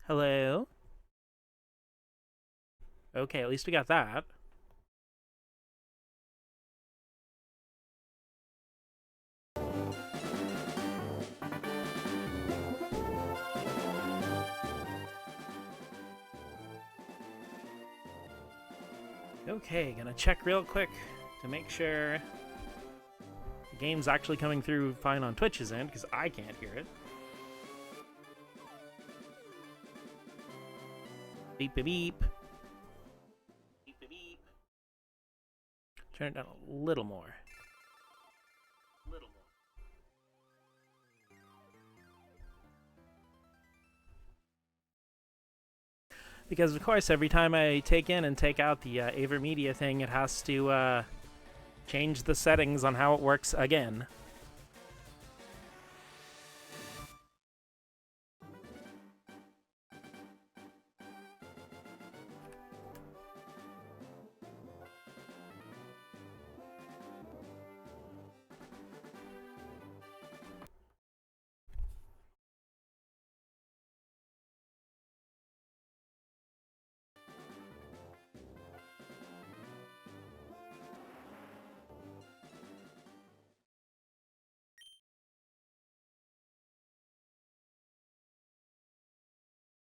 Hello? Okay, at least we got that. Okay, gonna check real quick to make sure the game's actually coming through fine on Twitch's end, because I can't hear it. Beep, beep, beep. Beep, beep, beep. Turn it down a little more. Because, of course, every time I take in and take out the AverMedia thing, it has to change the settings on how it works again.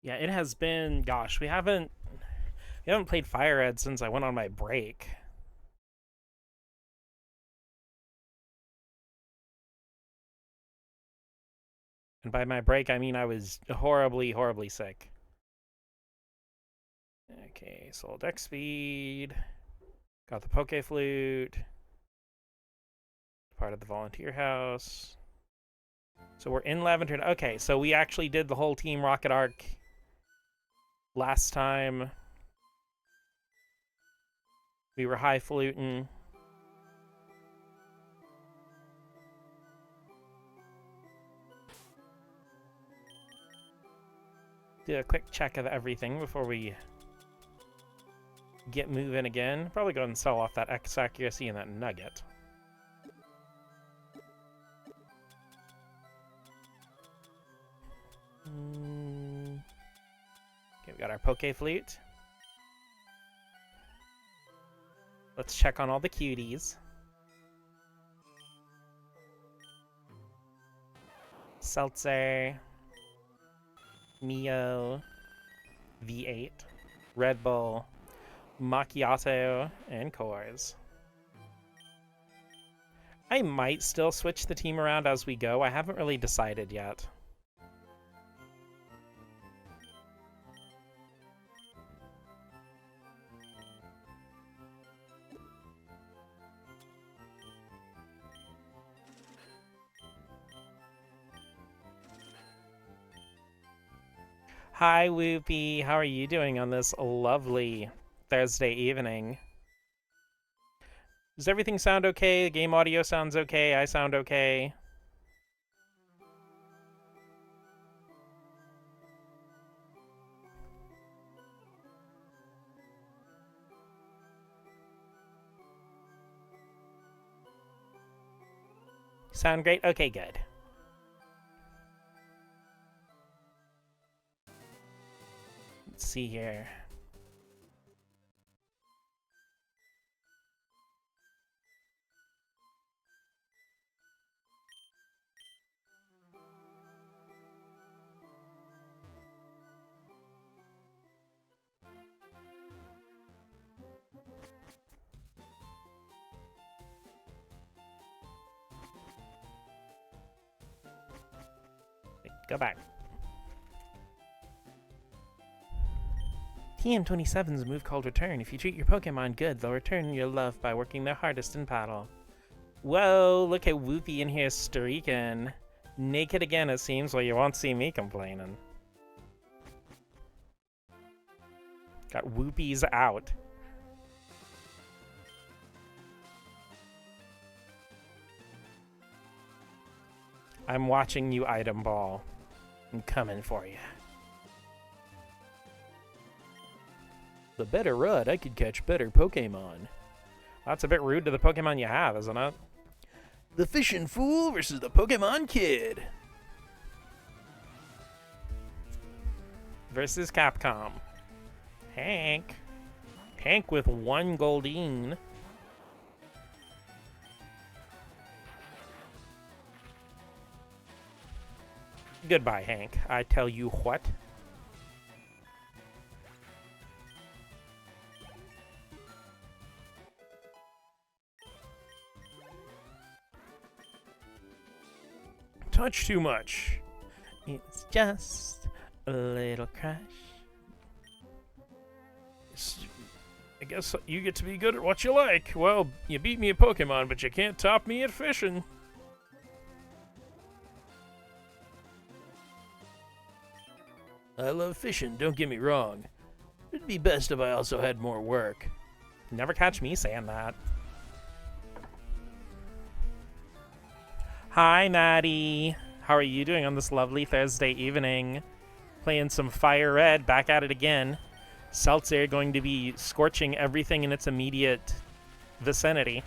Yeah, it has been. Gosh, we haven't played Fire Red since I went on my break. And by my break, I mean I was horribly, horribly sick. Okay, sold deck speed. Got the Poke Flute. Part of the Volunteer House. So we're in Lavender. Okay, so we actually did the whole Team Rocket arc last time. We were high fluting. Do a quick check of everything before we get moving again. Probably go ahead and sell off that X accuracy and that nugget. Okay, we got our Poke Flute. Let's check on all the cuties. Seltzer. Mio. V8. Red Bull. Macchiato. And Coors. I might still switch the team around as we go. I haven't really decided yet. Hi, Whoopie. How are you doing on this lovely Thursday evening? Does everything sound okay? The game audio sounds okay. I sound okay. Sound great? Okay, good. Let's see here. Go back. TM27's a move called Return. If you treat your Pokemon good, they'll return your love by working their hardest in battle. Whoa, look at Whoopie in here streaking. Naked again, it seems. Well, you won't see me complaining. Got Whoopies out. I'm watching you, Item Ball. I'm coming for you. The better rod, I could catch better Pokemon. That's a bit rude to the Pokemon you have, isn't it? The Fishing Fool versus the Pokemon Kid. versus Capcom. Hank. Hank with 1 goldine. Goodbye, Hank. I tell you what. Touch too much. It's just a little crush. I guess you get to be good at what you like. Well, you beat me at Pokemon, but you can't top me at fishing. I love fishing, don't get me wrong. It'd be best if I also had more work. Never catch me saying that. Hi, Maddie. How are you doing on this lovely Thursday evening? Playing some Fire Red, back at it again. Seltzer going to be scorching everything in its immediate vicinity.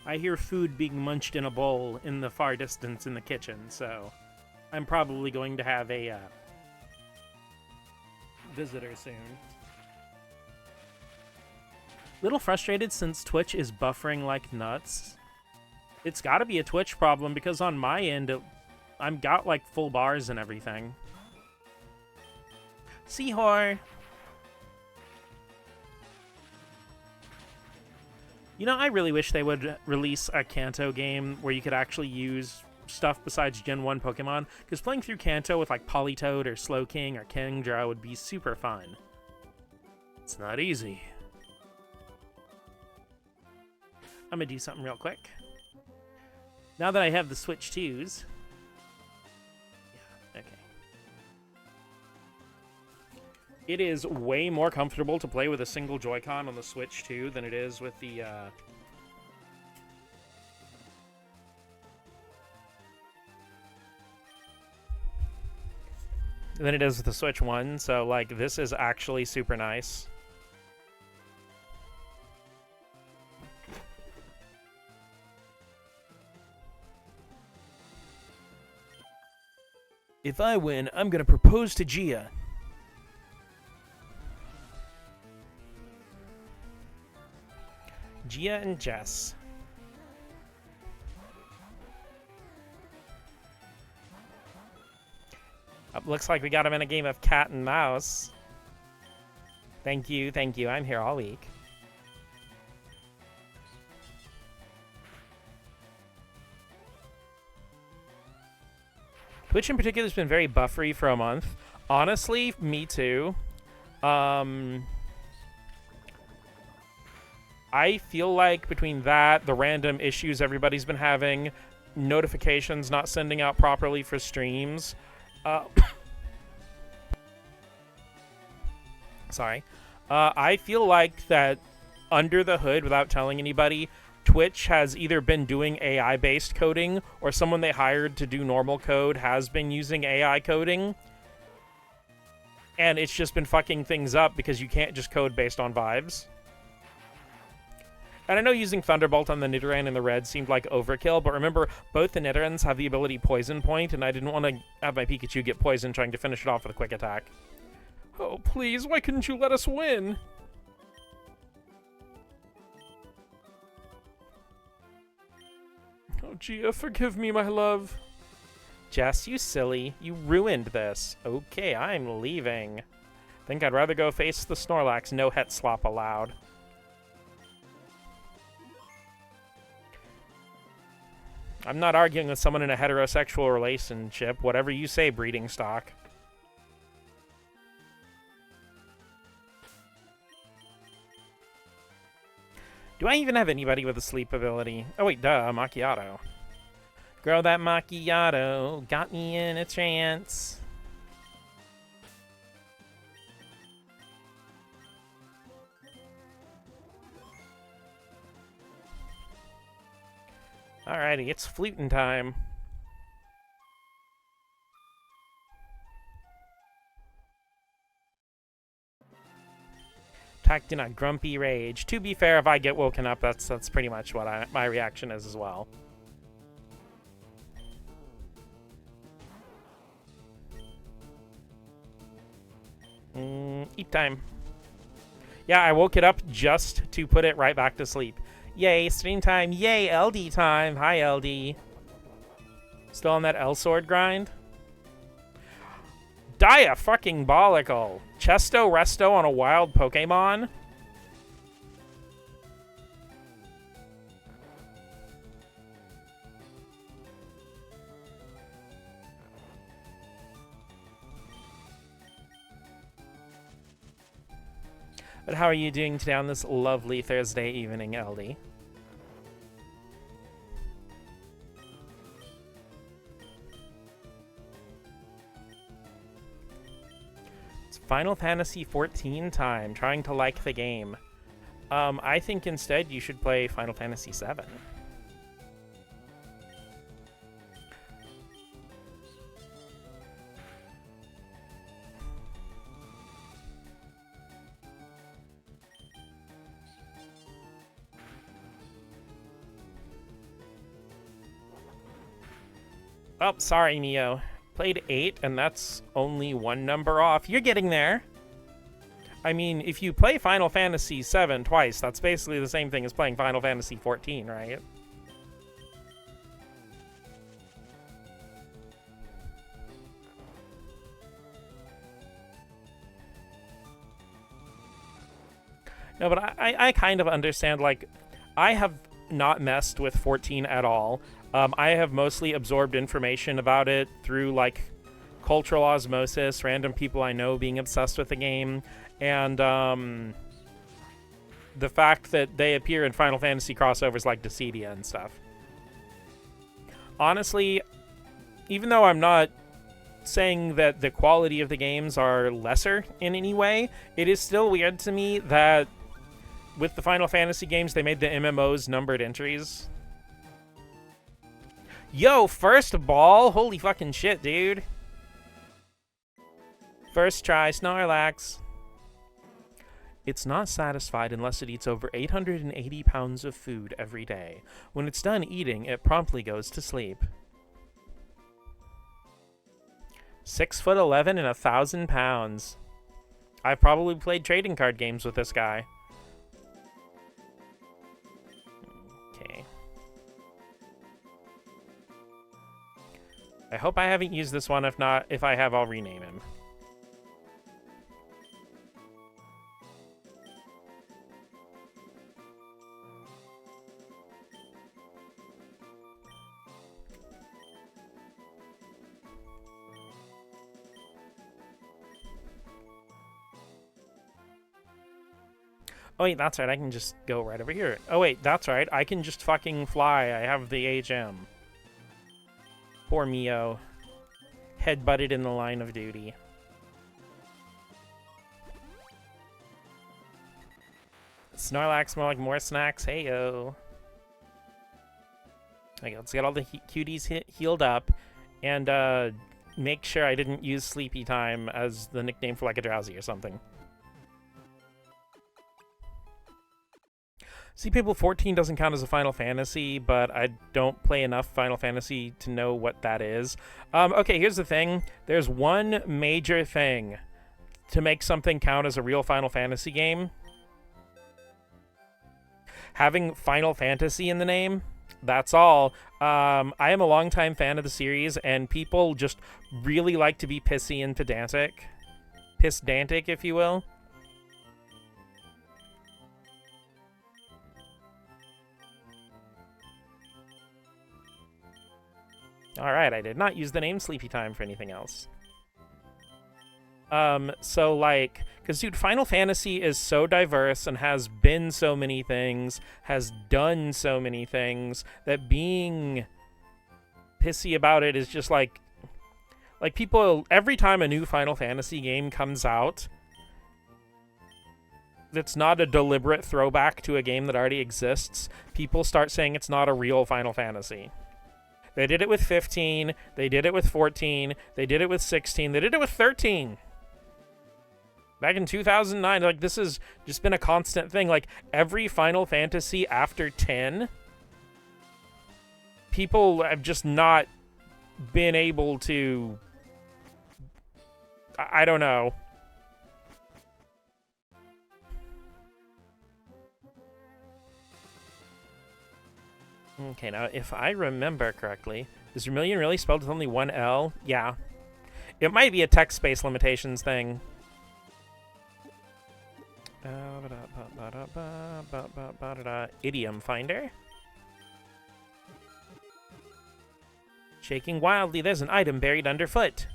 I hear food being munched in a bowl in the far distance in the kitchen, so I'm probably going to have a visitor soon. Little frustrated since Twitch is buffering like nuts. It's gotta be a Twitch problem because on my end, I've got like full bars and everything. Seahor! You know, I really wish they would release a Kanto game where you could actually use stuff besides Gen 1 Pokemon, because playing through Kanto with like Politoed or Slowking or Kingdra would be super fun. It's not easy. I'm gonna do something real quick. Now that I have the Switch 2s... Yeah, okay. It is way more comfortable to play with a single Joy-Con on the Switch 2 than it is with the, than it is with the Switch 1, so, like, this is actually super nice. If I win, I'm gonna propose to Gia. Gia and Jess. Looks like we got him in a game of cat and mouse. Thank you, thank you. I'm here all week. Twitch in particular has been very buffery for a month. Honestly, me too. I feel like between that, the random issues everybody's been having, notifications not sending out properly for streams, sorry. I feel like that under the hood, without telling anybody, Twitch has either been doing AI-based coding, or someone they hired to do normal code has been using AI coding. And it's just been fucking things up because you can't just code based on vibes. And I know using Thunderbolt on the Nidoran and the Red seemed like overkill, but remember, both the Nidorans have the ability Poison Point, and I didn't want to have my Pikachu get poisoned trying to finish it off with a quick attack. Oh, please, why couldn't you let us win? Oh, Gia, forgive me, my love. Jess, you silly. You ruined this. Okay, I'm leaving. Think I'd rather go face the Snorlax, no het slop allowed. I'm not arguing with someone in a heterosexual relationship. Whatever you say, breeding stock. Do I even have anybody with a sleep ability? Oh wait, duh, Macchiato. Grow that macchiato. Got me in a trance. Alrighty, it's fluting time. Attacked in a grumpy rage. To be fair, if I get woken up, that's pretty much what my reaction is as well. Eat time. Yeah, I woke it up just to put it right back to sleep. Yay, stream time. Yay, LD time. Hi, LD. Still on that L-sword grind? Dia-fucking-bolical. Chesto Resto on a wild Pokemon? But how are you doing today on this lovely Thursday evening, LD? It's Final Fantasy XIV time, trying to like the game. I think instead you should play Final Fantasy VII. Oh, sorry, Mio. Played 8, and that's only one number off. You're getting there. I mean, if you play Final Fantasy VII twice, that's basically the same thing as playing Final Fantasy XIV, right? No, but I kind of understand, like, I have not messed with 14 at all. I have mostly absorbed information about it through, like, cultural osmosis, random people I know being obsessed with the game, and the fact that they appear in Final Fantasy crossovers like Dissidia and stuff. Honestly, even though I'm not saying that the quality of the games are lesser in any way, it is still weird to me that with the Final Fantasy games, they made the MMOs numbered entries. Yo, first ball? Holy fucking shit, dude. First try, Snorlax. It's not satisfied unless it eats over 880 pounds of food every day. When it's done eating, it promptly goes to sleep. 6'11" and 1,000 pounds. I've probably played trading card games with this guy. Okay. I hope I haven't used this one. If not, if I have, I'll rename him. Oh wait, that's right, I can just go right over here. Oh wait, that's right, I can just fucking fly. I have the HM. Poor Mio. Head-butted in the line of duty. Snorlax more like more snacks, heyo. Okay, let's get all the cuties healed up, and make sure I didn't use Sleepy Time as the nickname for like a drowsy or something. See, people, 14 doesn't count as a Final Fantasy, but I don't play enough Final Fantasy to know what that is. Okay, here's the thing. There's one major thing to make something count as a real Final Fantasy game. Having Final Fantasy in the name, that's all. I am a longtime fan of the series, and people just really like to be pissy and pedantic. Pissdantic, if you will. Alright, I did not use the name Sleepy Time for anything else. So, like, because, dude, Final Fantasy is so diverse and has been so many things, has done so many things, that being pissy about it is just like people, every time a new Final Fantasy game comes out that's not a deliberate throwback to a game that already exists, people start saying it's not a real Final Fantasy. They did it with 15, they did it with 14, they did it with 16, they did it with 13. Back in 2009, like, this has just been a constant thing. Like, every Final Fantasy after 10, people have just not been able to... I don't know. Okay, now, if I remember correctly, is Vermilion really spelled with only one L? Yeah. It might be a text-space limitations thing. Idiom finder. Shaking wildly, there's an item buried underfoot.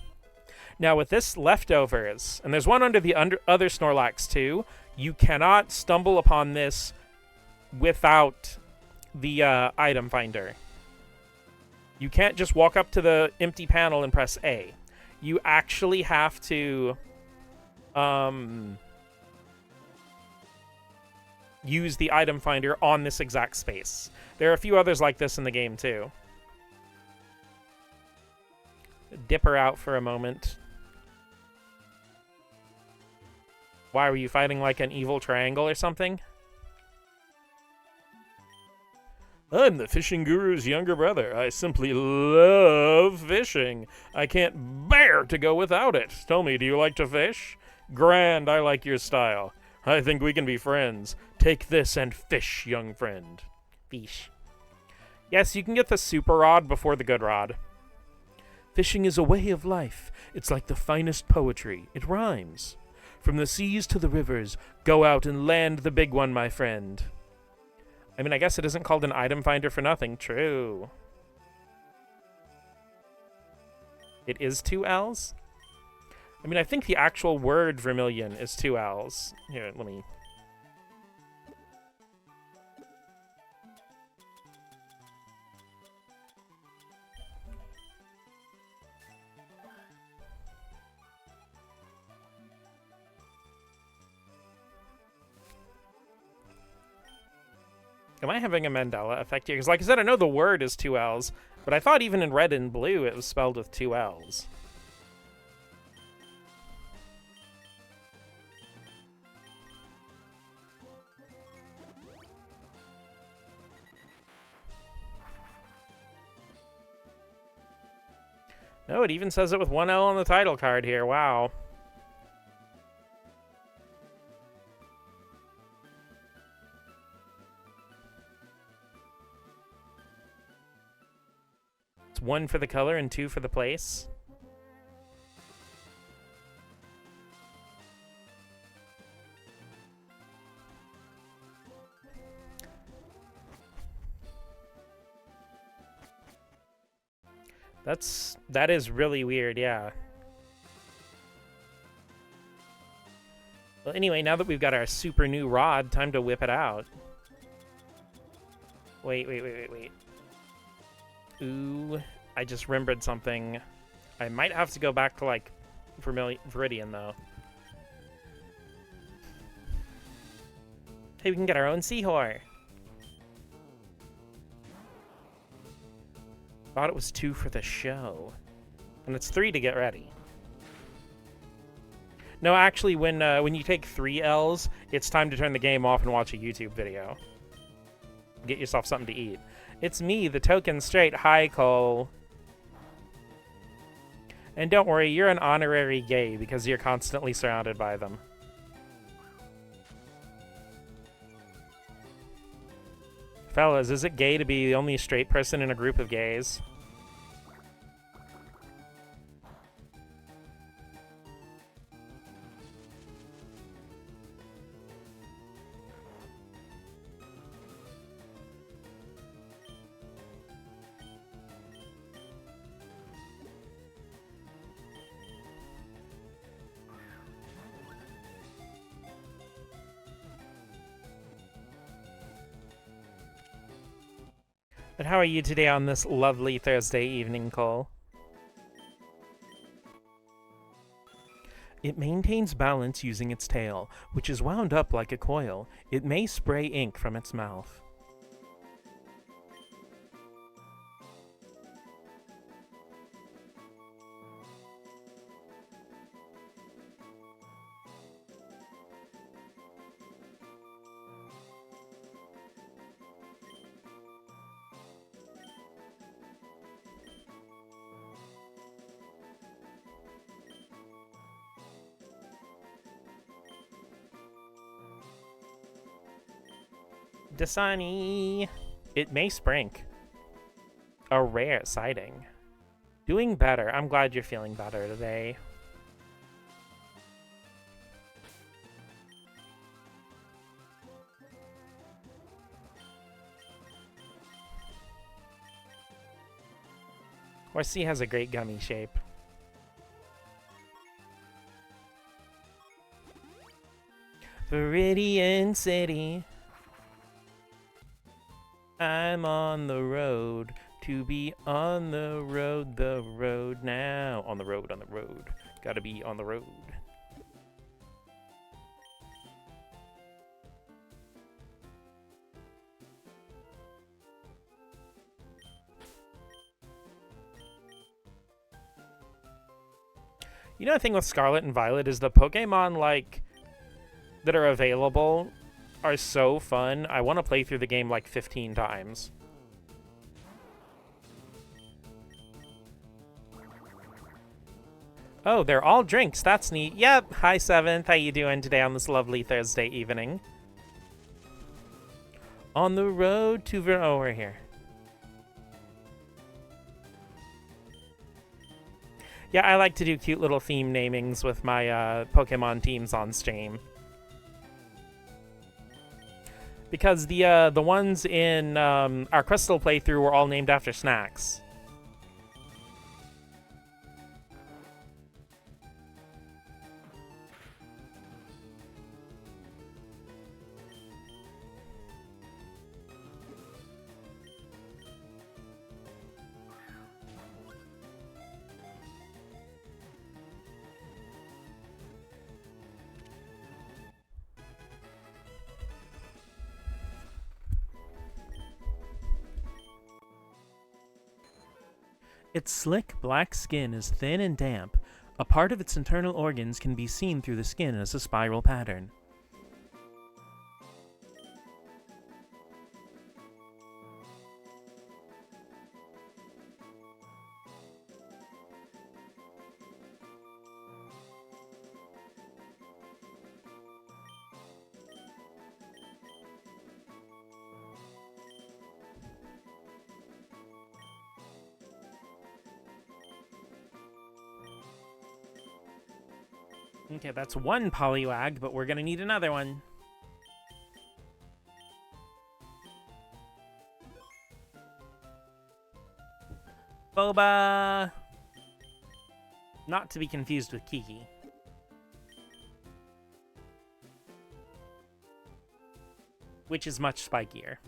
Now with this leftovers, and there's one under the other Snorlax too, you cannot stumble upon this without the item finder. You can't just walk up to the empty panel and press A. You actually have to use the item finder on this exact space. There are a few others like this in the game too. Dip her out for a moment. Why, were you fighting like an evil triangle or something? I'm the fishing guru's younger brother. I simply love fishing. I can't bear to go without it. Tell me, do you like to fish? Grand, I like your style. I think we can be friends. Take this and fish, young friend. Fish. Yes, you can get the super rod before the good rod. Fishing is a way of life. It's like the finest poetry. It rhymes. From the seas to the rivers, go out and land the big one, my friend. I mean, I guess it isn't called an item finder for nothing. True. It is 2 L's? I mean, I think the actual word Vermilion is 2 L's. Here, let me... Am I having a Mandela effect here? Because like I said, I know the word is 2 L's, but I thought even in red and blue it was spelled with 2 L's. No, it even says it with 1 L on the title card here. Wow. It's 1 for the color and 2 for the place. That is really weird, yeah. Well, anyway, now that we've got our super new rod, time to whip it out. Wait. Ooh, I just remembered something. I might have to go back to, like, Viridian, though. Hey, we can get our own Seahor. Thought it was 2 for the show. And it's 3 to get ready. No, actually, when you take 3 L's, it's time to turn the game off and watch a YouTube video. Get yourself something to eat. It's me, the token straight. Hi, Cole. And don't worry, you're an honorary gay because you're constantly surrounded by them. Fellas, is it gay to be the only straight person in a group of gays? But how are you today on this lovely Thursday evening, Cole? It maintains balance using its tail, which is wound up like a coil. It may spray ink from its mouth. Dasani! It may sprink. A rare sighting. Doing better. I'm glad you're feeling better today. Horsey has a great gummy shape. Viridian City. I'm on the road to be on the road now. On the road. Gotta be on the road. You know the thing with Scarlet and Violet is the Pokemon, like, that are available are so fun. I want to play through the game like 15 times. Oh, they're all drinks. That's neat. Yep. Hi, 7th. How you doing today on this lovely Thursday evening? On the road to Oh, we're here. Yeah, I like to do cute little theme namings with my Pokemon teams on stream. Because the ones in our Crystal playthrough were all named after snacks. Its slick, black skin is thin and damp. A part of its internal organs can be seen through the skin as a spiral pattern. Okay, that's one Poliwag, but we're gonna need another one. Boba! Not to be confused with Kiki. Which is much spikier.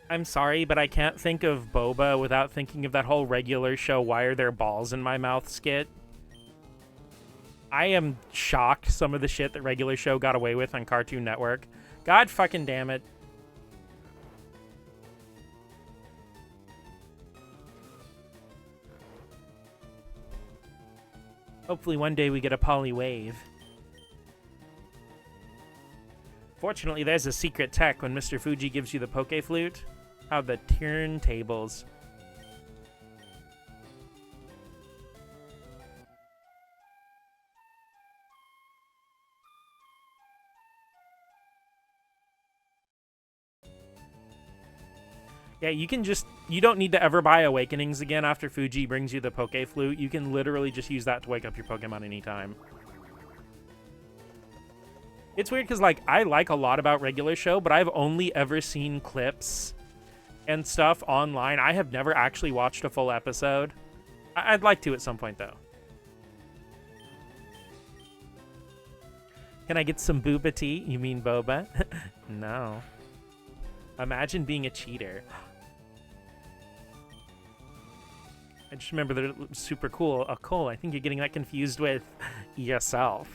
I'm sorry, but I can't think of Boba without thinking of that whole regular show Why Are There Balls in My Mouth skit. I am shocked some of the shit that regular show got away with on Cartoon Network. God fucking damn it. Hopefully one day we get a Poliwave. Fortunately, there's a secret tech when Mr. Fuji gives you the Poke Flute. How the turntables. Yeah, you can just... You don't need to ever buy Awakenings again after Fuji brings you the Poke Flute. You can literally just use that to wake up your Pokemon anytime. It's weird because, like, I like a lot about regular show, but I've only ever seen clips and stuff online. I have never actually watched a full episode. I'd like to at some point, though. Can I get some booba tea? You mean boba? No. Imagine being a cheater. I just remember they're super cool. Oh, Cole, I think you're getting that confused with yourself.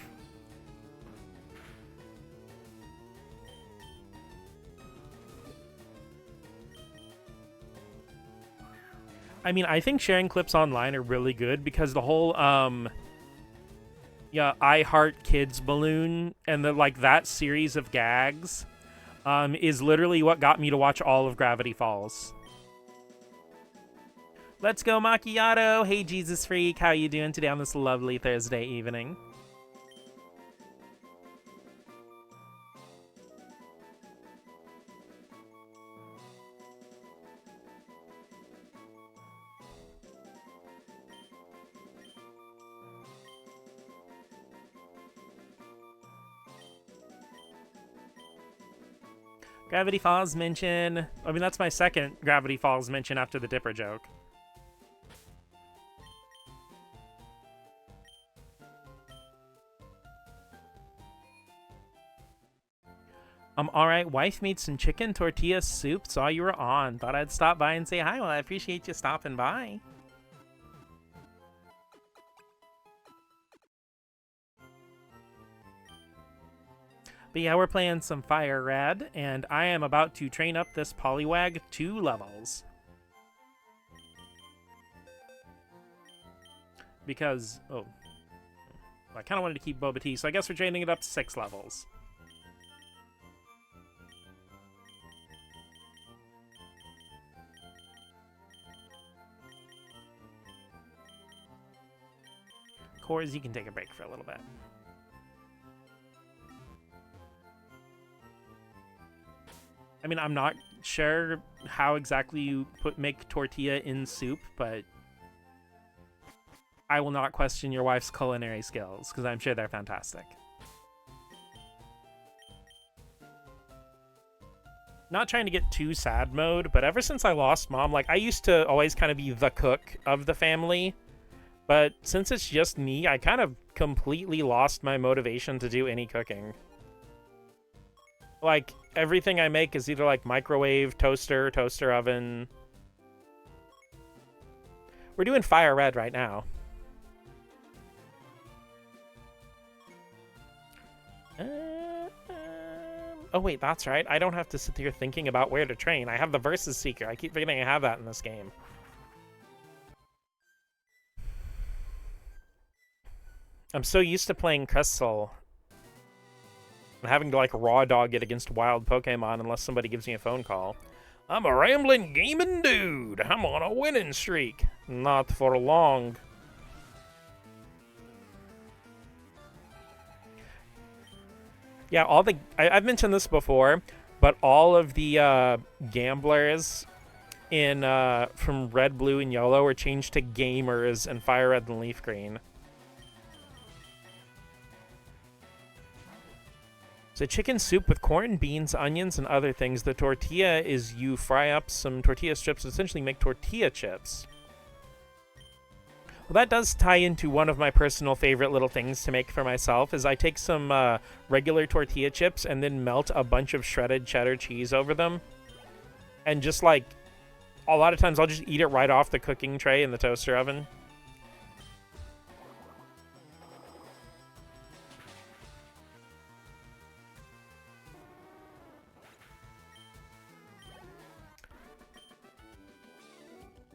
I mean, I think sharing clips online are really good because the whole, yeah, I Heart Kids balloon and that series of gags, is literally what got me to watch all of Gravity Falls. Let's go, Macchiato! Hey, Jesus Freak, how you doing today on this lovely Thursday evening? Gravity Falls mention. I mean, that's my second Gravity Falls mention after the Dipper joke. Alright, wife made some chicken tortilla soup, saw you were on. Thought I'd stop by and say hi. Well, I appreciate you stopping by. But yeah, we're playing some Fire Red, and I am about to train up this Poliwag 2 levels. Because, oh, I kind of wanted to keep Boba Tea, so I guess we're training it up to 6 levels. Cores, you can take a break for a little bit. I mean, I'm not sure how exactly you make tortilla in soup, but I will not question your wife's culinary skills, because I'm sure they're fantastic. Not trying to get too sad mode, but ever since I lost Mom, I used to always kind of be the cook of the family, but since it's just me, I kind of completely lost my motivation to do any cooking. Everything I make is either microwave, toaster, toaster oven. We're doing Fire Red right now. Oh wait, that's right. I don't have to sit here thinking about where to train. I have the Versus Seeker. I keep forgetting I have that in this game. I'm so used to playing Crystal and having to raw dog it against wild Pokemon unless somebody gives me a phone call. I'm a rambling gaming dude. I'm on a winning streak. Not for long. Yeah, I've mentioned this before, but all of the gamblers in from Red, Blue, and Yellow were changed to gamers in Fire Red and Leaf Green. So chicken soup with corn, beans, onions, and other things. The tortilla is you fry up some tortilla strips, essentially make tortilla chips. Well, that does tie into one of my personal favorite little things to make for myself, is I take some regular tortilla chips and then melt a bunch of shredded cheddar cheese over them. And just a lot of times I'll just eat it right off the cooking tray in the toaster oven.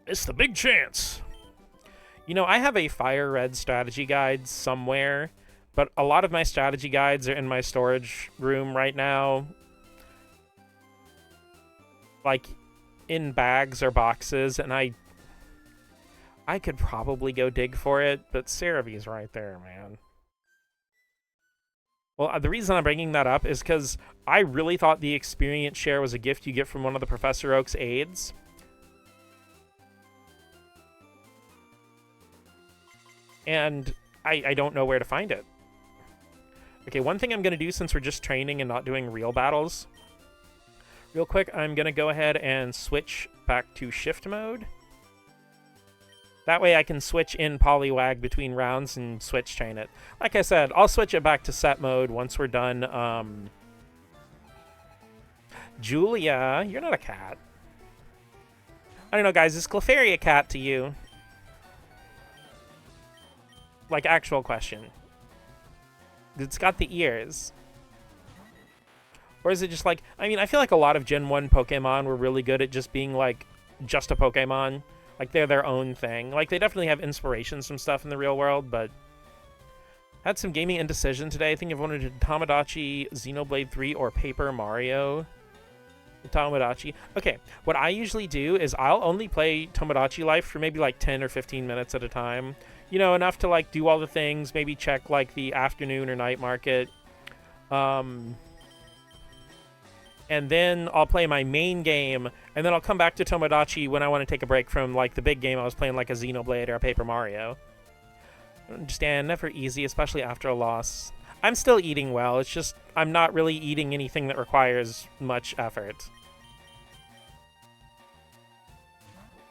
It's the big chance. You know, I have a Fire Red strategy guide somewhere, but a lot of my strategy guides are in my storage room right now. In bags or boxes, and I could probably go dig for it, but Cerevi's right there, man. Well, the reason I'm bringing that up is because I really thought the experience share was a gift you get from one of the Professor Oak's aides. And I don't know where to find it. Okay, one thing I'm going to do since we're just training and not doing real battles. Real quick, I'm going to go ahead and switch back to shift mode. That way I can switch in Poliwag between rounds and switch train it. Like I said, I'll switch it back to set mode once we're done. Julia, you're not a cat. I don't know, guys. Is Clefairy a cat to you? Like, actual question. It's got the ears. Or is it just like... I mean, I feel like a lot of Gen 1 Pokemon were really good at just being, like, just a Pokemon. Like, they're their own thing. Like, they definitely have inspirations from stuff in the real world, but... Had some gaming indecision today. I think I've wanted to Tamagotchi, Xenoblade 3, or Paper Mario. Tamagotchi. Okay, what I usually do is I'll only play Tamagotchi Life for maybe, like, 10 or 15 minutes at a time. You know, enough to, like, do all the things, maybe check, like, the afternoon or night market. And then I'll play my main game, and then I'll come back to Tomodachi when I want to take a break from, like, the big game I was playing, like a Xenoblade or a Paper Mario. I don't understand, never easy, especially after a loss. I'm still eating well, it's just I'm not really eating anything that requires much effort.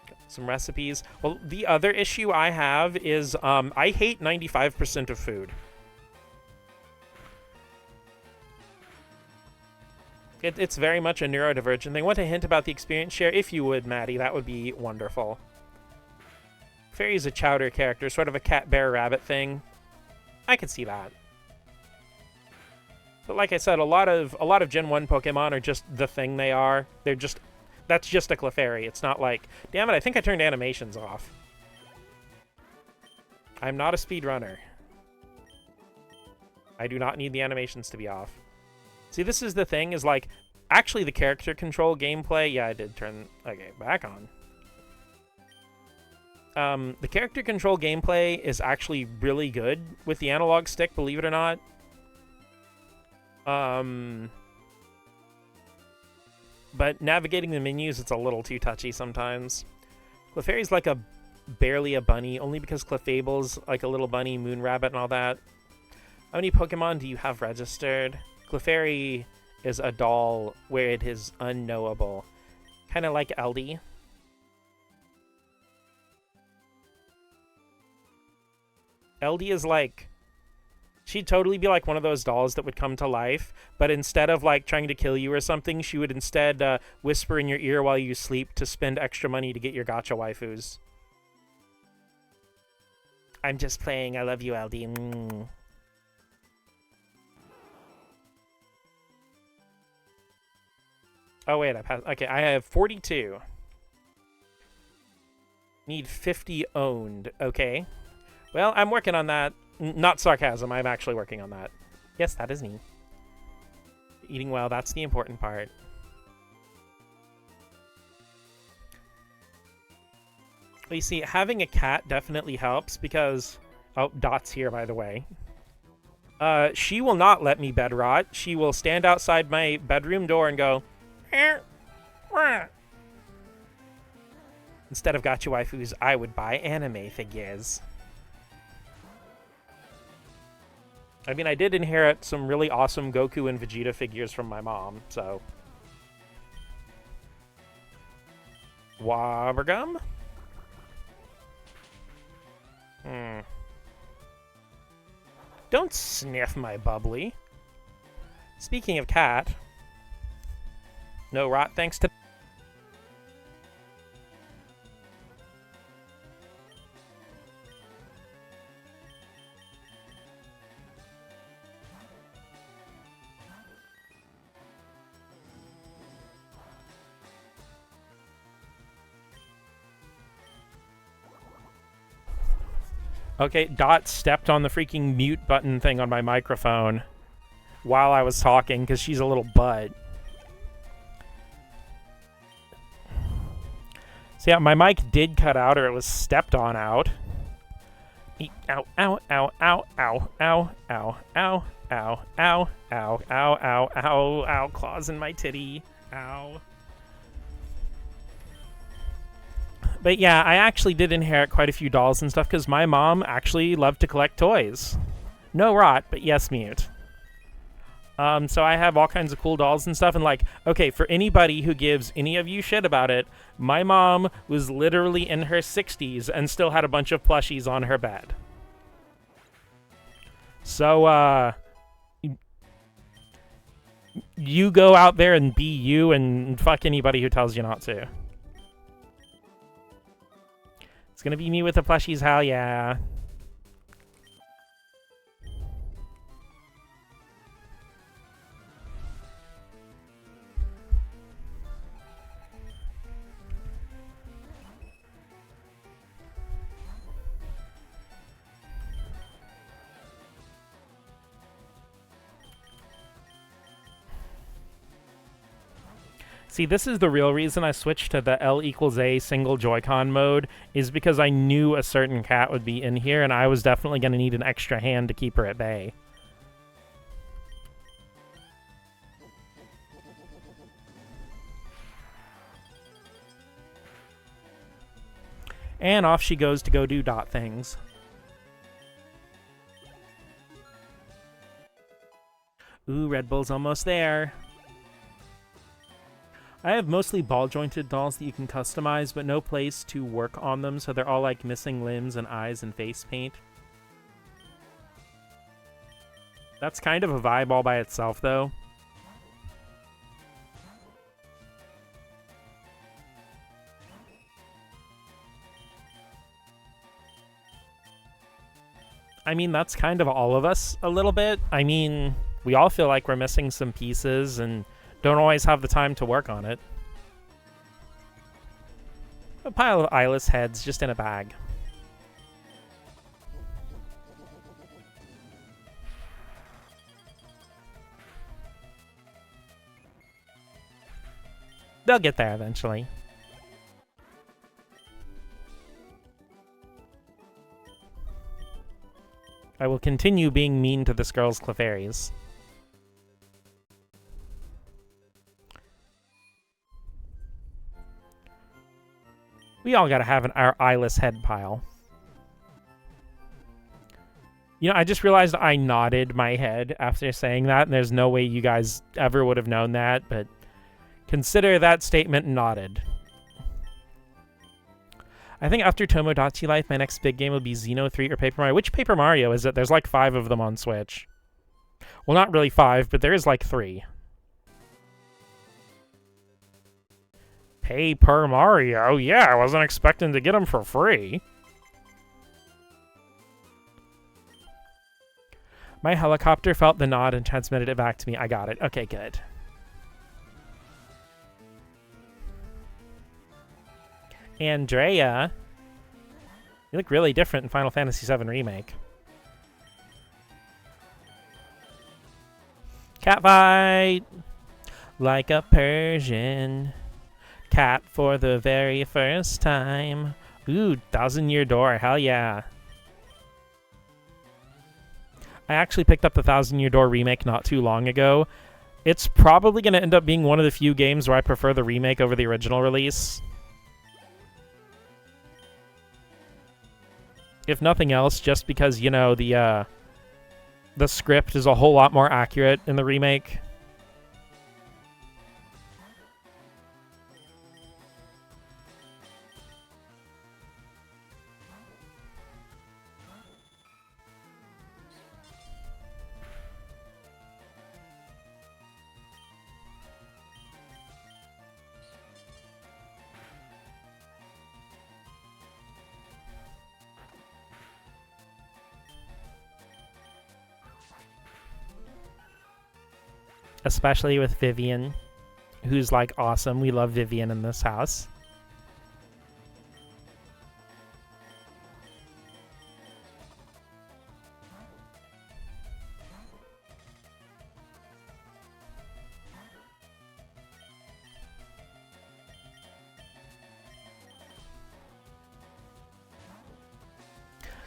Got some recipes. Well, the other issue I have is I hate 95% of food. It's very much a neurodivergent thing. Want a hint about the experience share? If you would, Maddie, that would be wonderful. Fairy's a chowder character, sort of a cat, bear, rabbit thing. I could see that. But like I said, a lot of Gen 1 Pokemon are just the thing they are. They're just... That's just a Clefairy. It's not like... Damn it, I think I turned animations off. I'm not a speedrunner. I do not need the animations to be off. See, this is the thing, is like, actually the character control gameplay, yeah, I did turn, okay, back on. The character control gameplay is actually really good with the analog stick, believe it or not. But navigating the menus, it's a little too touchy sometimes. Clefairy's like barely a bunny, only because Clefable's like a little bunny, moon rabbit and all that. How many Pokemon do you have registered? Clefairy is a doll where it is unknowable. Kind of like LD. LD is like... She'd totally be like one of those dolls that would come to life, but instead of like trying to kill you or something, she would instead whisper in your ear while you sleep to spend extra money to get your gacha waifus. I'm just playing. I love you, LD. Mm. Oh, wait, I passed. Okay, I have 42. Need 50 owned. Okay. Well, I'm working on that. Not sarcasm, I'm actually working on that. Yes, that is me. Eating well, that's the important part. Well, you see, having a cat definitely helps because... Oh, Dot's here, by the way. She will not let me bed rot. She will stand outside my bedroom door and go... Instead of gacha waifus, I would buy anime figures. I mean, I did inherit some really awesome Goku and Vegeta figures from my mom, so... Wobbergum? Don't sniff my bubbly. Speaking of cat... No rot thanks to... Okay, Dot stepped on the freaking mute button thing on my microphone while I was talking because she's a little butt. So yeah, my mic did cut out, or it was stepped on out. Ow, ow, ow, ow, ow, ow, ow, ow, ow, ow, ow, ow, ow, ow, ow, claws in my titty. Ow. But yeah, I actually did inherit quite a few dolls and stuff because my mom actually loved to collect toys. No rot, but yes, mute. So I have all kinds of cool dolls and stuff, and like, okay, for anybody who gives any of you shit about it, my mom was literally in her 60s and still had a bunch of plushies on her bed. So, you go out there and be you and fuck anybody who tells you not to. It's gonna be me with the plushies, hell yeah. See, this is the real reason I switched to the L equals A single Joy-Con mode, is because I knew a certain cat would be in here, and I was definitely going to need an extra hand to keep her at bay. And off she goes to go do dot things. Ooh, Red Bull's almost there. I have mostly ball-jointed dolls that you can customize, but no place to work on them, so they're all like missing limbs and eyes and face paint. That's kind of a vibe all by itself, though. I mean, that's kind of all of us a little bit. I mean, we all feel like we're missing some pieces and don't always have the time to work on it. A pile of eyeless heads just in a bag. They'll get there eventually. I will continue being mean to this girl's Clefairies. We all gotta have our eyeless head pile. You know, I just realized I nodded my head after saying that, and there's no way you guys ever would have known that, but consider that statement nodded. I think after Tomodachi Life, my next big game will be Xeno 3 or Paper Mario. Which Paper Mario is it? There's like 5 of them on Switch. Well, not really 5, but there is like 3. Paper Mario? Yeah, I wasn't expecting to get them for free. My helicopter felt the nod and transmitted it back to me. I got it. Okay, good. Andrea, you look really different in Final Fantasy VII Remake. Catfight! Like a Persian cat for the very first time. Ooh, 1,000-Year Door, hell yeah. I actually picked up the 1,000-Year Door remake not too long ago. It's probably going to end up being one of the few games where I prefer the remake over the original release. If nothing else, just because, you know, the script is a whole lot more accurate in the remake. Especially with Vivian, who's like awesome. We love Vivian in this house.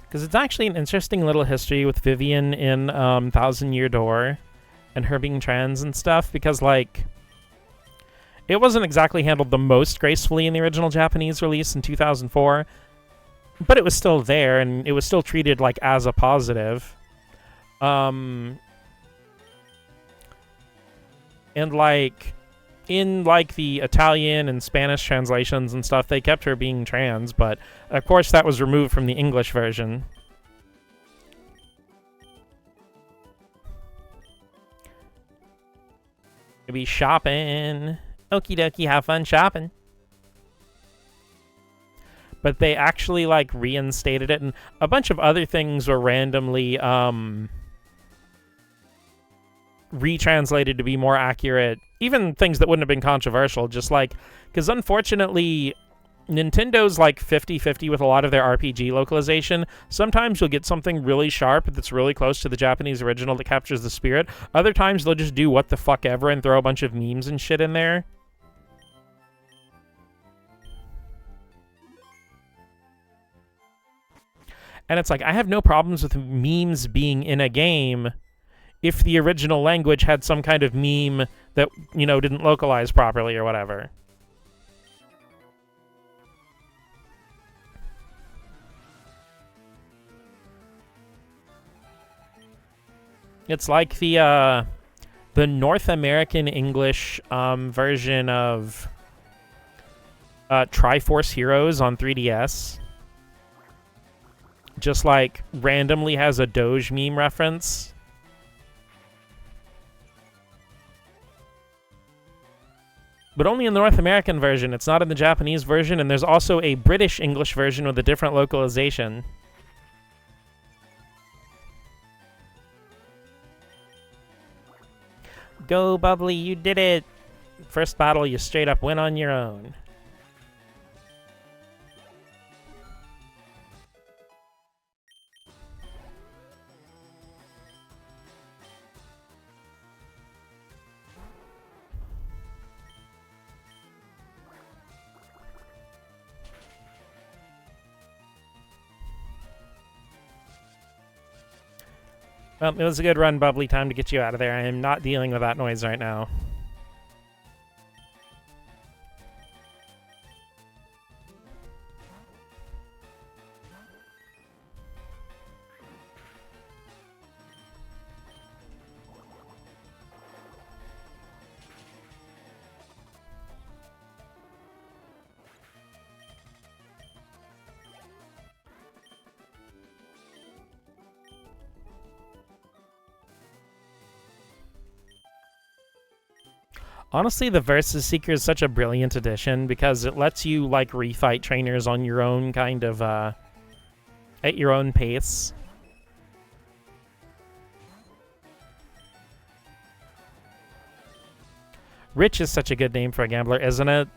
Because it's actually an interesting little history with Vivian in 1,000-Year Door. And her being trans and stuff, because, like, it wasn't exactly handled the most gracefully in the original Japanese release in 2004, but it was still there, and it was still treated, like, as a positive. And, like, in, like, the Italian and Spanish translations and stuff, they kept her being trans, but, of course, that was removed from the English version. Be shopping. Okie dokie, have fun shopping. But they actually, like, reinstated it, and a bunch of other things were randomly, retranslated to be more accurate. Even things that wouldn't have been controversial, just like... Because, unfortunately, Nintendo's, like, 50-50 with a lot of their RPG localization. Sometimes you'll get something really sharp that's really close to the Japanese original that captures the spirit. Other times they'll just do what the fuck ever and throw a bunch of memes and shit in there. And it's like, I have no problems with memes being in a game if the original language had some kind of meme that, you know, didn't localize properly or whatever. It's like the North American English version of Triforce Heroes on 3DS. Just, like, randomly has a Doge meme reference. But only in the North American version. It's not in the Japanese version, and there's also a British English version with a different localization. Go, Bubbly, you did it! First battle, you straight up win on your own. Well, it was a good run, Bubbly. Time to get you out of there. I am not dealing with that noise right now. Honestly, the Versus Seeker is such a brilliant addition because it lets you, like, refight trainers on your own kind of, at your own pace. Rich is such a good name for a gambler, isn't it?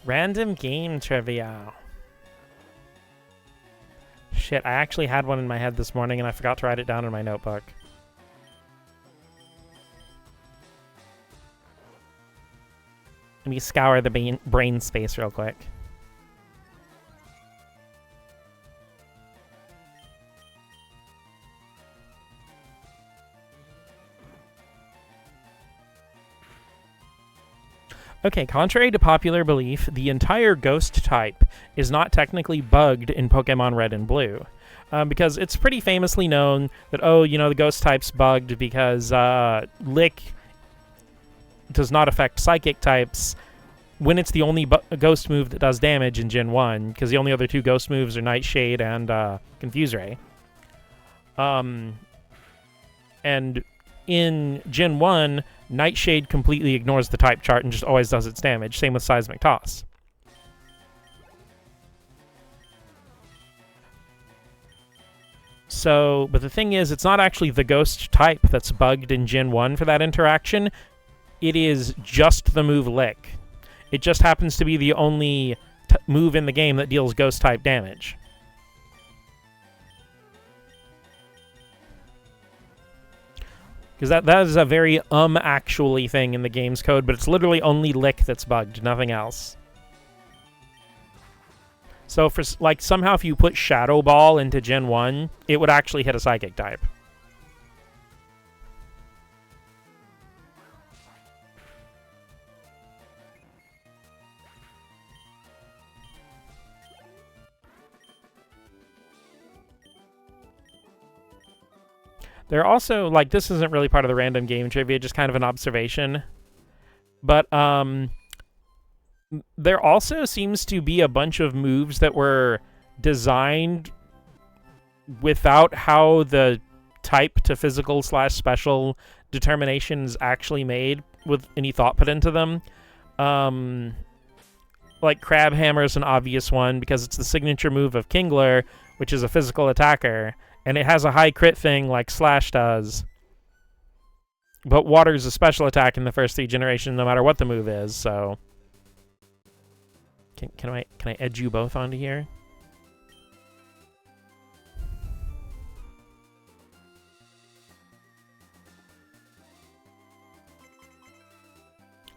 Random game trivia. Shit, I actually had one in my head this morning and I forgot to write it down in my notebook. Let me scour the brain space real quick. Okay, contrary to popular belief, the entire ghost type is not technically bugged in Pokemon Red and Blue. Because it's pretty famously known that, oh, you know, the ghost type's bugged because Lick does not affect psychic types when it's the only ghost move that does damage in Gen 1, because the only other two ghost moves are Nightshade and Confuse Ray. And in Gen 1, Nightshade completely ignores the type chart and just always does its damage. Same with Seismic Toss. So, but the thing is, it's not actually the ghost type that's bugged in Gen 1 for that interaction. It is just the move Lick. It just happens to be the only move in the game that deals ghost type damage. Because that is a very actually thing in the game's code, but it's literally only Lick that's bugged, nothing else. So for like somehow if you put Shadow Ball into Gen 1, it would actually hit a Psychic type. There are also, like, this isn't really part of the random game trivia, just kind of an observation. But there also seems to be a bunch of moves that were designed without how the type to physical / special determination is actually made with any thought put into them. Like Crab Hammer is an obvious one because it's the signature move of Kingler, which is a physical attacker, and it has a high crit thing like Slash does. But Water is a special attack in the first 3 generations, no matter what the move is. So, can I edge you both onto here?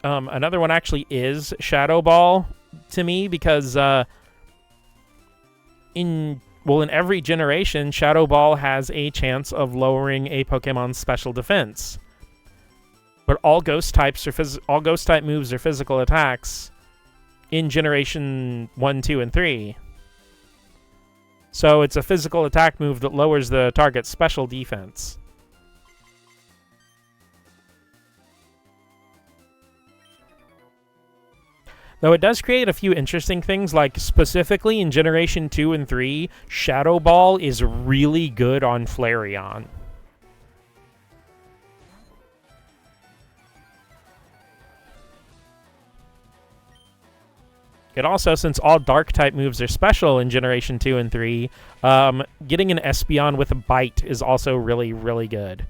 Another one actually is Shadow Ball to me because in every generation, Shadow Ball has a chance of lowering a Pokemon's special defense. But all Ghost types are all Ghost type moves are physical attacks in Generation 1, 2, and 3. So it's a physical attack move that lowers the target's special defense. Though it does create a few interesting things, like specifically in Generation 2 and 3, Shadow Ball is really good on Flareon. It also, since all Dark-type moves are special in Generation 2 and 3, getting an Espeon with a Bite is also really, really good.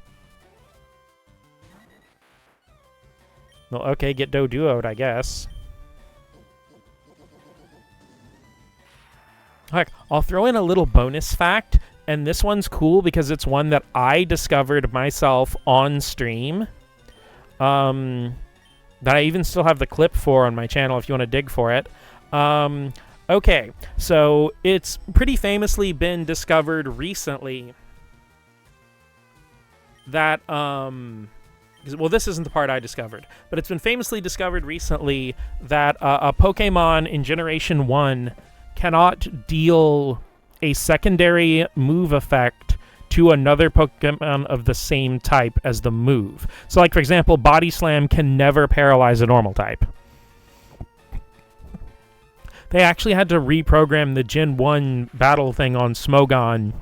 Well, okay, get Doduo'd, I guess. Heck, I'll throw in a little bonus fact, and this one's cool because it's one that I discovered myself on stream. That I even still have the clip for on my channel if you want to dig for it. Okay, so it's pretty famously been discovered recently that, well, this isn't the part I discovered, but it's been famously discovered recently that a Pokemon in Generation 1 cannot deal a secondary move effect to another Pokemon of the same type as the move. So, like, for example, Body Slam can never paralyze a normal type. They actually had to reprogram the Gen 1 battle thing on Smogon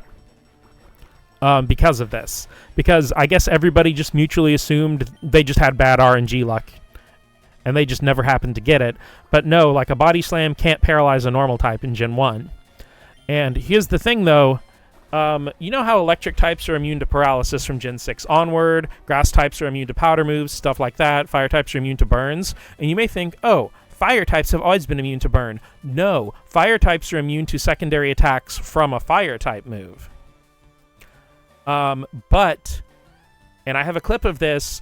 because of this. Because I guess everybody just mutually assumed they just had bad RNG luck. And they just never happened to get it. But no, like a Body Slam can't paralyze a normal type in Gen 1. And here's the thing, though. You know how electric types are immune to paralysis from Gen 6 onward? Grass types are immune to powder moves, stuff like that. Fire types are immune to burns. And you may think, oh, fire types have always been immune to burn. No, fire types are immune to secondary attacks from a fire type move. But, and I have a clip of this,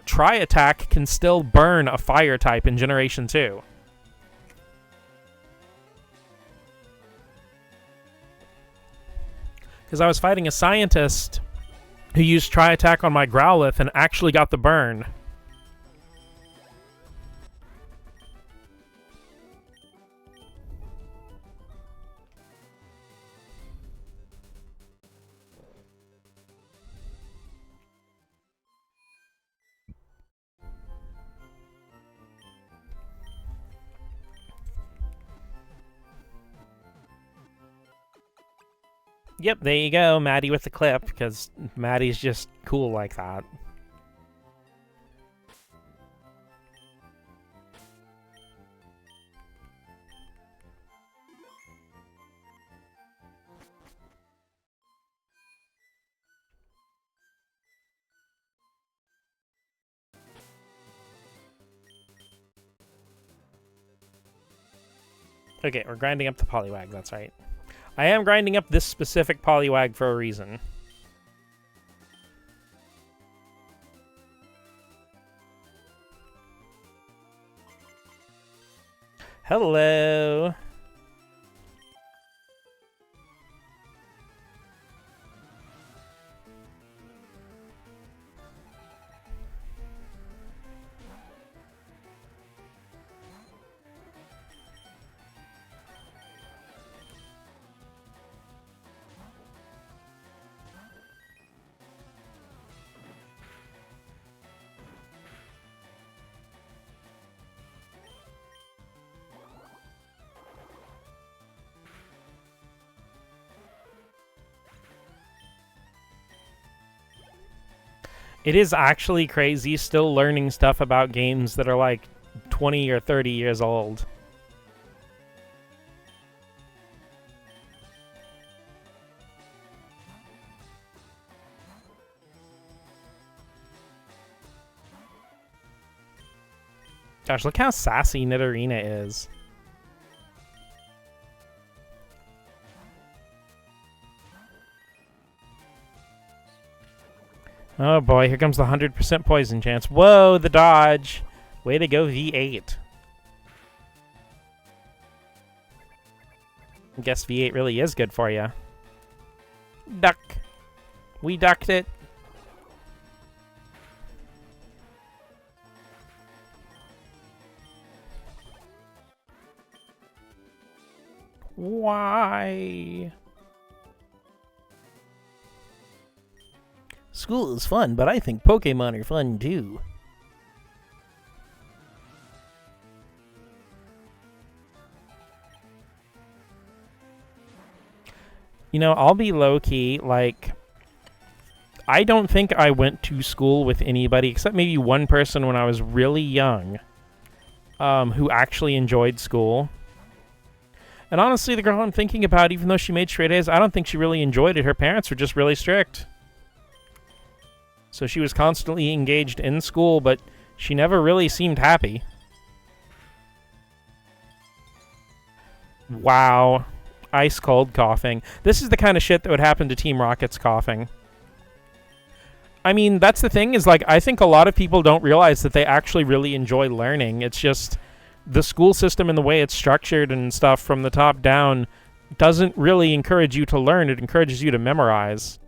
Tri-Attack can still burn a fire type in Generation 2. Because I was fighting a scientist who used Tri-Attack on my Growlithe and actually got the burn. Yep, there you go, Maddie with the clip, because Maddie's just cool like that. Okay, we're grinding up the Poliwag, that's right. I am grinding up this specific Poliwag for a reason. Hello! It is actually crazy still learning stuff about games that are like 20 or 30 years old. Gosh, look how sassy Nidorina is. Oh boy, here comes the 100% poison chance. Whoa, the dodge. Way to go, V8. I guess V8 really is good for you. Duck. We ducked it. Why? School is fun, but I think Pokemon are fun too. You know, I'll be low-key, like, I don't think I went to school with anybody, except maybe one person when I was really young, who actually enjoyed school. And honestly, the girl I'm thinking about, even though she made straight A's, I don't think she really enjoyed it. Her parents were just really strict. So she was constantly engaged in school, but she never really seemed happy. Wow. Ice cold coughing. This is the kind of shit that would happen to Team Rocket's coughing. I mean, that's the thing, is like, I think a lot of people don't realize that they actually really enjoy learning. It's just the school system and the way it's structured and stuff from the top down doesn't really encourage you to learn. It encourages you to memorize.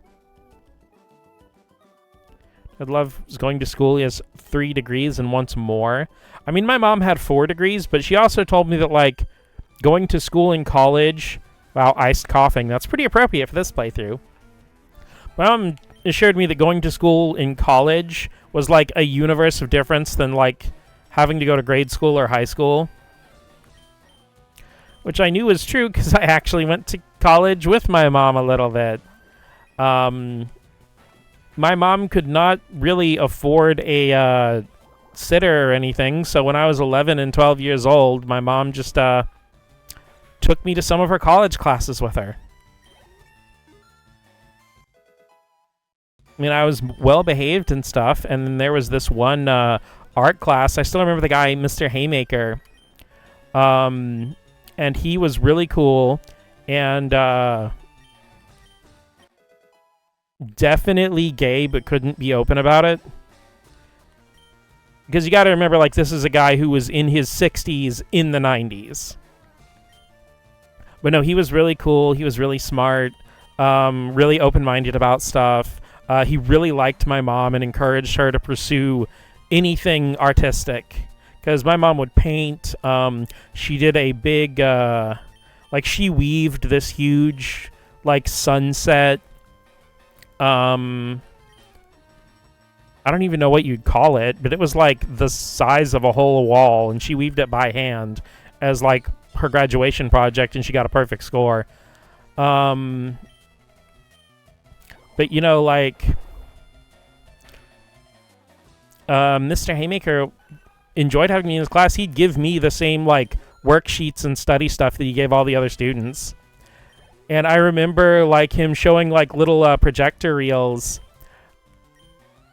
I'd love going to school. He has 3 degrees and wants more. I mean, my mom had 4 degrees, but she also told me that, like, going to school in college... Wow, iced coughing. That's pretty appropriate for this playthrough. My mom assured me that going to school in college was, like, a universe of difference than, like, having to go to grade school or high school. Which I knew was true, because I actually went to college with my mom a little bit. My mom could not really afford a sitter or anything, so when I was 11 and 12 years old, my mom just took me to some of her college classes with her. I mean, I was well-behaved and stuff, and then there was this one art class. I still remember the guy, Mr. Haymaker, and he was really cool, and definitely gay, but couldn't be open about it. Because you gotta remember, like, this is a guy who was in his 60s in the 90s. But no, he was really cool. He was really smart, really open-minded about stuff. He really liked my mom and encouraged her to pursue anything artistic. Because my mom would paint. She did a big, like, she weaved this huge, like, sunset. I don't even know what you'd call it, but it was, like, the size of a whole wall, and she weaved it by hand as, like, her graduation project, and she got a perfect score. But, you know, like, Mr. Haymaker enjoyed having me in his class. He'd give me the same, like, worksheets and study stuff that he gave all the other students. And I remember, like, him showing, like, little projector reels.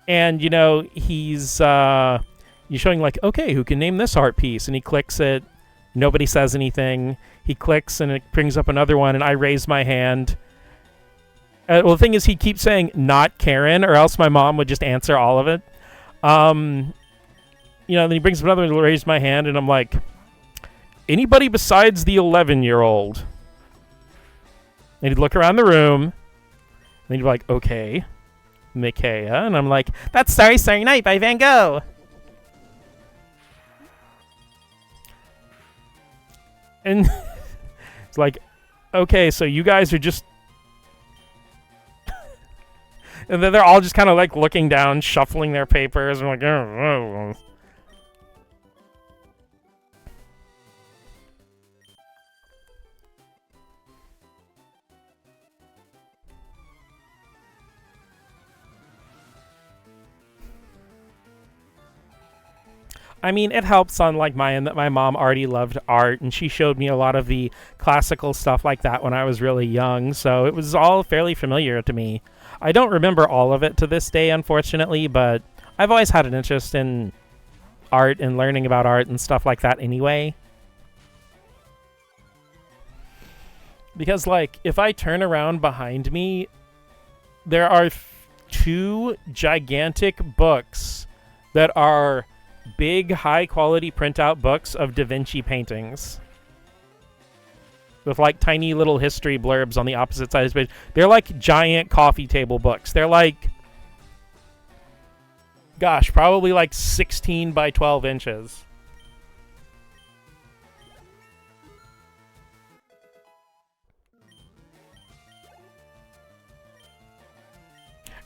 And, you know, he's showing, like, okay, who can name this art piece? And he clicks it. Nobody says anything. He clicks, and it brings up another one, and I raise my hand. Well, the thing is, he keeps saying, not Karen, or else my mom would just answer all of it. You know, then he brings up another one, raise my hand, and I'm like, anybody besides the 11-year-old? And he'd look around the room, and he'd be like, okay, Micaiah. And I'm like, that's Starry, Starry Night by Van Gogh. And it's like, okay, so you guys are just... and then they're all just kind of, like, looking down, shuffling their papers, and like, oh. I mean, it helps on like my end that my mom already loved art, and she showed me a lot of the classical stuff like that when I was really young, so it was all fairly familiar to me. I don't remember all of it to this day, unfortunately, but I've always had an interest in art and learning about art and stuff like that anyway. Because, like, if I turn around behind me, there are two gigantic books that are big, high-quality printout books of Da Vinci paintings. With, like, tiny little history blurbs on the opposite side of the page. They're, like, giant coffee table books. They're, like, gosh, probably, like, 16 by 12 inches.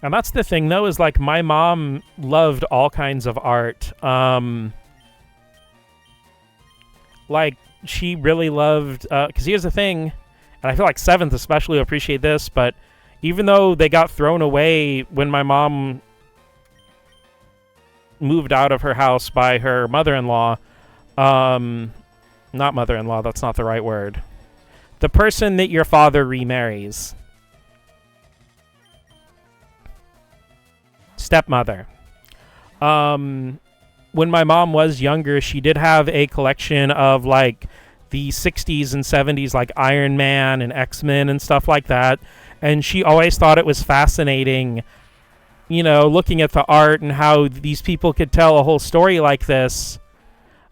And that's the thing, though, is, like, my mom loved all kinds of art. Like, she really loved... Because here's the thing, and I feel like 7th especially will appreciate this, but even though they got thrown away when my mom moved out of her house by her mother-in-law... not mother-in-law, that's not the right word. The person that your father remarries. Stepmother. When my mom was younger, she did have a collection of, like, the 60s and 70s, like, Iron Man and X-Men and stuff like that, and she always thought it was fascinating, you know, looking at the art and how these people could tell a whole story like this,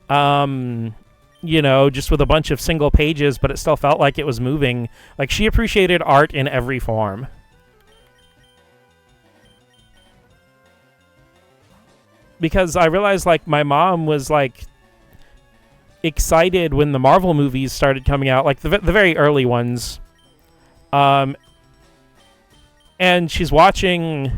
you know, just with a bunch of single pages, but it still felt like it was moving. Like, she appreciated art in every form. Because I realized, like, my mom was, like, excited when the Marvel movies started coming out, like, the very early ones. And she's watching,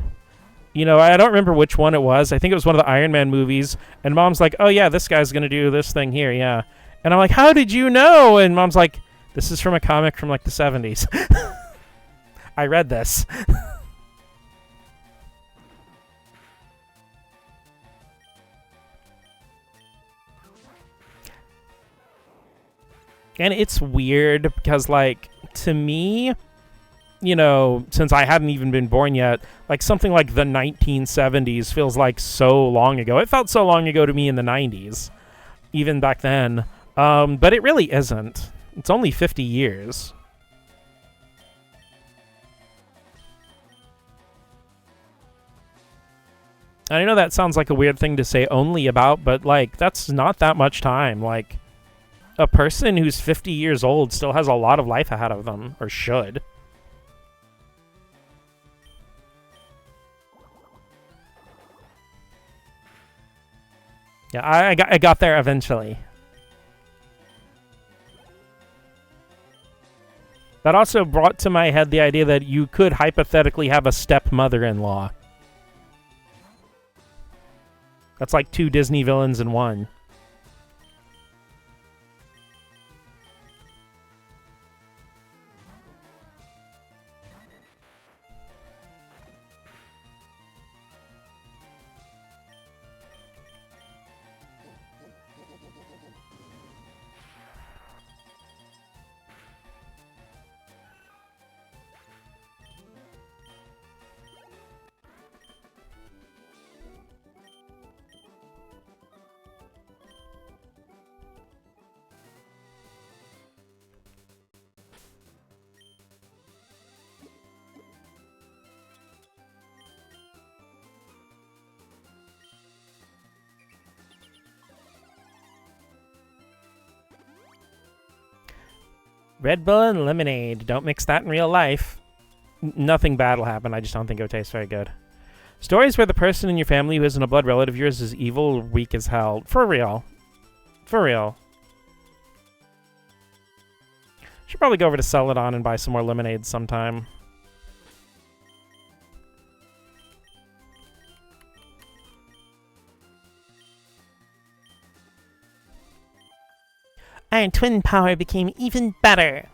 you know, I don't remember which one it was. I think it was one of the Iron Man movies. And Mom's like, oh, yeah, this guy's going to do this thing here, yeah. And I'm like, how did you know? And Mom's like, this is from a comic from, like, the 70s. I read this. And it's weird because, like, to me, you know, since I hadn't even been born yet, like, something like the 1970s feels like so long ago. It felt so long ago to me in the 90s, even back then. But it really isn't. It's only 50 years. And I know that sounds like a weird thing to say only about, but, like, that's not that much time. Like, a person who's 50 years old still has a lot of life ahead of them, or should. Yeah, I got there eventually. That also brought to my head the idea that you could hypothetically have a stepmother-in-law. That's like 2 Disney villains in one. Red Bull and lemonade. Don't mix that in real life. Nothing bad will happen. I just don't think it would taste very good. Stories where the person in your family who isn't a blood relative of yours is evil, weak as hell. For real. For real. Should probably go over to Celadon and buy some more lemonade sometime. Iron Twin power became even better.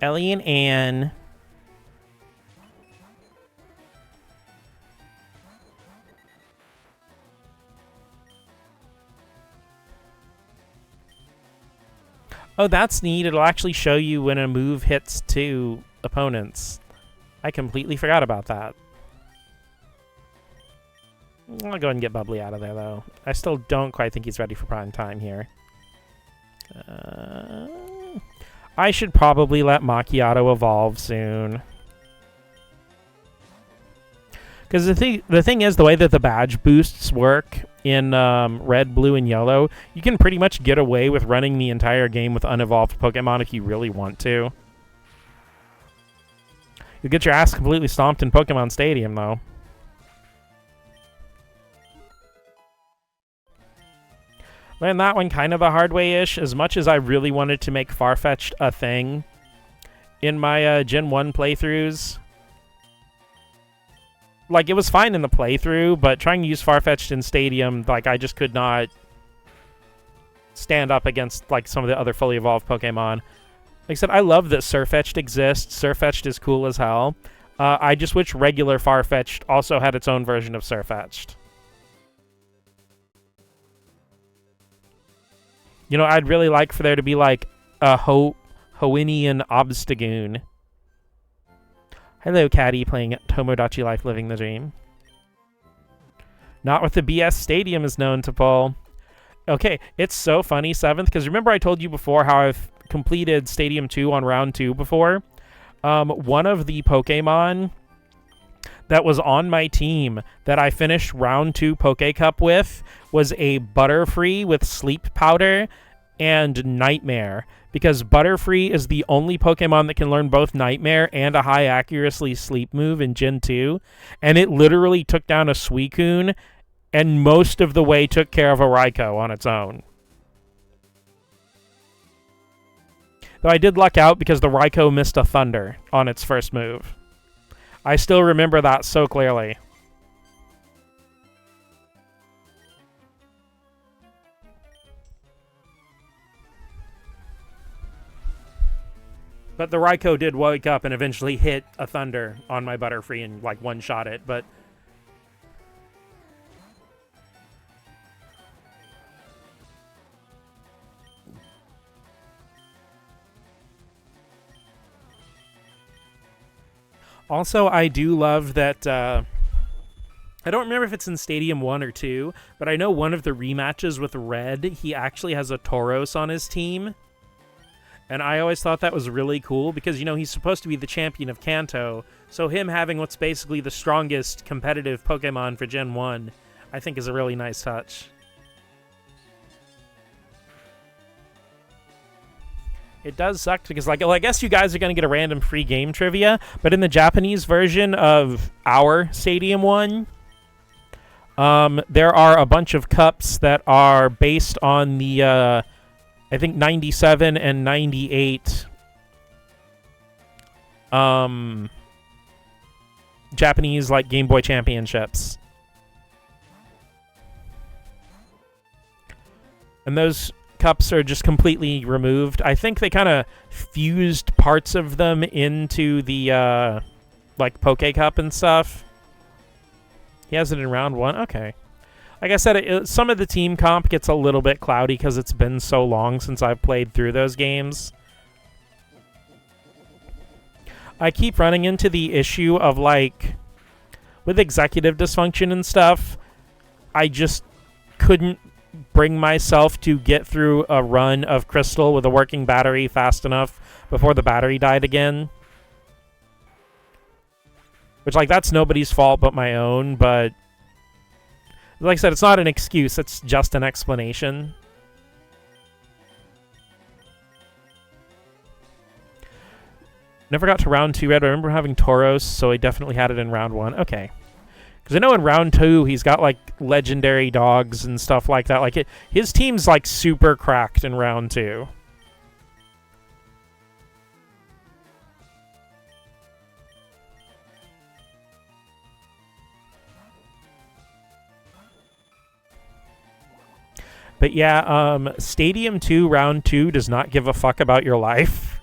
Ellie and Anne. Oh, that's neat. It'll actually show you when a move hits two opponents. I completely forgot about that. I'll go ahead and get Bubbly out of there, though. I still don't quite think he's ready for prime time here. I should probably let Macchiato evolve soon. Because the thing is, the way that the badge boosts work in red, blue, and yellow, you can pretty much get away with running the entire game with unevolved Pokemon if you really want to. You'll get your ass completely stomped in Pokemon Stadium, though. Learned that one kind of the hard way-ish, as much as I really wanted to make Farfetch'd a thing in my Gen 1 playthroughs. Like, it was fine in the playthrough, but trying to use Farfetch'd in Stadium, like, I just could not stand up against, like, some of the other fully evolved Pokemon. Like I said, I love that Surfetch'd exists. Surfetch'd is cool as hell. I just wish regular Farfetch'd also had its own version of Surfetch'd. You know, I'd really like for there to be, like, a Hoennian Obstagoon. Hello, Caddy, playing Tomodachi Life Living the Dream. Not what the BS Stadium is known to pull. Okay, it's so funny, 7th, because remember I told you before how I've completed Stadium 2 on round 2 before? One of the Pokemon that was on my team that I finished round 2 Poke Cup with was a Butterfree with Sleep Powder and Nightmare, because Butterfree is the only Pokemon that can learn both Nightmare and a high accuracy Sleep move in Gen 2, and it literally took down a Suicune and most of the way took care of a Raikou on its own. Though I did luck out because the Raikou missed a Thunder on its first move. I still remember that so clearly. But the Raikou did wake up and eventually hit a Thunder on my Butterfree and, like, one-shot it, but... Also, I do love that, I don't remember if it's in Stadium 1 or 2, but I know one of the rematches with Red, he actually has a Tauros on his team. And I always thought that was really cool because, you know, he's supposed to be the champion of Kanto, so him having what's basically the strongest competitive Pokemon for Gen 1, I think is a really nice touch. It does suck because, like, well, I guess you guys are going to get a random free game trivia, but in the Japanese version of our Stadium 1, there are a bunch of cups that are based on the, I think, 97 and 98 Japanese, like, Game Boy Championships. And those cups are just completely removed. I think they kind of fused parts of them into the, like, Poke Cup and stuff. He has it in round 1? Okay. Like I said, some of the team comp gets a little bit cloudy because it's been so long since I've played through those games. I keep running into the issue of, like, with executive dysfunction and stuff, I just couldn't bring myself to get through a run of Crystal with a working battery fast enough before the battery died again. Which, like, that's nobody's fault but my own, but like I said, it's not an excuse, it's just an explanation. Never got to round 2 yet. I remember having Tauros, so I definitely had it in round 1. Okay. Because I know in round 2, he's got, like, legendary dogs and stuff like that. Like, his team's, like, super cracked in round 2. But yeah, Stadium 2, round 2 does not give a fuck about your life.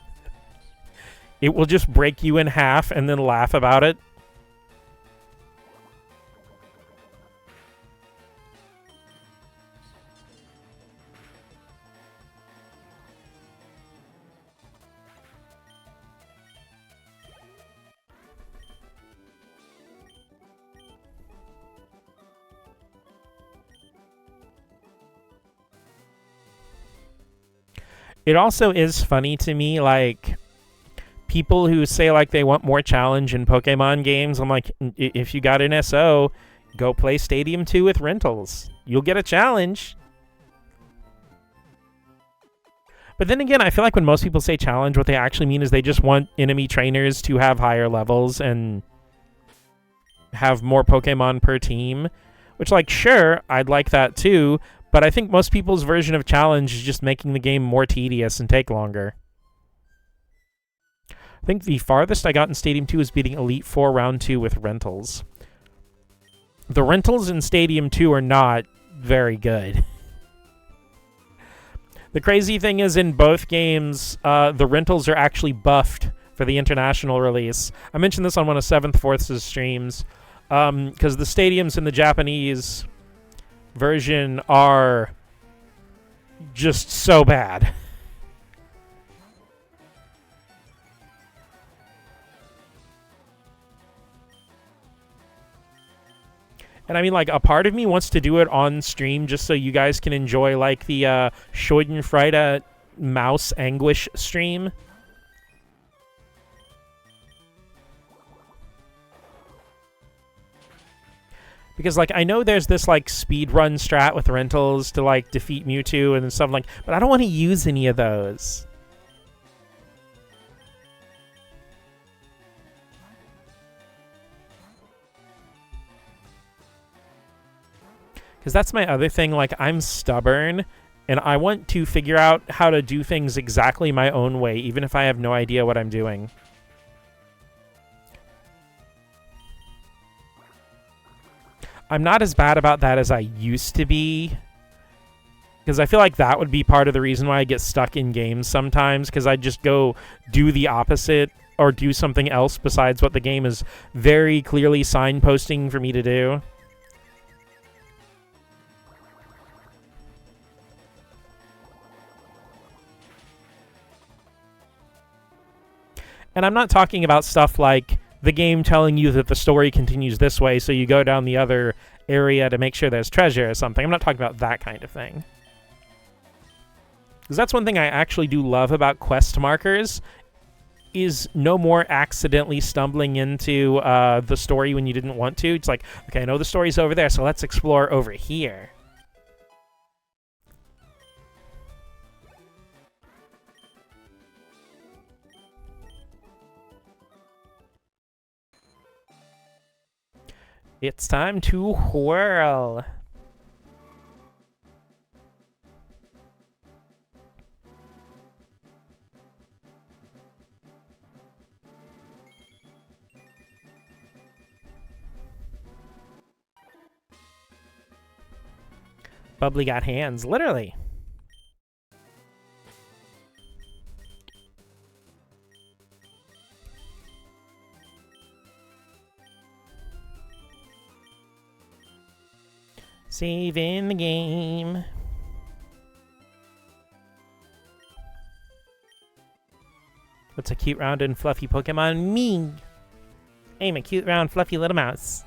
It will just break you in half and then laugh about it. It also is funny to me, like, people who say, like, they want more challenge in Pokemon games. I'm like, if you got an SO, go play Stadium 2 with rentals. You'll get a challenge. But then again, I feel like when most people say challenge, what they actually mean is they just want enemy trainers to have higher levels and have more Pokemon per team. Which, like, sure, I'd like that too, but I think most people's version of challenge is just making the game more tedious and take longer. I think the farthest I got in Stadium 2 is beating Elite Four Round 2 with rentals. The rentals in Stadium 2 are not very good. The crazy thing is, in both games, the rentals are actually buffed for the international release. I mentioned this on one of 7th Fourth's streams, because the stadiums in the Japanese version are just so bad. And I mean, like, a part of me wants to do it on stream just so you guys can enjoy, like, the Schadenfreude mouse anguish stream. Because, like, I know there's this, like, speedrun strat with rentals to, like, defeat Mewtwo and stuff, like, but I don't want to use any of those. Because that's my other thing, like, I'm stubborn, and I want to figure out how to do things exactly my own way, even if I have no idea what I'm doing. I'm not as bad about that as I used to be, because I feel like that would be part of the reason why I get stuck in games sometimes, because I just go do the opposite or do something else besides what the game is very clearly signposting for me to do. And I'm not talking about stuff like the game telling you that the story continues this way, so you go down the other area to make sure there's treasure or something. I'm not talking about that kind of thing. Because that's one thing I actually do love about quest markers, is no more accidentally stumbling into the story when you didn't want to. It's like, okay, I know the story's over there, so let's explore over here. It's time to whirl. Bubbly got hands, literally. Saving the game. What's a cute, round, and fluffy Pokemon? Me! I'm a cute, round, fluffy little mouse.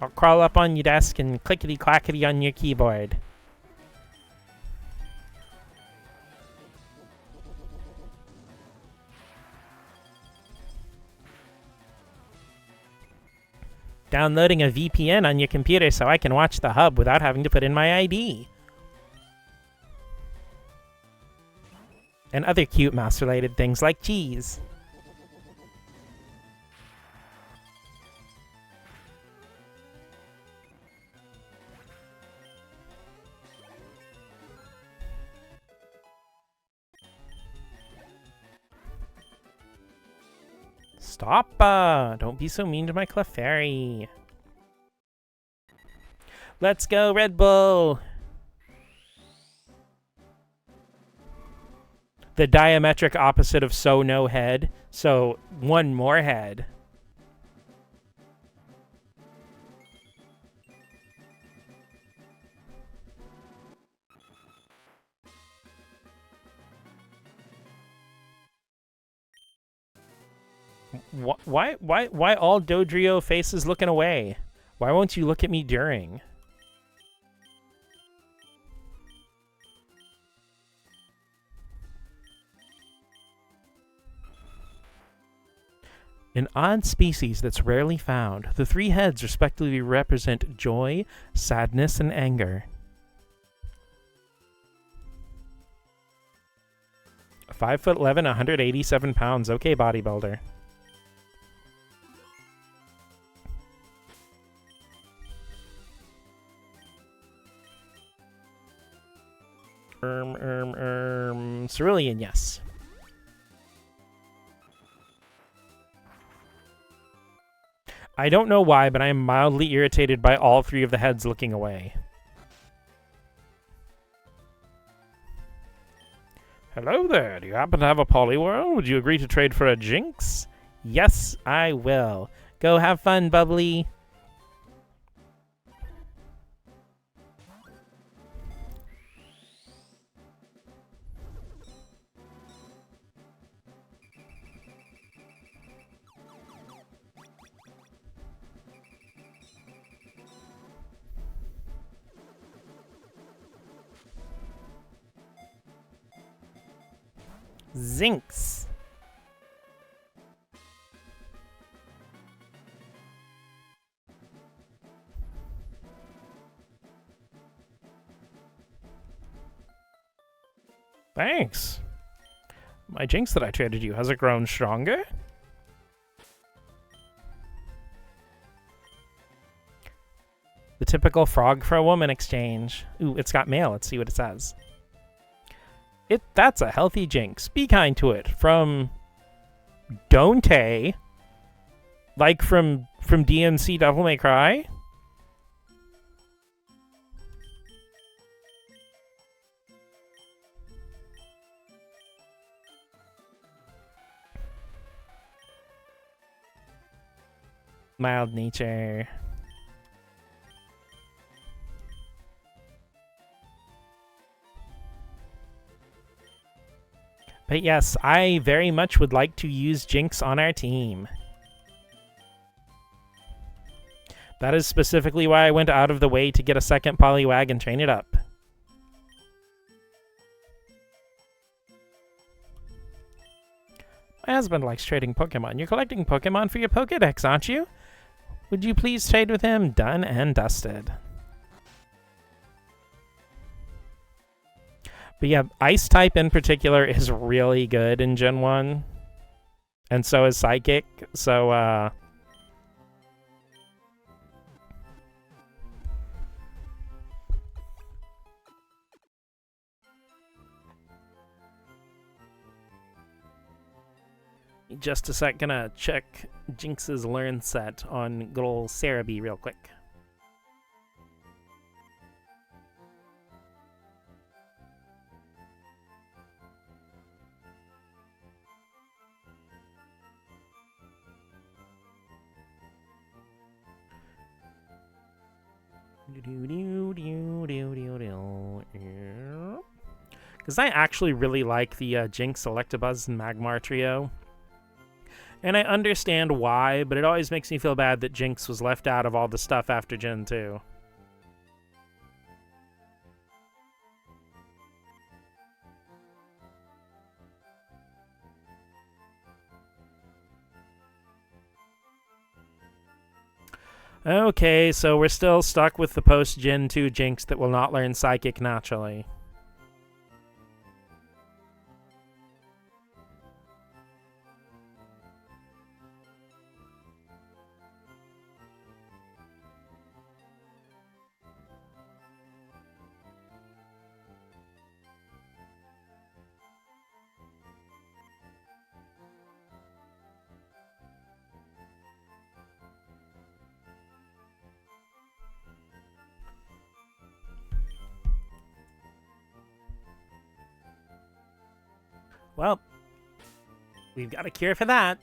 I'll crawl up on your desk and clickety-clackety on your keyboard. Downloading a VPN on your computer so I can watch the hub without having to put in my ID. And other cute mouse-related things like cheese. Stop! Don't be so mean to my Clefairy. Let's go, Red Bull! The diametric opposite of so no head. So, one more head. Why all Dodrio faces looking away? Why won't you look at me during? An odd species that's rarely found. The 3 heads respectively represent joy, sadness, and anger. 5'11", 187 pounds. Okay, bodybuilder. Cerulean, yes. I don't know why, but I am mildly irritated by all 3 of the heads looking away. Hello there, do you happen to have a Poliwhirl? Would you agree to trade for a Jinx? Yes, I will. Go have fun, Bubbly. Zinx. Thanks. My Jinx that I traded you, has it grown stronger? The typical frog for a woman exchange. Ooh, it's got mail. Let's see what it says. That's a healthy Jinx. Be kind to it. From Dante. Like from DMC Devil May Cry. Mild nature. But yes, I very much would like to use Jinx on our team. That is specifically why I went out of the way to get a second Poliwag and train it up. My husband likes trading Pokemon. You're collecting Pokemon for your Pokedex, aren't you? Would you please trade with him? Done and dusted. But yeah, Ice type in particular is really good in Gen 1. And so is Psychic. So, just a sec, gonna check Jinx's learn set on good ol' Cerebi real quick. Because I actually really like the Jinx, Electabuzz, and Magmar trio. And I understand why, but it always makes me feel bad that Jinx was left out of all the stuff after Gen 2. Okay, so we're still stuck with the post-Gen 2 Jinx that will not learn Psychic naturally. Well, we've got a cure for that.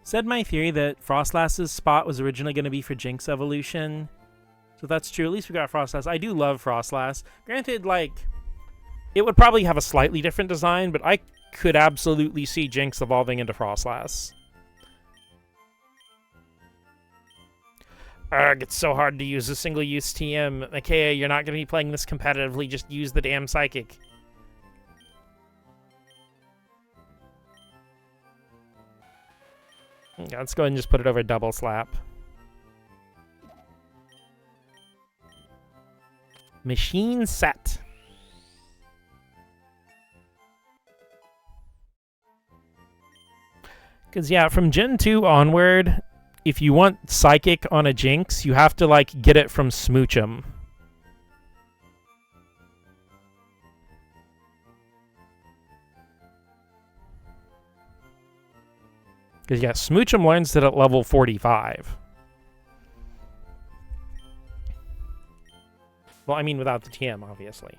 Said my theory that Frostlass's spot was originally going to be for Jinx evolution. So that's true. At least we got Frostlass. I do love Frostlass. Granted, like, it would probably have a slightly different design, but I could absolutely see Jinx evolving into Frostlass. Ugh, it's so hard to use a single-use TM. Okay, you're not going to be playing this competitively. Just use the damn Psychic. Okay, let's go ahead and just put it over Double Slap. Machine set. Because, yeah, from Gen 2 onward, if you want Psychic on a Jinx, you have to, like, get it from Smoochum. Because, yeah, Smoochum learns it at level 45. Well, I mean without the TM, obviously.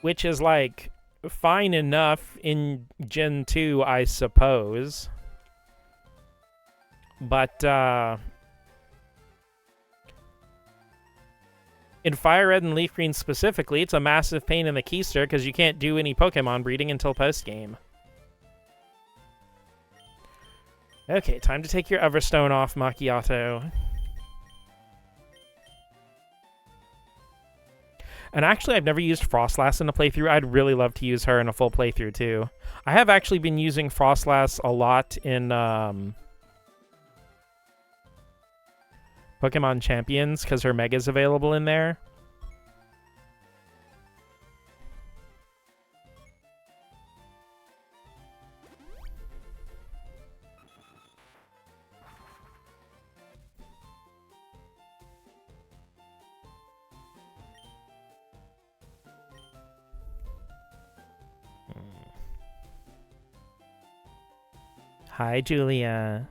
Which is, like, fine enough in Gen 2, I suppose. But, in Fire Red and Leaf Green specifically, it's a massive pain in the keister because you can't do any Pokemon breeding until post-game. Okay, time to take your Everstone off, Macchiato. And actually, I've never used Frostlass in a playthrough. I'd really love to use her in a full playthrough, too. I have actually been using Frostlass a lot in Pokemon Champions, because her Mega's available in there. Hi, Julia.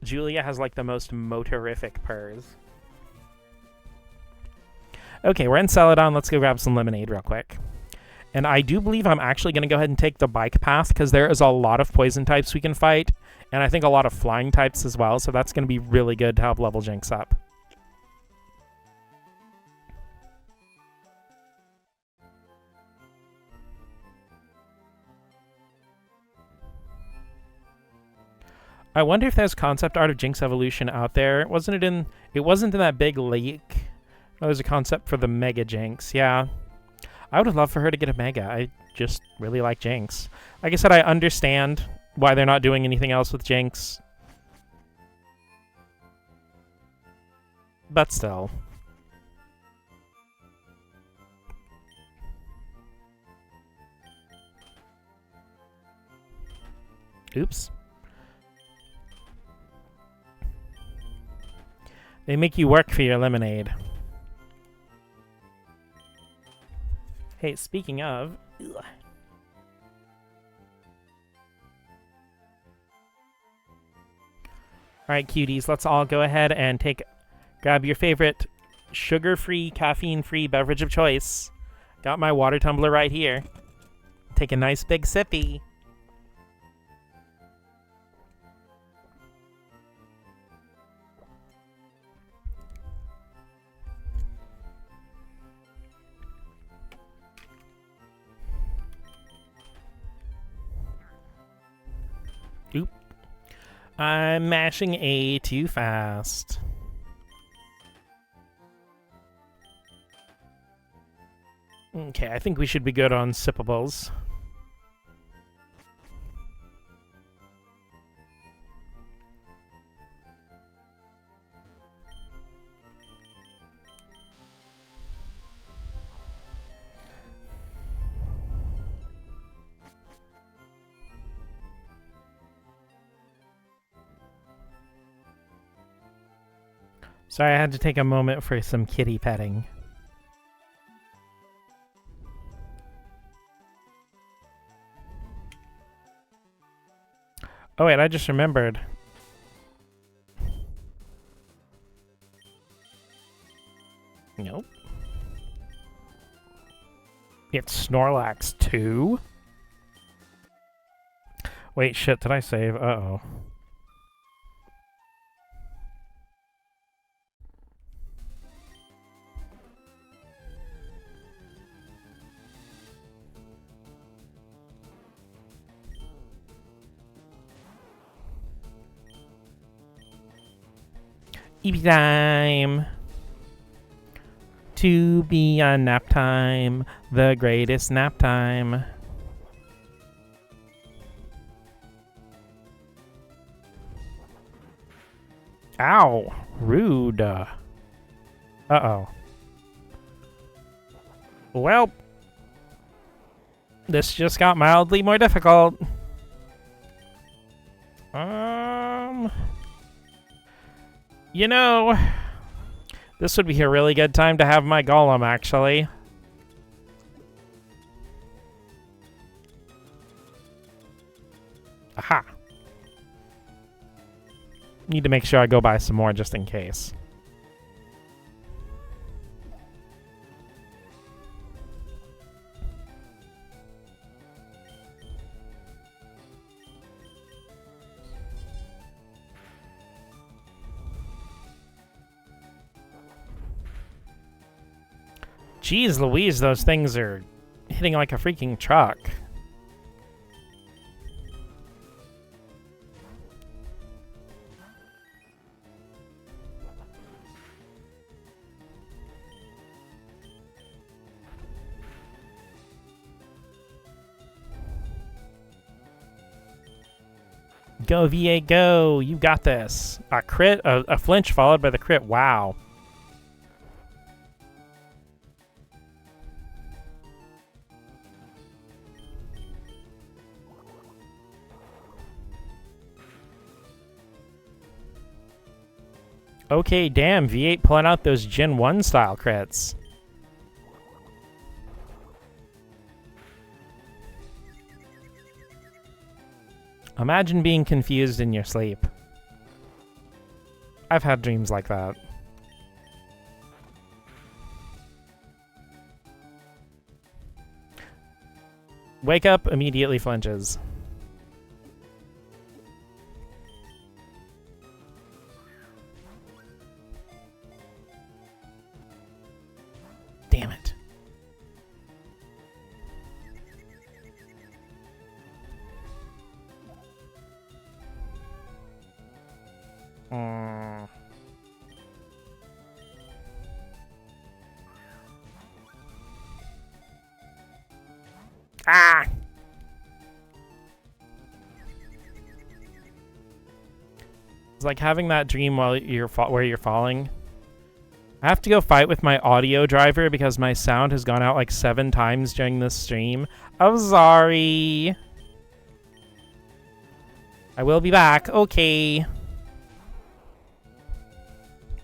Julia has, like, the most motorific purrs. Okay, we're in Celadon. Let's go grab some lemonade real quick. And I do believe I'm actually going to go ahead and take the bike path, because there is a lot of poison types we can fight, and I think a lot of flying types as well, so that's going to be really good to help level Jinx up. I wonder if there's concept art of Jinx evolution out there. Wasn't it in? It wasn't in that big lake. Oh, there's a concept for the Mega Jinx. Yeah, I would love for her to get a Mega. I just really like Jinx. Like I said, I understand why they're not doing anything else with Jinx, but still. Oops. They make you work for your lemonade. Hey, speaking of... Ugh. Alright, cuties, let's all go ahead and grab your favorite sugar-free, caffeine-free beverage of choice. Got my water tumbler right here. Take a nice big sippy. Oop. I'm mashing A too fast. Okay, I think we should be good on sippables. Sorry, I had to take a moment for some kitty petting. Oh wait, I just remembered. Nope. It's Snorlax 2? Wait, shit, did I save? Uh-oh. Eepy time! To be a nap time, the greatest nap time. Ow! Rude. Uh-oh. Well, this just got mildly more difficult. You know, this would be a really good time to have my golem, actually. Aha. Need to make sure I go buy some more just in case. Jeez Louise, those things are hitting like a freaking truck. Go, VA, go! You got this. A crit, a flinch followed by the crit. Wow. Okay, damn, V8 pulling out those Gen 1 style crits. Imagine being confused in your sleep. I've had dreams like that. Wake up, immediately flinches. Damn it. Ah! It's like having that dream while where you're falling. I have to go fight with my audio driver because my sound has gone out like 7 times during this stream. I'm sorry. I will be back. Okay.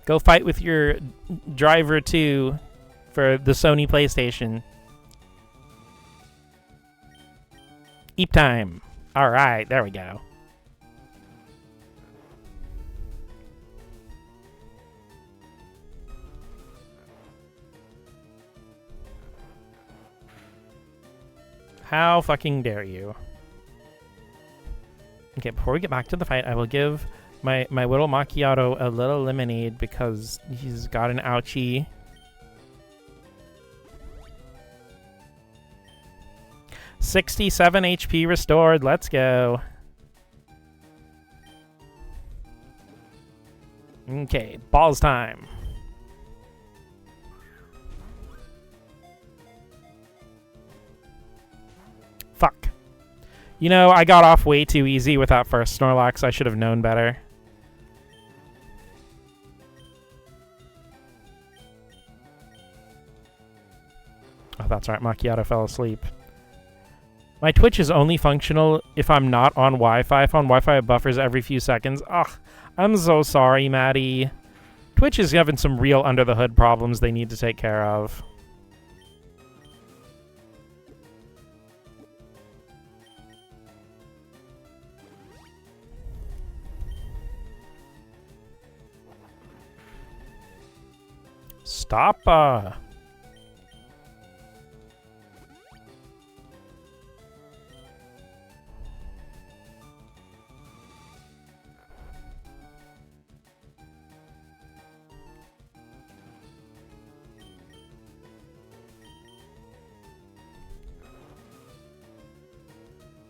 Go fight with your driver too for the Sony PlayStation. Eep time. All right, there we go. How fucking dare you? Okay, before we get back to the fight, I will give my little macchiato a little lemonade because he's got an ouchie. $67 HP restored. Let's go. Okay, balls time. Fuck. You know, I got off way too easy with that first Snorlax. I should have known better. Oh, that's right. Macchiato fell asleep. My Twitch is only functional if I'm not on Wi-Fi. If on Wi-Fi, it buffers every few seconds. Ugh, I'm so sorry, Maddie. Twitch is having some real under-the-hood problems they need to take care of. Stop,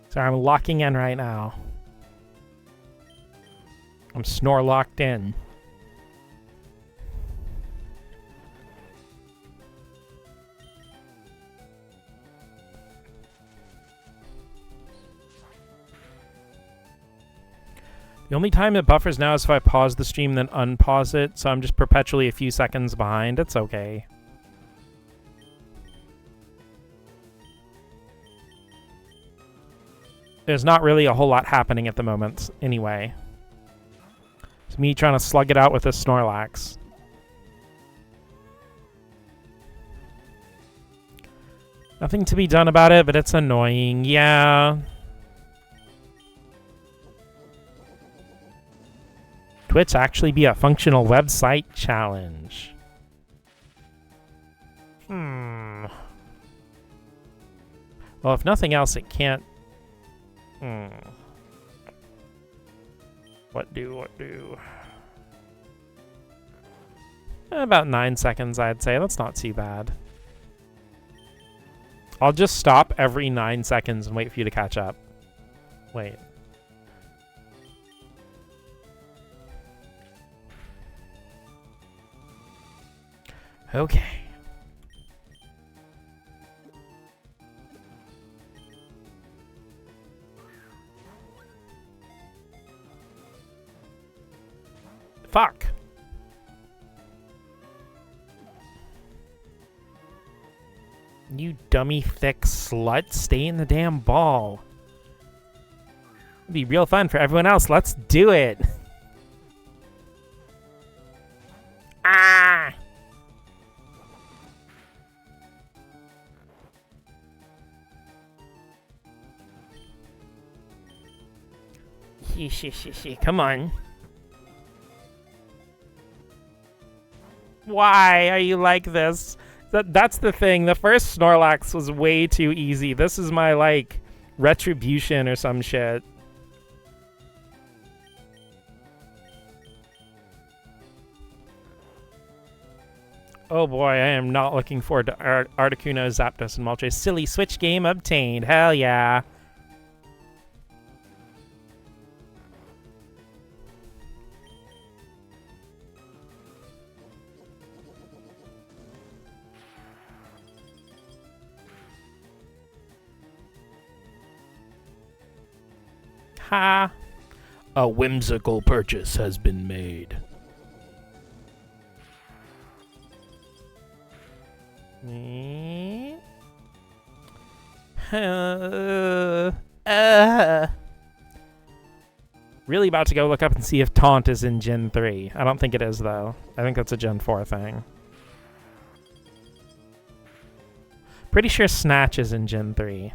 Sorry, I'm locking in right now. I'm snore locked in. The only time it buffers now is if I pause the stream then unpause it, so I'm just perpetually a few seconds behind. It's okay. There's not really a whole lot happening at the moment, anyway. It's me trying to slug it out with this Snorlax. Nothing to be done about it, but it's annoying. Yeah. Twitch actually be a functional website challenge. Well, if nothing else, it can't... What do? About 9 seconds, I'd say. That's not too bad. I'll just stop every 9 seconds and wait for you to catch up. Wait. Okay. Fuck. You dummy thick slut. Stay in the damn ball. It'd be real fun for everyone else. Let's do it. Ah! Come on. Why are you like this? That's the thing. The first Snorlax was way too easy. This is my, like, retribution or some shit. Oh boy, I am not looking forward to Articuno, Zapdos, and Moltres. Silly Switch game obtained. Hell yeah. Ha! A whimsical purchase has been made. Really about to go look up and see if Taunt is in Gen 3. I don't think it is, though. I think that's a Gen 4 thing. Pretty sure Snatch is in Gen 3.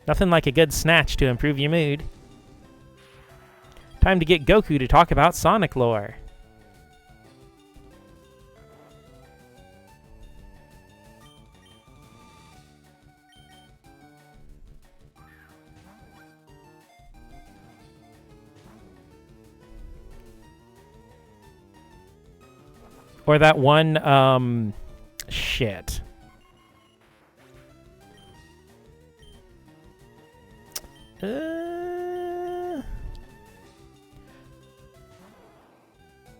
Nothing like a good snatch to improve your mood. Time to get Goku to talk about Sonic lore. Or that one, shit.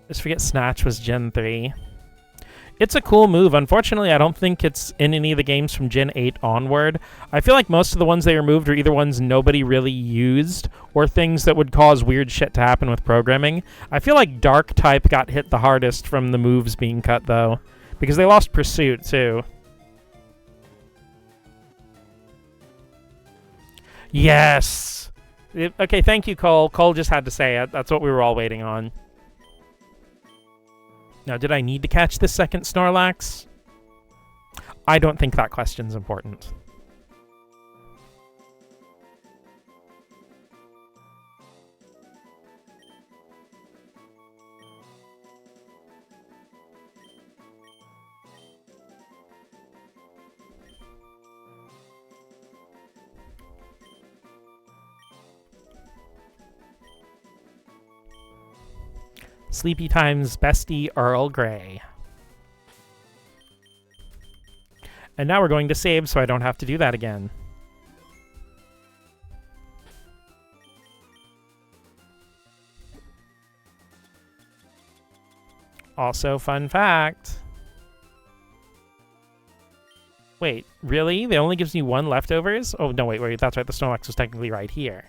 Just forget Snatch was Gen 3. It's a cool move. Unfortunately, I don't think it's in any of the games from Gen 8 onward. I feel like most of the ones they removed are either ones nobody really used or things that would cause weird shit to happen with programming. I feel like Dark type got hit the hardest from the moves being cut, though, because they lost Pursuit, too. Yes! Okay, thank you, Cole. Cole just had to say it. That's what we were all waiting on. Now, did I need to catch the second Snorlax? I don't think that question's important. Sleepy Time's bestie, Earl Grey. And now we're going to save so I don't have to do that again. Also, fun fact. Wait, really? They only gives me 1 leftovers? Oh, no, wait, that's right. The Snorlax was technically right here.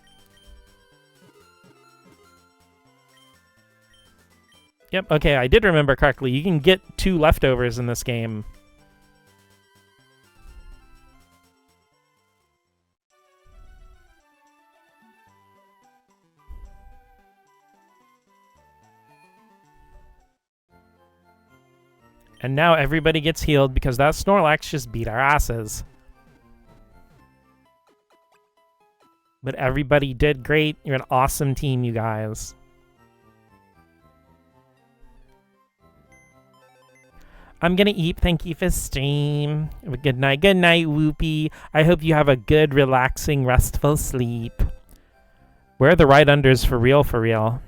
Yep, okay, I did remember correctly. You can get 2 leftovers in this game. And now everybody gets healed because that Snorlax just beat our asses. But everybody did great. You're an awesome team, you guys. I'm gonna eat. Thank you for stream. Good night, Whoopie. I hope you have a good, relaxing, restful sleep. Where are the right unders for real, for real?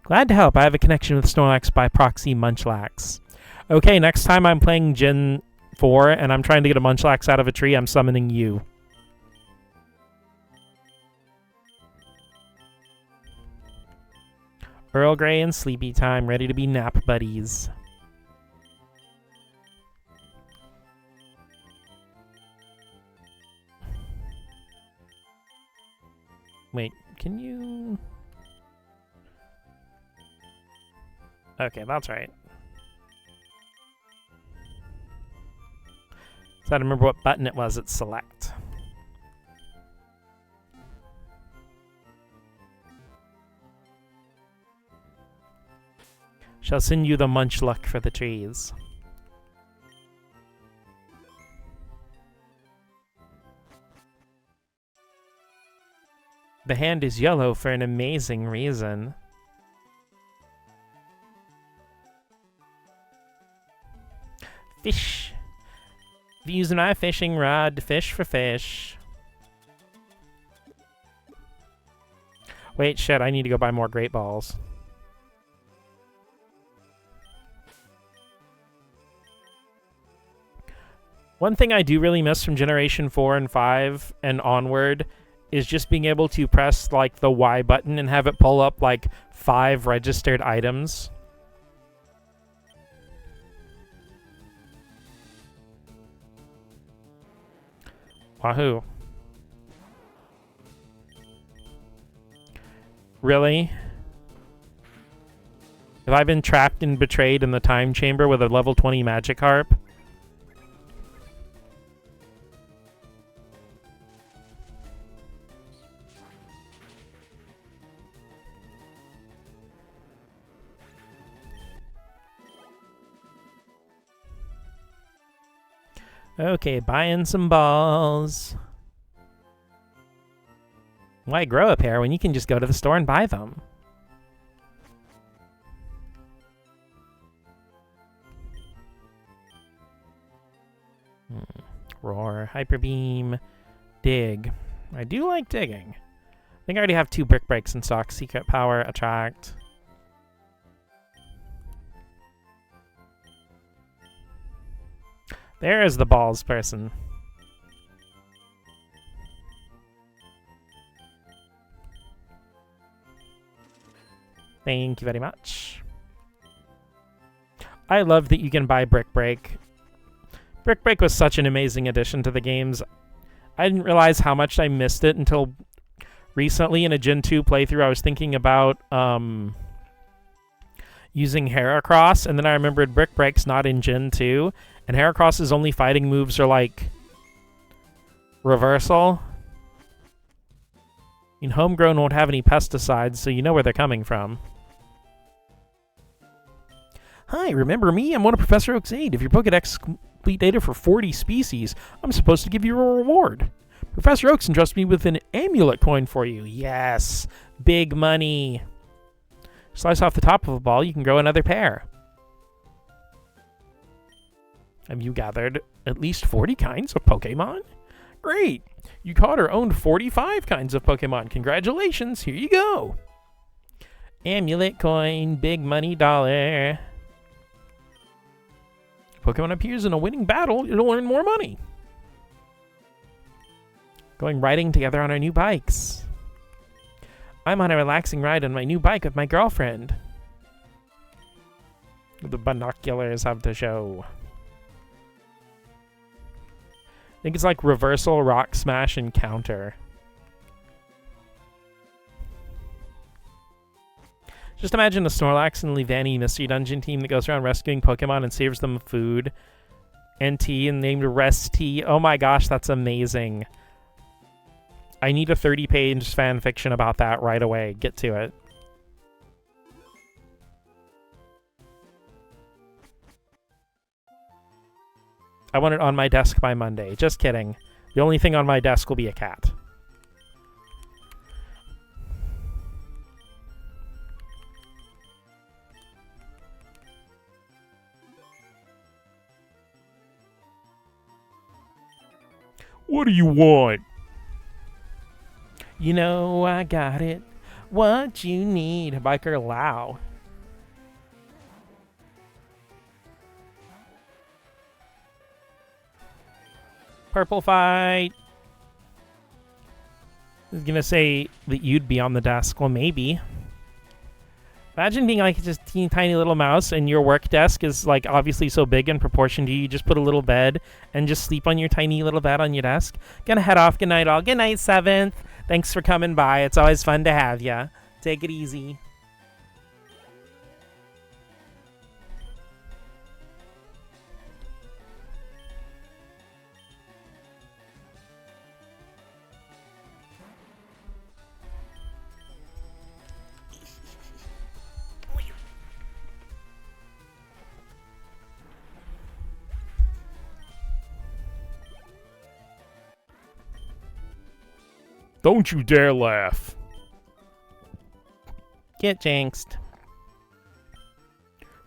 Glad to help. I have a connection with Snorlax by proxy Munchlax. Okay, next time I'm playing Gen 4 and I'm trying to get a Munchlax out of a tree, I'm summoning you. Earl Grey and sleepy time, ready to be nap buddies. Wait, can you... Okay, that's right. So I don't remember what button it was at select. Shall send you the munch luck for the trees. The hand is yellow for an amazing reason. Fish. Using my fishing rod to fish for fish. Wait, shit, I need to go buy more Great Balls. One thing I do really miss from Generation 4 and 5 and onward is just being able to press, like, the Y button and have it pull up, like, 5 registered items. Wahoo. Really? Have I been trapped and betrayed in the time chamber with a level 20 Magikarp? Okay, buying some balls. Why grow a pair when you can just go to the store and buy them? Roar, Hyper Beam, Dig. I do like digging. I think I already have 2 Brick Breaks in stock. Secret Power, Attract. There is the balls person. Thank you very much. I love that you can buy Brick Break. Brick Break was such an amazing addition to the games. I didn't realize how much I missed it until recently in a Gen 2 playthrough. I was thinking about using Heracross, and then I remembered Brick Break's not in Gen 2, and Heracross's only fighting moves are like Reversal. I mean, Homegrown won't have any pesticides, so you know where they're coming from. Hi, remember me? I'm one of Professor Oak's aide. If your Pokedex complete data for 40 species, I'm supposed to give you a reward. Professor Oaks entrusts me with an amulet coin for you. Yes, big money. Slice off the top of a ball, you can grow another pair. Have you gathered at least 40 kinds of Pokemon? Great! You caught or owned 45 kinds of Pokemon. Congratulations, here you go. Amulet coin, big money dollar. Pokemon appears in a winning battle, you'll earn more money. Going riding together on our new bikes. I'm on a relaxing ride on my new bike with my girlfriend. The binoculars have to show. think it's like reversal, rock smash, and counter. Just imagine a Snorlax and Leavanny Mystery Dungeon team that goes around rescuing Pokemon and saves them food and tea and named Rest Tea. Oh my gosh, that's amazing. I need a 30-page fan fiction about that right away. Get to it. I want it on my desk by Monday. Just kidding. The only thing on my desk will be a cat. What do you want? You know I got it. What you need, Biker Lao. Purple fight. I was gonna say that you'd be on the desk. Well, maybe. Imagine being like just teeny tiny little mouse and your work desk is like obviously so big in proportion to you. You just put a little bed and just sleep on your tiny little bed on your desk. Gonna head off. Good night all. Good night, 7th. Thanks for coming by. It's always fun to have ya. Take it easy. Don't you dare laugh. Get jinxed.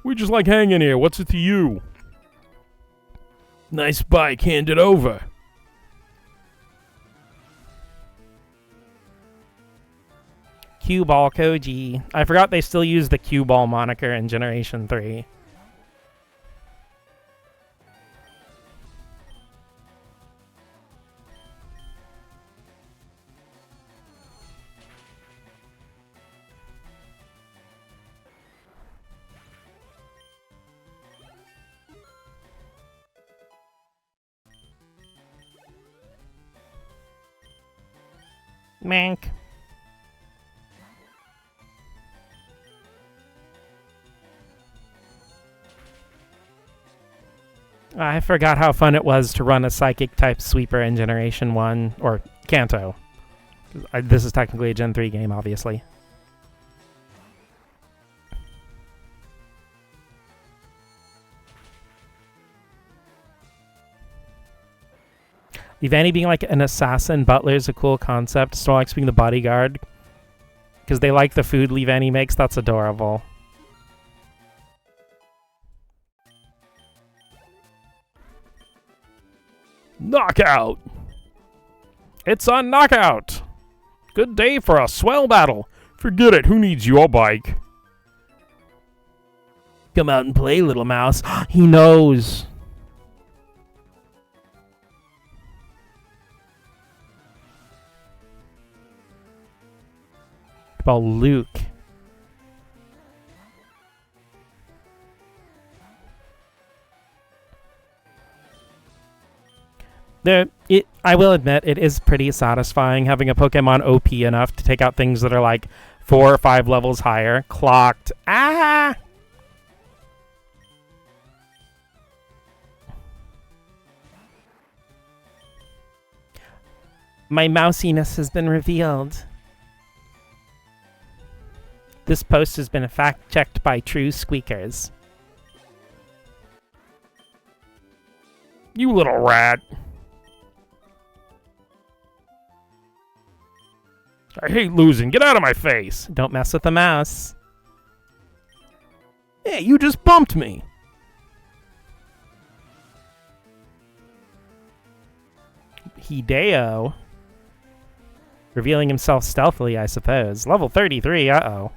We just like hanging here. What's it to you? Nice bike. Hand it over. Cue Ball Koji. I forgot they still use the Cue Ball moniker in Generation 3. Mank. I forgot how fun it was to run a Psychic-type sweeper in Generation 1, or Kanto. This is technically a Gen 3 game, obviously. Leavanny being like an assassin butler is a cool concept. Snorlax being the bodyguard. Because they like the food Leavanny makes. That's adorable. Knockout! It's a knockout! Good day for a swell battle. Forget it, who needs your bike? Come out and play, little mouse. He knows. About Luke. I will admit, it is pretty satisfying having a Pokemon OP enough to take out things that are like 4 or 5 levels higher. Clocked. Ah! My mousiness has been revealed. This post has been fact-checked by true squeakers. You little rat. I hate losing. Get out of my face. Don't mess with the mouse. Hey, you just bumped me. Hideo. Revealing himself stealthily, I suppose. Level 33, uh-oh.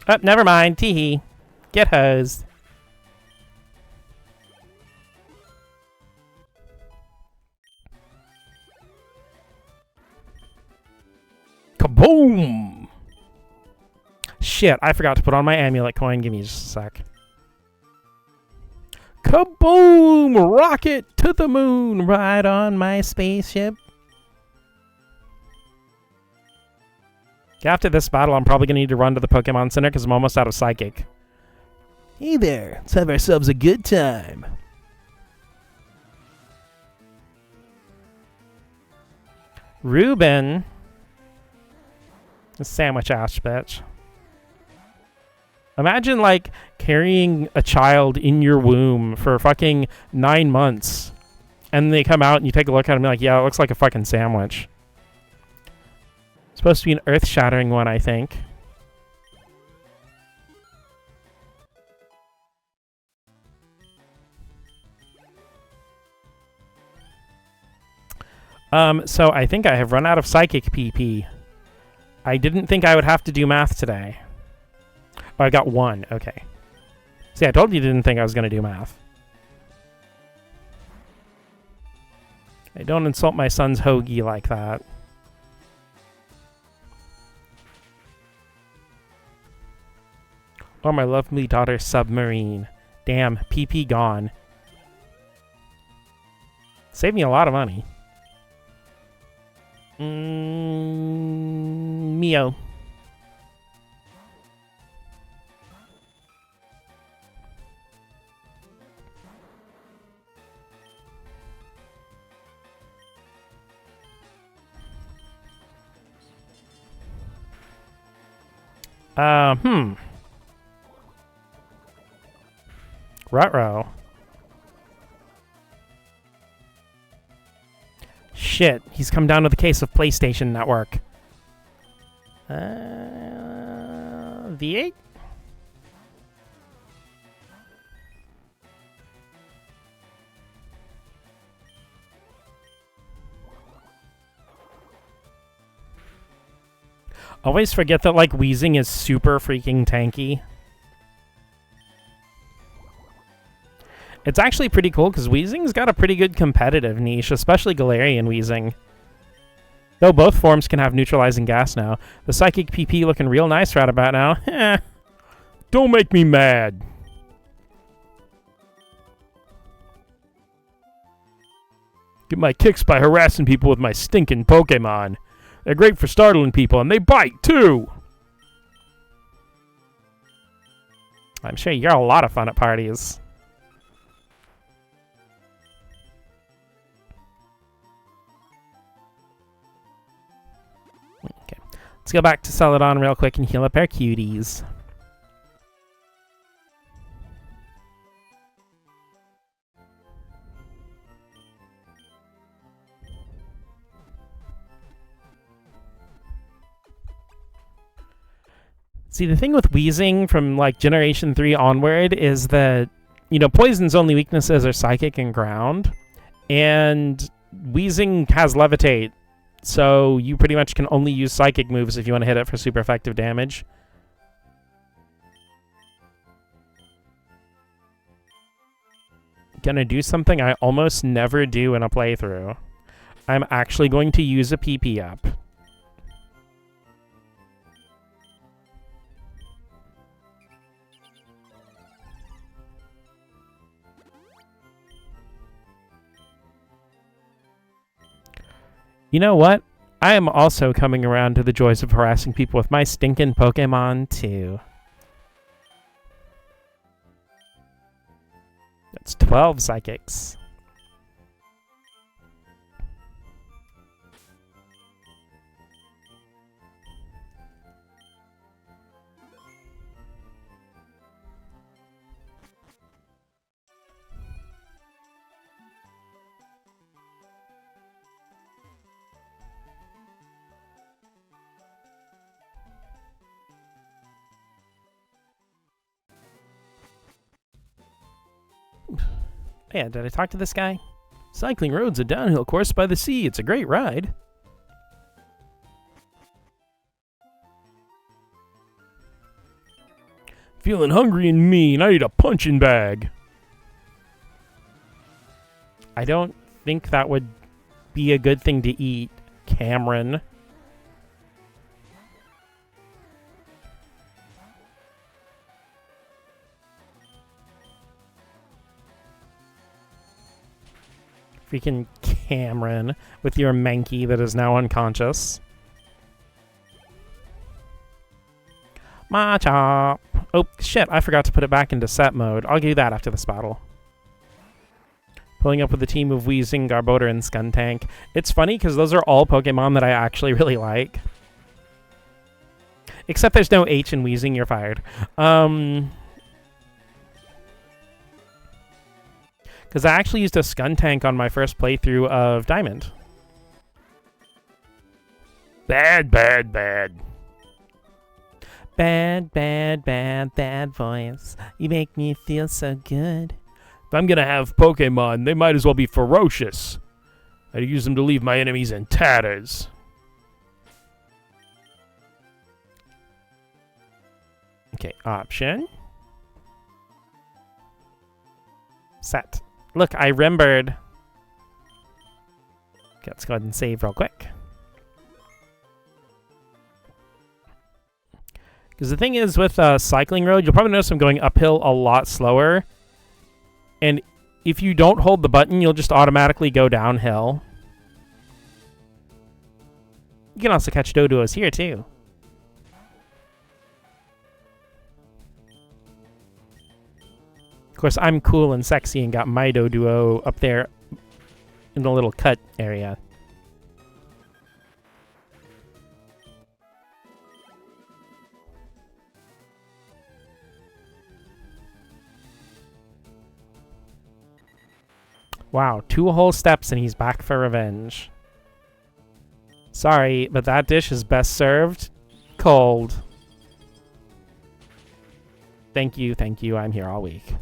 Oh, never mind. Teehee. Get hosed. Kaboom! shit, I forgot to put on my amulet coin. Give me just a sec. Kaboom! Rocket to the moon! Ride on my spaceship. After this battle, I'm probably going to need to run to the Pokemon Center because I'm almost out of Psychic. Hey there, let's have ourselves a good time. Ruben. A sandwich ass bitch. Imagine, like, carrying a child in your womb for fucking 9 months. And they come out and you take a look at it and be like, yeah, it looks like a fucking sandwich. It's supposed to be an earth-shattering one, I think. So I think I have run out of Psychic PP. I didn't think I would have to do math today. Oh, I got 1. Okay. See, I told you I didn't think I was going to do math. I don't insult my son's hoagie like that. Oh, my lovely daughter, Submarine. Damn, PP gone. Saved me a lot of money. Mio. Ruh-roh. Shit, he's come down with a case of PlayStation Network. V8? Always forget that, like, Weezing is super freaking tanky. It's actually pretty cool because Weezing's got a pretty good competitive niche, especially Galarian Weezing. Though both forms can have neutralizing gas now. The Psychic PP looking real nice right about now. Don't make me mad. Get my kicks by harassing people with my stinking Pokemon. They're great for startling people, and they bite, too! I'm sure you're a lot of fun at parties. Okay. Let's go back to Celadon real quick and heal up our cuties. See, the thing with Weezing from, like, Generation 3 onward is that, you know, Poison's only weaknesses are Psychic and Ground, and Weezing has Levitate, so you pretty much can only use Psychic moves if you want to hit it for super effective damage. Gonna do something I almost never do in a playthrough. I'm actually going to use a PP up. You know what? I am also coming around to the joys of harassing people with my stinking Pokemon, too. That's 12 Psychics. Yeah, did I talk to this guy? Cycling road's a downhill course by the sea. It's a great ride. Feeling hungry and mean. I need a punching bag. I don't think that would be a good thing to eat, Cameron. Freaking Cameron with your Mankey that is now unconscious. Machop! Oh, shit, I forgot to put it back into set mode. I'll do that after this battle. Pulling up with a team of Weezing, Garbodor, and Skuntank. It's funny because those are all Pokemon that I actually really like. Except there's no H in Weezing, you're fired. Because I actually used a Skuntank on my first playthrough of Diamond. Bad, bad, bad. Bad, bad, bad, bad voice. You make me feel so good. If I'm gonna have Pokemon, they might as well be ferocious. I use them to leave my enemies in tatters. Okay, option. Set. Look, I remembered. Okay, let's go ahead and save real quick. Because the thing is, with Cycling Road, you'll probably notice I'm going uphill a lot slower. And if you don't hold the button, you'll just automatically go downhill. You can also catch Doduos here, too. Of course, I'm cool and sexy and got my Doduo up there in the little cut area. Wow, 2 whole steps and he's back for revenge. Sorry, but that dish is best served cold. Thank you, I'm here all week.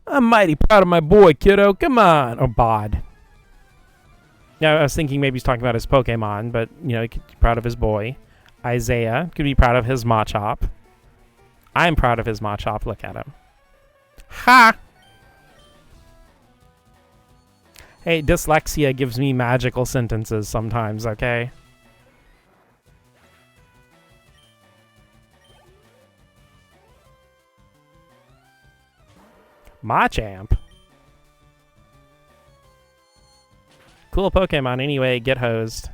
I'm mighty proud of my boy, kiddo. Come on. Or bod. Yeah, I was thinking maybe he's talking about his Pokemon, but, you know, he could be proud of his boy. Isaiah could be proud of his Machop. I'm proud of his Machop. Look at him. Ha! Hey, dyslexia gives me magical sentences sometimes, okay? Machamp? Cool Pokemon anyway, get hosed.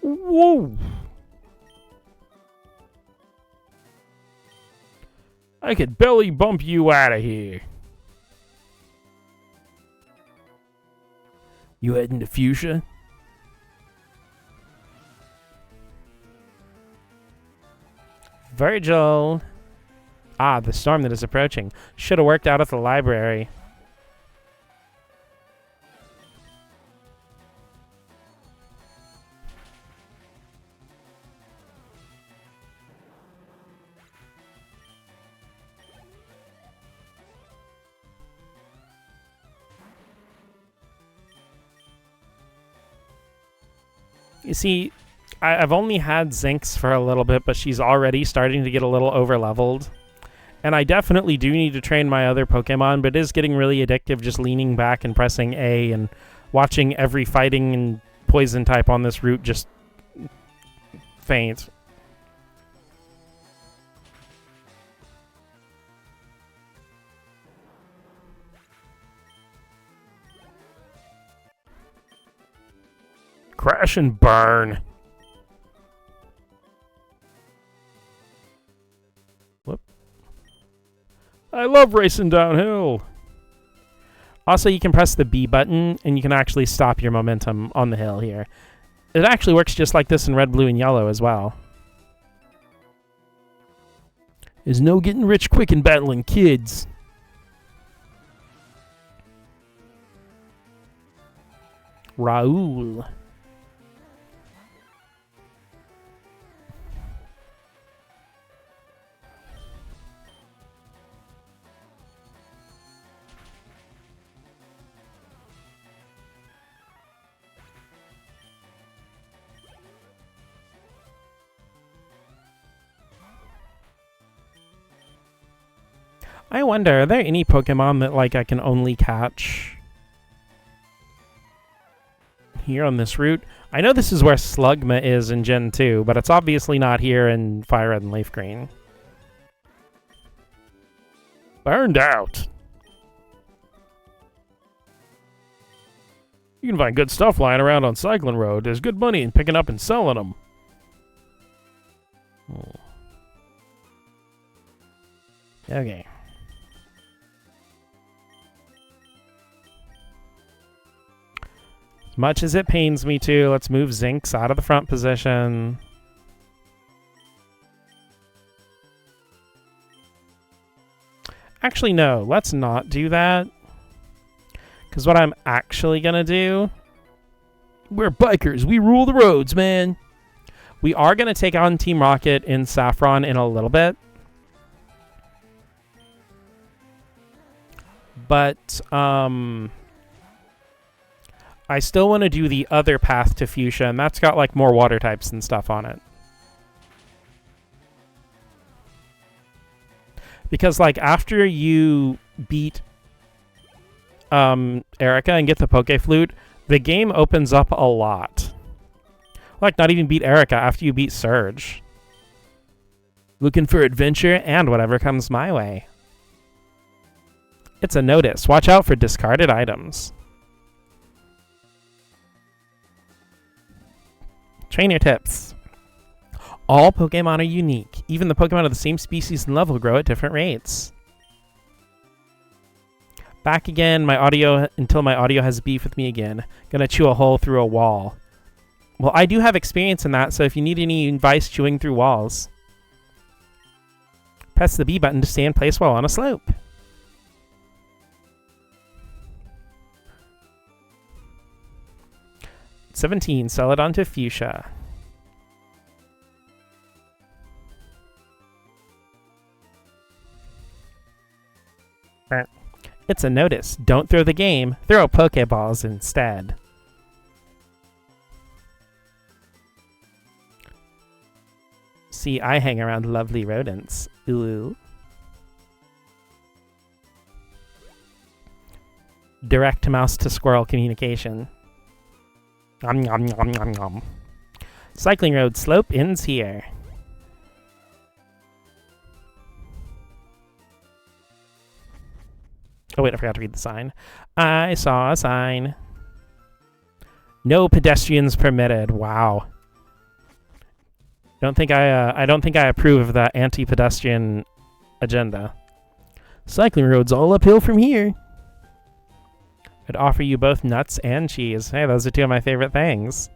Whoa! I could belly bump you out of here. You heading to Fuchsia? Virgil! Ah, the storm that is approaching. Should have worked out at the library. You see, I've only had Zinx for a little bit, but she's already starting to get a little over-leveled. And I definitely do need to train my other Pokemon, but it is getting really addictive just leaning back and pressing A and watching every fighting and poison type on this route just faint. Crash and burn. Whoop. I love racing downhill. Also, you can press the B button, and you can actually stop your momentum on the hill here. It actually works just like this in red, blue, and yellow as well. There's no getting rich quick in battling kids. Raul. I wonder, are there any Pokemon that, like, I can only catch here on this route? I know this is where Slugma is in Gen 2, but it's obviously not here in Fire Red and Leaf Green. Burned out. You can find good stuff lying around on Cycling Road. There's good money in picking up and selling them. Okay. As much as it pains me to, let's move Zinx out of the front position. Actually, no, let's not do that. Because what I'm actually going to do... We're bikers. We rule the roads, man. We are going to take on Team Rocket in Saffron in a little bit. But, I still want to do the other path to Fuchsia, and that's got, like, more water types and stuff on it. Because, like, after you beat Erica and get the Poke Flute, the game opens up a lot. Like, not even beat Erica, after you beat Surge. Looking for adventure and whatever comes my way. It's a notice. Watch out for discarded items. Trainer tips. All Pokemon are unique. Even the Pokemon of the same species and level grow at different rates. Back again, until my audio has beef with me again. Gonna chew a hole through a wall. Well, I do have experience in that, so if you need any advice chewing through walls, press the B button to stay in place while on a slope. $17, sell it onto Fuchsia. It's a notice. Don't throw the game. Throw Pokeballs instead. See, I hang around lovely rodents. Ooh. Direct mouse to squirrel communication. Nom, nom, nom, nom, nom. Cycling road slope ends here. Oh wait, I forgot to read the sign. I saw a sign. No pedestrians permitted. Wow. I don't think I approve of that anti-pedestrian agenda. Cycling road's all uphill from here. I'd offer you both nuts and cheese. Hey, those are two of my favorite things.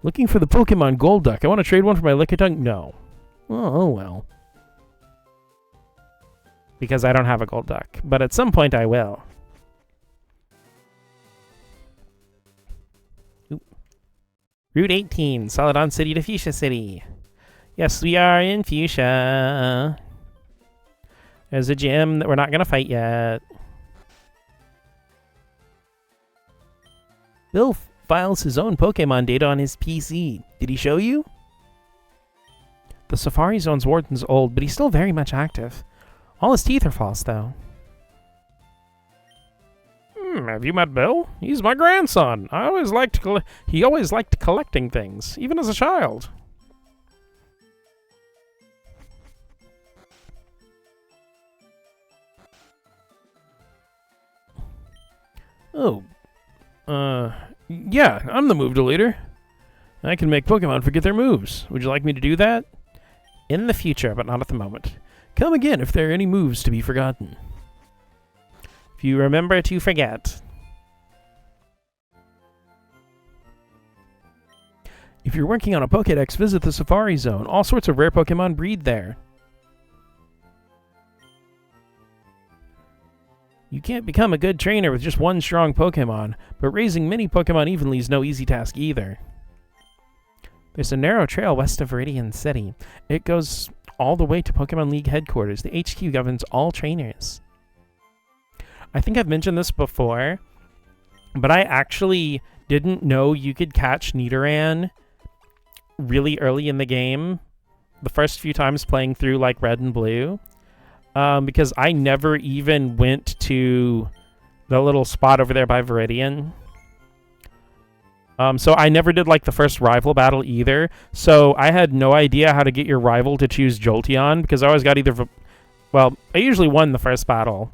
Looking for the Pokemon Golduck. I want to trade one for my Lickitung. No. Oh well. Because I don't have a Golduck. But at some point I will. Oop. Route 18. Celadon City to Fuchsia City. Yes, we are in Fuchsia. There's a gym that we're not going to fight yet. Bill files his own Pokemon data on his PC. Did he show you? The Safari Zone's warden's old, but he's still very much active. All his teeth are false, though. Have you met Bill? He's my grandson. He always liked collecting things, even as a child. Oh. Yeah, I'm the move deleter. I can make Pokemon forget their moves. Would you like me to do that? In the future, but not at the moment. Come again if there are any moves to be forgotten. If you remember to forget. If you're working on a Pokédex, visit the Safari Zone. All sorts of rare Pokemon breed there. You can't become a good trainer with just one strong Pokemon, but raising many Pokemon evenly is no easy task either. There's a narrow trail west of Viridian City. It goes all the way to Pokemon League headquarters. The HQ governs all trainers. I think I've mentioned this before, but I actually didn't know you could catch Nidoran really early in the game the first few times playing through like Red and Blue, because I never even went to the little spot over there by Viridian. So I never did like the first rival battle either. So I had no idea how to get your rival to choose Jolteon, because I always got either... Well, I usually won the first battle,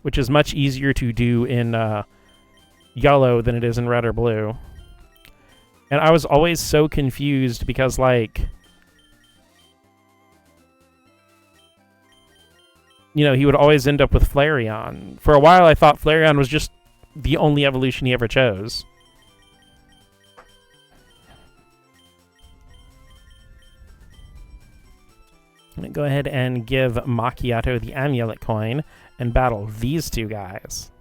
which is much easier to do in yellow than it is in red or blue. And I was always so confused because, like... You know, he would always end up with Flareon. For a while, I thought Flareon was just the only evolution he ever chose. I'm going to go ahead and give Macchiato the amulet coin and battle these two guys.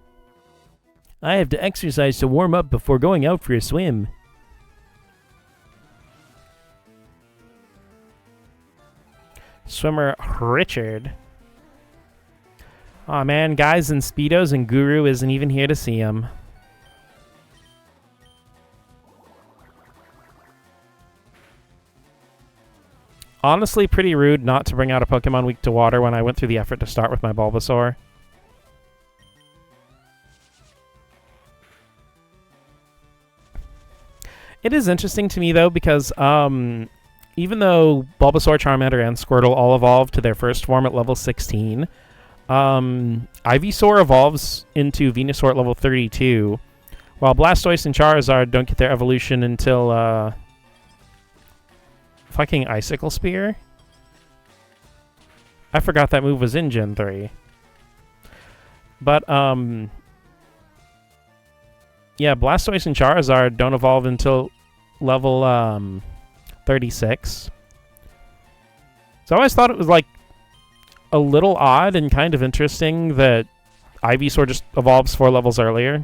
I have to exercise to warm up before going out for a swim. Swimmer Richard. Aw man, guys in Speedos and Guru isn't even here to see him. Honestly, pretty rude not to bring out a Pokemon weak to water when I went through the effort to start with my Bulbasaur. It is interesting to me, though, because even though Bulbasaur, Charmander, and Squirtle all evolved to their first form at level 16, Ivysaur evolves into Venusaur at level 32, while Blastoise and Charizard don't get their evolution until... fucking Icicle Spear? I forgot that move was in Gen 3. But, yeah, Blastoise and Charizard don't evolve until level, 36. So I always thought it was, like, a little odd and kind of interesting that Ivysaur just evolves 4 levels earlier.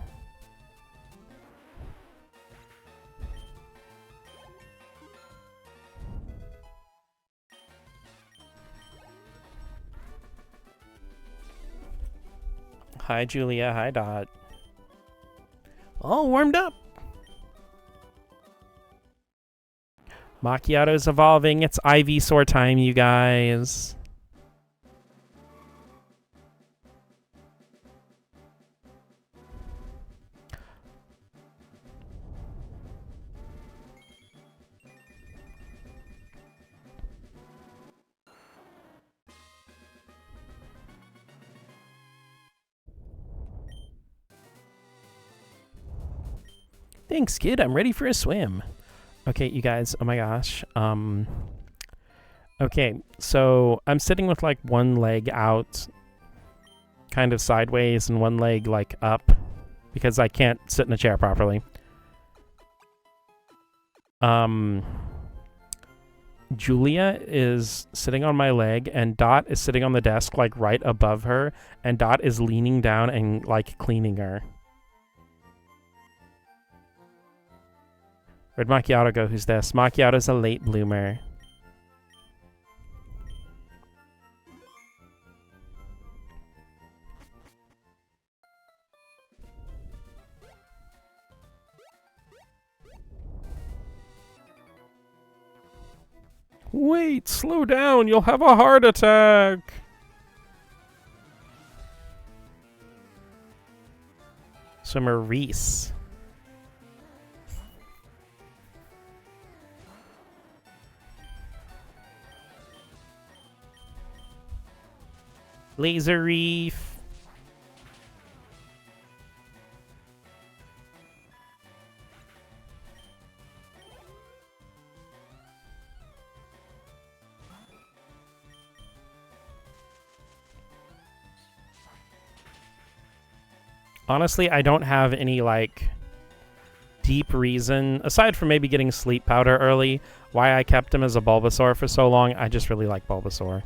Hi, Julia. Hi, Dot. All warmed up. Macchiato's evolving. It's Ivysaur time, you guys. Thanks, kid. I'm ready for a swim. Okay, you guys. Oh my gosh. Okay, so I'm sitting with like one leg out, kind of sideways, and one leg like up, because I can't sit in a chair properly. Julia is sitting on my leg, and Dot is sitting on the desk like right above her, and Dot is leaning down and like cleaning her. Where'd Macchiato go? Who's this? Macchiato's a late bloomer. Wait, slow down. You'll have a heart attack. Swimmer Reese. Laser Reef. Honestly, I don't have any, like, deep reason, aside from maybe getting sleep powder early, why I kept him as a Bulbasaur for so long. I just really like Bulbasaur.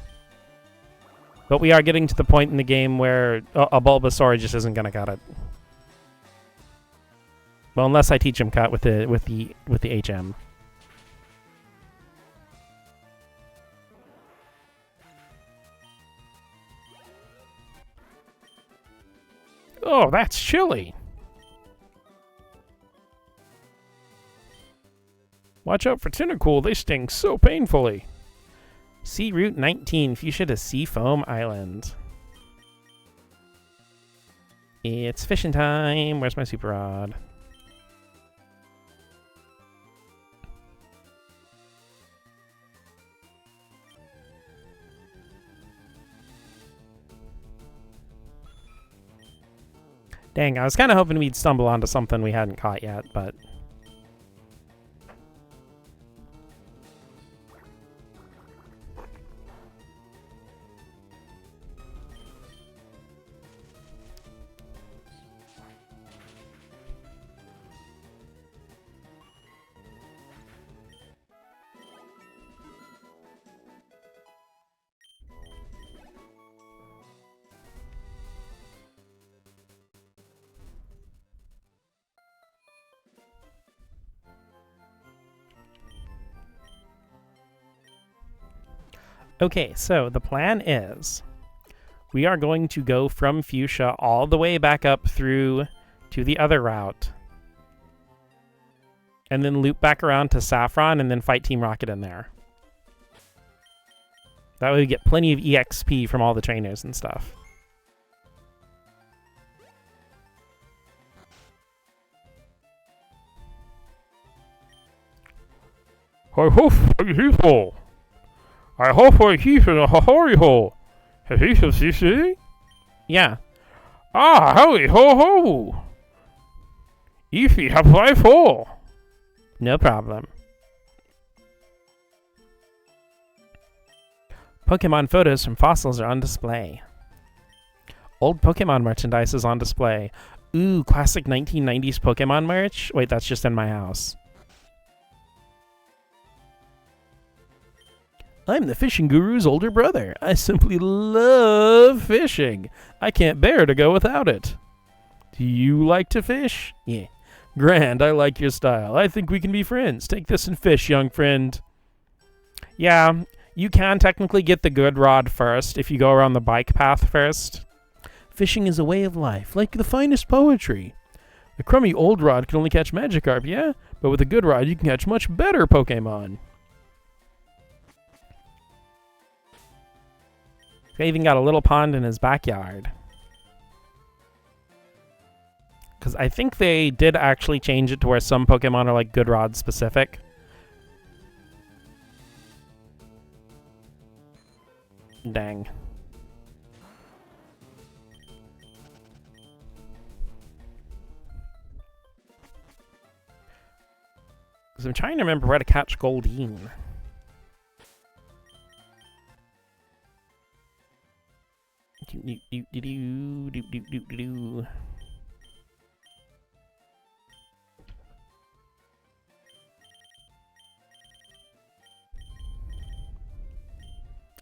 But we are getting to the point in the game where a Bulbasaur just isn't gonna cut it. Well, unless I teach him cut with the HM. Oh, that's chilly. Watch out for Tentacool. They sting so painfully. Sea Route 19, Fuchsia to Seafoam Island. It's fishing time. Where's my super rod? Dang, I was kind of hoping we'd stumble onto something we hadn't caught yet, but... Okay, so the plan is we are going to go from Fuchsia all the way back up through to the other route. And then loop back around to Saffron and then fight Team Rocket in there. That way we get plenty of EXP from all the trainers and stuff. I hope people. I hope I keep in a hurry hole. Have you seen? Yeah. Ah, howdy ho ho. Easy have 5-4. No problem. Pokemon photos from fossils are on display. Old Pokemon merchandise is on display. Ooh, classic 1990s Pokemon merch? Wait, that's just in my house. I'm the fishing guru's older brother. I simply love fishing. I can't bear to go without it. Do you like to fish? Yeah. Grand, I like your style. I think we can be friends. Take this and fish, young friend. Yeah, you can technically get the good rod first if you go around the bike path first. Fishing is a way of life, like the finest poetry. The crummy old rod can only catch Magikarp, yeah? But with a good rod, you can catch much better Pokemon. They even got a little pond in his backyard. Because I think they did actually change it to where some Pokemon are like good rod specific. Dang. Because I'm trying to remember where to catch Goldeen.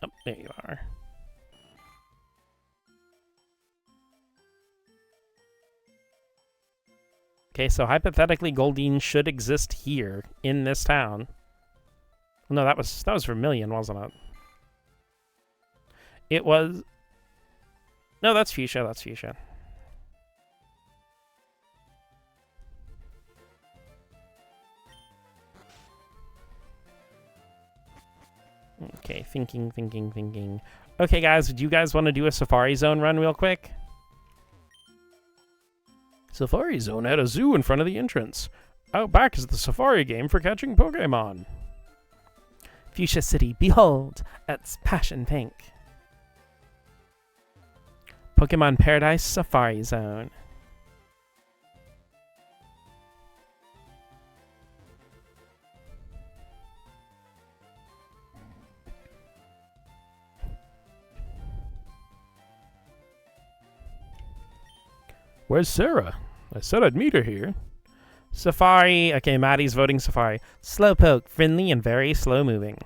Oh, there you are. Okay, so hypothetically Goldeen should exist here in this town. No, that was Vermilion, wasn't it? It was. No, that's Fuchsia. That's Fuchsia. Okay, thinking. Okay, guys, do you guys want to do a Safari Zone run real quick? Safari Zone had a zoo in front of the entrance. Out back is the Safari game for catching Pokemon. Fuchsia City, behold, it's passion pink. Pokemon Paradise Safari Zone. Where's Sarah? I said I'd meet her here. Safari. Okay, Maddie's voting Safari. Slowpoke, friendly and very slow moving.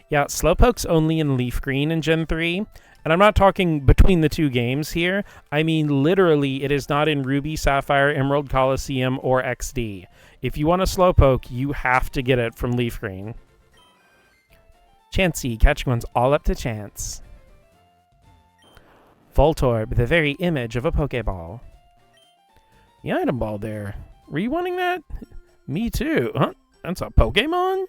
Yeah, Slowpoke's only in Leaf Green in Gen 3. And I'm not talking between the two games here. I mean, literally, it is not in Ruby, Sapphire, Emerald, Coliseum, or XD. If you want a Slowpoke, you have to get it from Leaf Green. Chansey, catching one's all up to chance. Voltorb, the very image of a Pokeball. The item ball there. Were you wanting that? Me too. Huh? That's a Pokemon?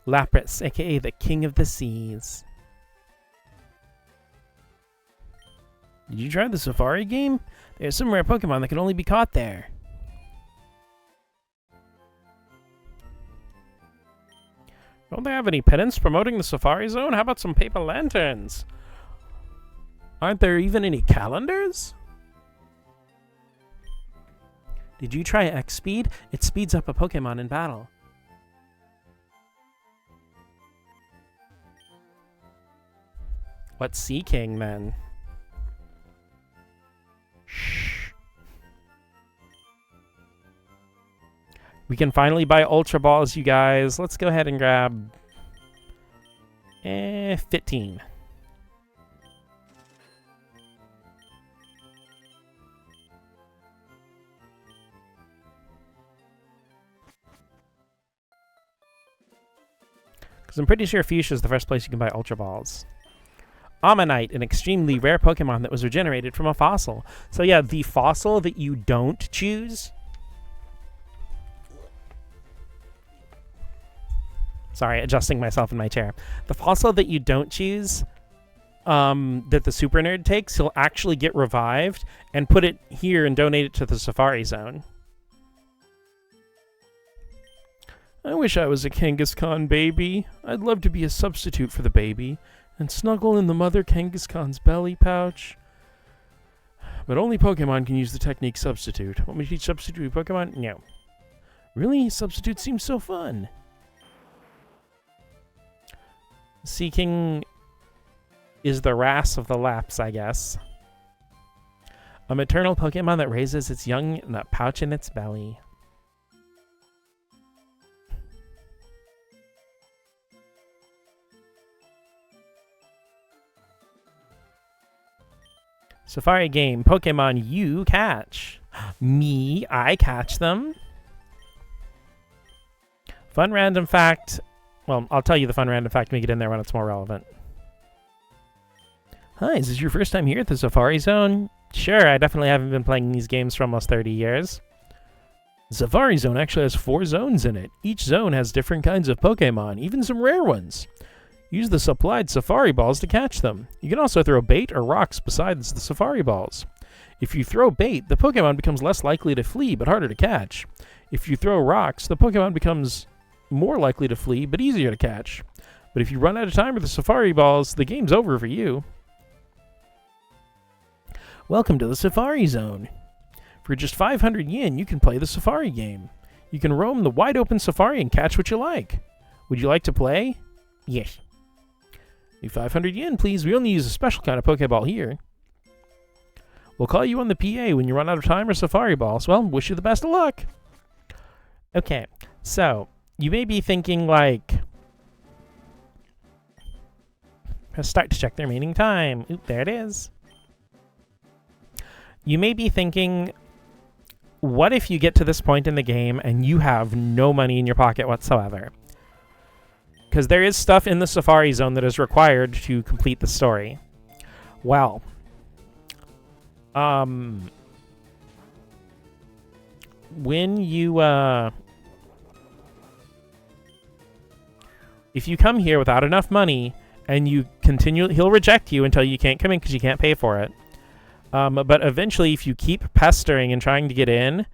Lapras, aka the King of the Seas. Did you try the Safari game? There's some rare Pokemon that can only be caught there. Don't they have any pennants promoting the Safari Zone? How about some paper lanterns? Aren't there even any calendars? Did you try X-Speed? It speeds up a Pokemon in battle. What's Seeking, then? Shh. We can finally buy Ultra Balls, you guys. Let's go ahead and grab 15. Because I'm pretty sure Fuchsia is the first place you can buy Ultra Balls. Ammonite, an extremely rare Pokemon that was regenerated from a fossil. So yeah, the fossil that you don't choose... Sorry, adjusting myself in my chair. The fossil that you don't choose, that the Super Nerd takes, he'll actually get revived and put it here and donate it to the Safari Zone. I wish I was a Kangaskhan baby. I'd love to be a substitute for the baby and snuggle in the mother Kangaskhan's belly pouch. But only Pokemon can use the technique substitute. Want me to teach substitute Pokemon? No. Really? Substitute seems so fun. Seeking is the wrath of the Laps, I guess. A maternal Pokemon that raises its young in a pouch in its belly. Safari game, Pokemon you catch. Me, I catch them. Fun random fact. Well, I'll tell you the fun random fact when we get in there when it's more relevant. Hi, is this your first time here at the Safari Zone? Sure, I definitely haven't been playing these games for almost 30 years. The Safari Zone actually has 4 zones in it. Each zone has different kinds of Pokemon, even some rare ones. Use the supplied Safari Balls to catch them. You can also throw bait or rocks besides the Safari Balls. If you throw bait, the Pokemon becomes less likely to flee but harder to catch. If you throw rocks, the Pokemon becomes more likely to flee but easier to catch. But if you run out of time with the Safari Balls, the game's over for you. Welcome to the Safari Zone. For just 500 yen, you can play the Safari game. You can roam the wide open Safari and catch what you like. Would you like to play? Yes. 500 yen, please. We only use a special kind of Pokeball here. We'll call you on the PA when you run out of time or Safari Balls. Well, wish you the best of luck. Okay, so you may be thinking, like, press start to check the remaining time. Oop, there it is. You may be thinking, what if you get to this point in the game and you have no money in your pocket whatsoever? Because there is stuff in the Safari Zone that is required to complete the story. Well, when you, if you come here without enough money and you continue, he'll reject you until you can't come in because you can't pay for it. But eventually, if you keep pestering and trying to get in,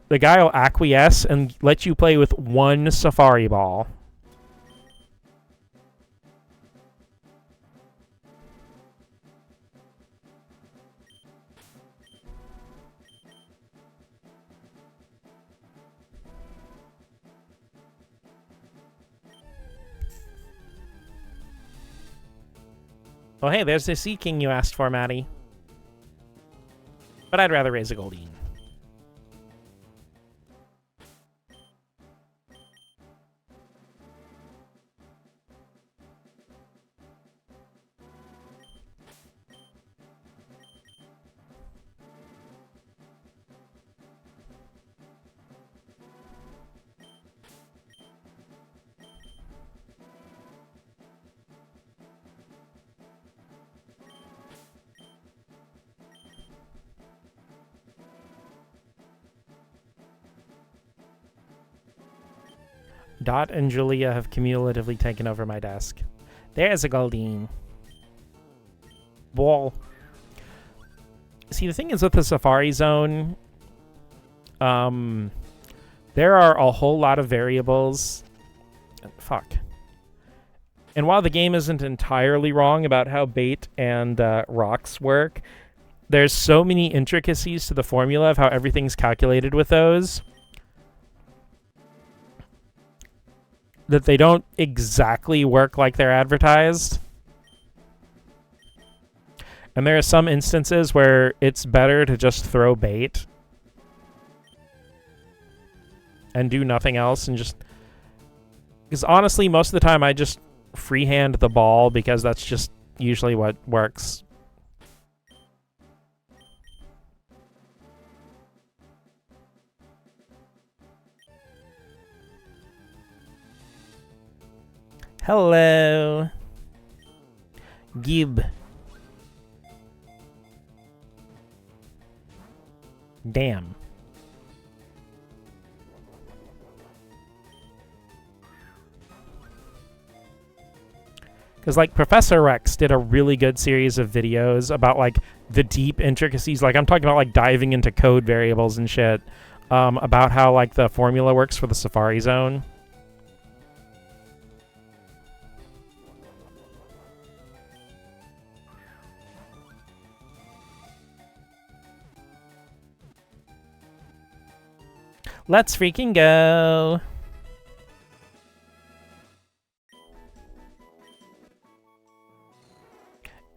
the guy will acquiesce and let you play with 1 Safari Ball. Oh, hey, there's the Sea King you asked for, Maddie. But I'd rather raise a Goldeen. Dot and Julia have cumulatively taken over my desk. There's a Goldeen. Ball. See, the thing is with the Safari Zone, there are a whole lot of variables. Fuck. And while the game isn't entirely wrong about how bait and rocks work, there's so many intricacies to the formula of how everything's calculated with those that they don't exactly work like they're advertised. And there are some instances where it's better to just throw bait and do nothing else, and just... Because honestly, most of the time I just freehand the ball because that's just usually what works. Hello. Gib. Damn. Because, like, Professor Rex did a really good series of videos about, like, the deep intricacies. Like, I'm talking about, like, diving into code variables and shit. About how, like, the formula works for the Safari Zone. Let's freaking go!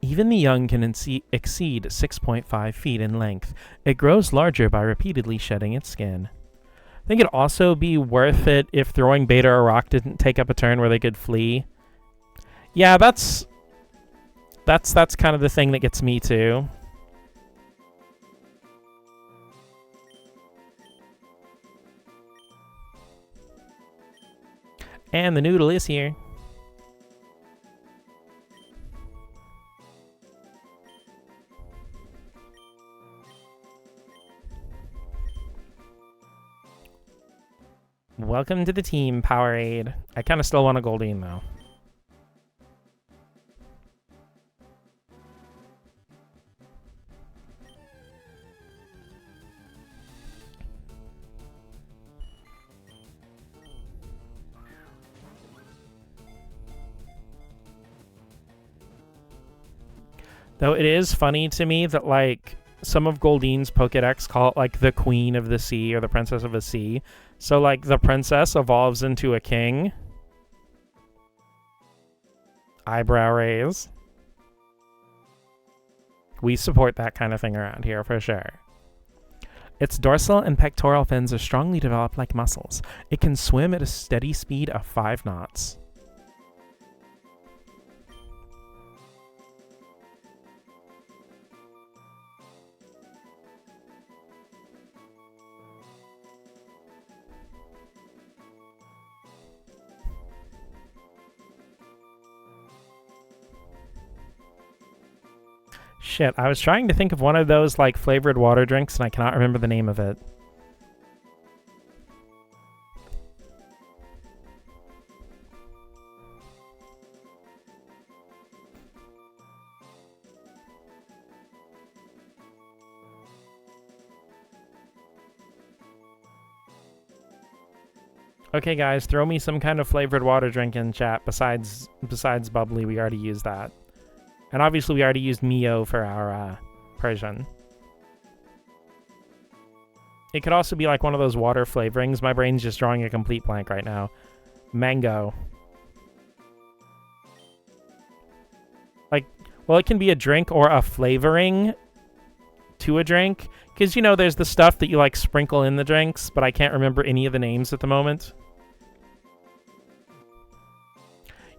Even the young can exceed 6.5 feet in length. It grows larger by repeatedly shedding its skin. I think it'd also be worth it if throwing bait or a rock didn't take up a turn where they could flee. Yeah, that's kind of the thing that gets me too. And the noodle is here. Welcome to the team, Powerade. I kind of still want a Goldeen, though. Though it is funny to me that, like, some of Goldeen's Pokedex call it, like, the Queen of the Sea or the Princess of the Sea. So, like, the princess evolves into a king. Eyebrow raise. We support that kind of thing around here, for sure. Its dorsal and pectoral fins are strongly developed like muscles. It can swim at a steady speed of 5 knots. Shit, I was trying to think of one of those, like, flavored water drinks, and I cannot remember the name of it. Okay, guys, throw me some kind of flavored water drink in chat besides bubbly. We already used that. And obviously we already used Mio for our Persian. It could also be like one of those water flavorings. My brain's just drawing a complete blank right now. Mango. Like, well, it can be a drink or a flavoring to a drink. Because, you know, there's the stuff that you, like, sprinkle in the drinks, but I can't remember any of the names at the moment.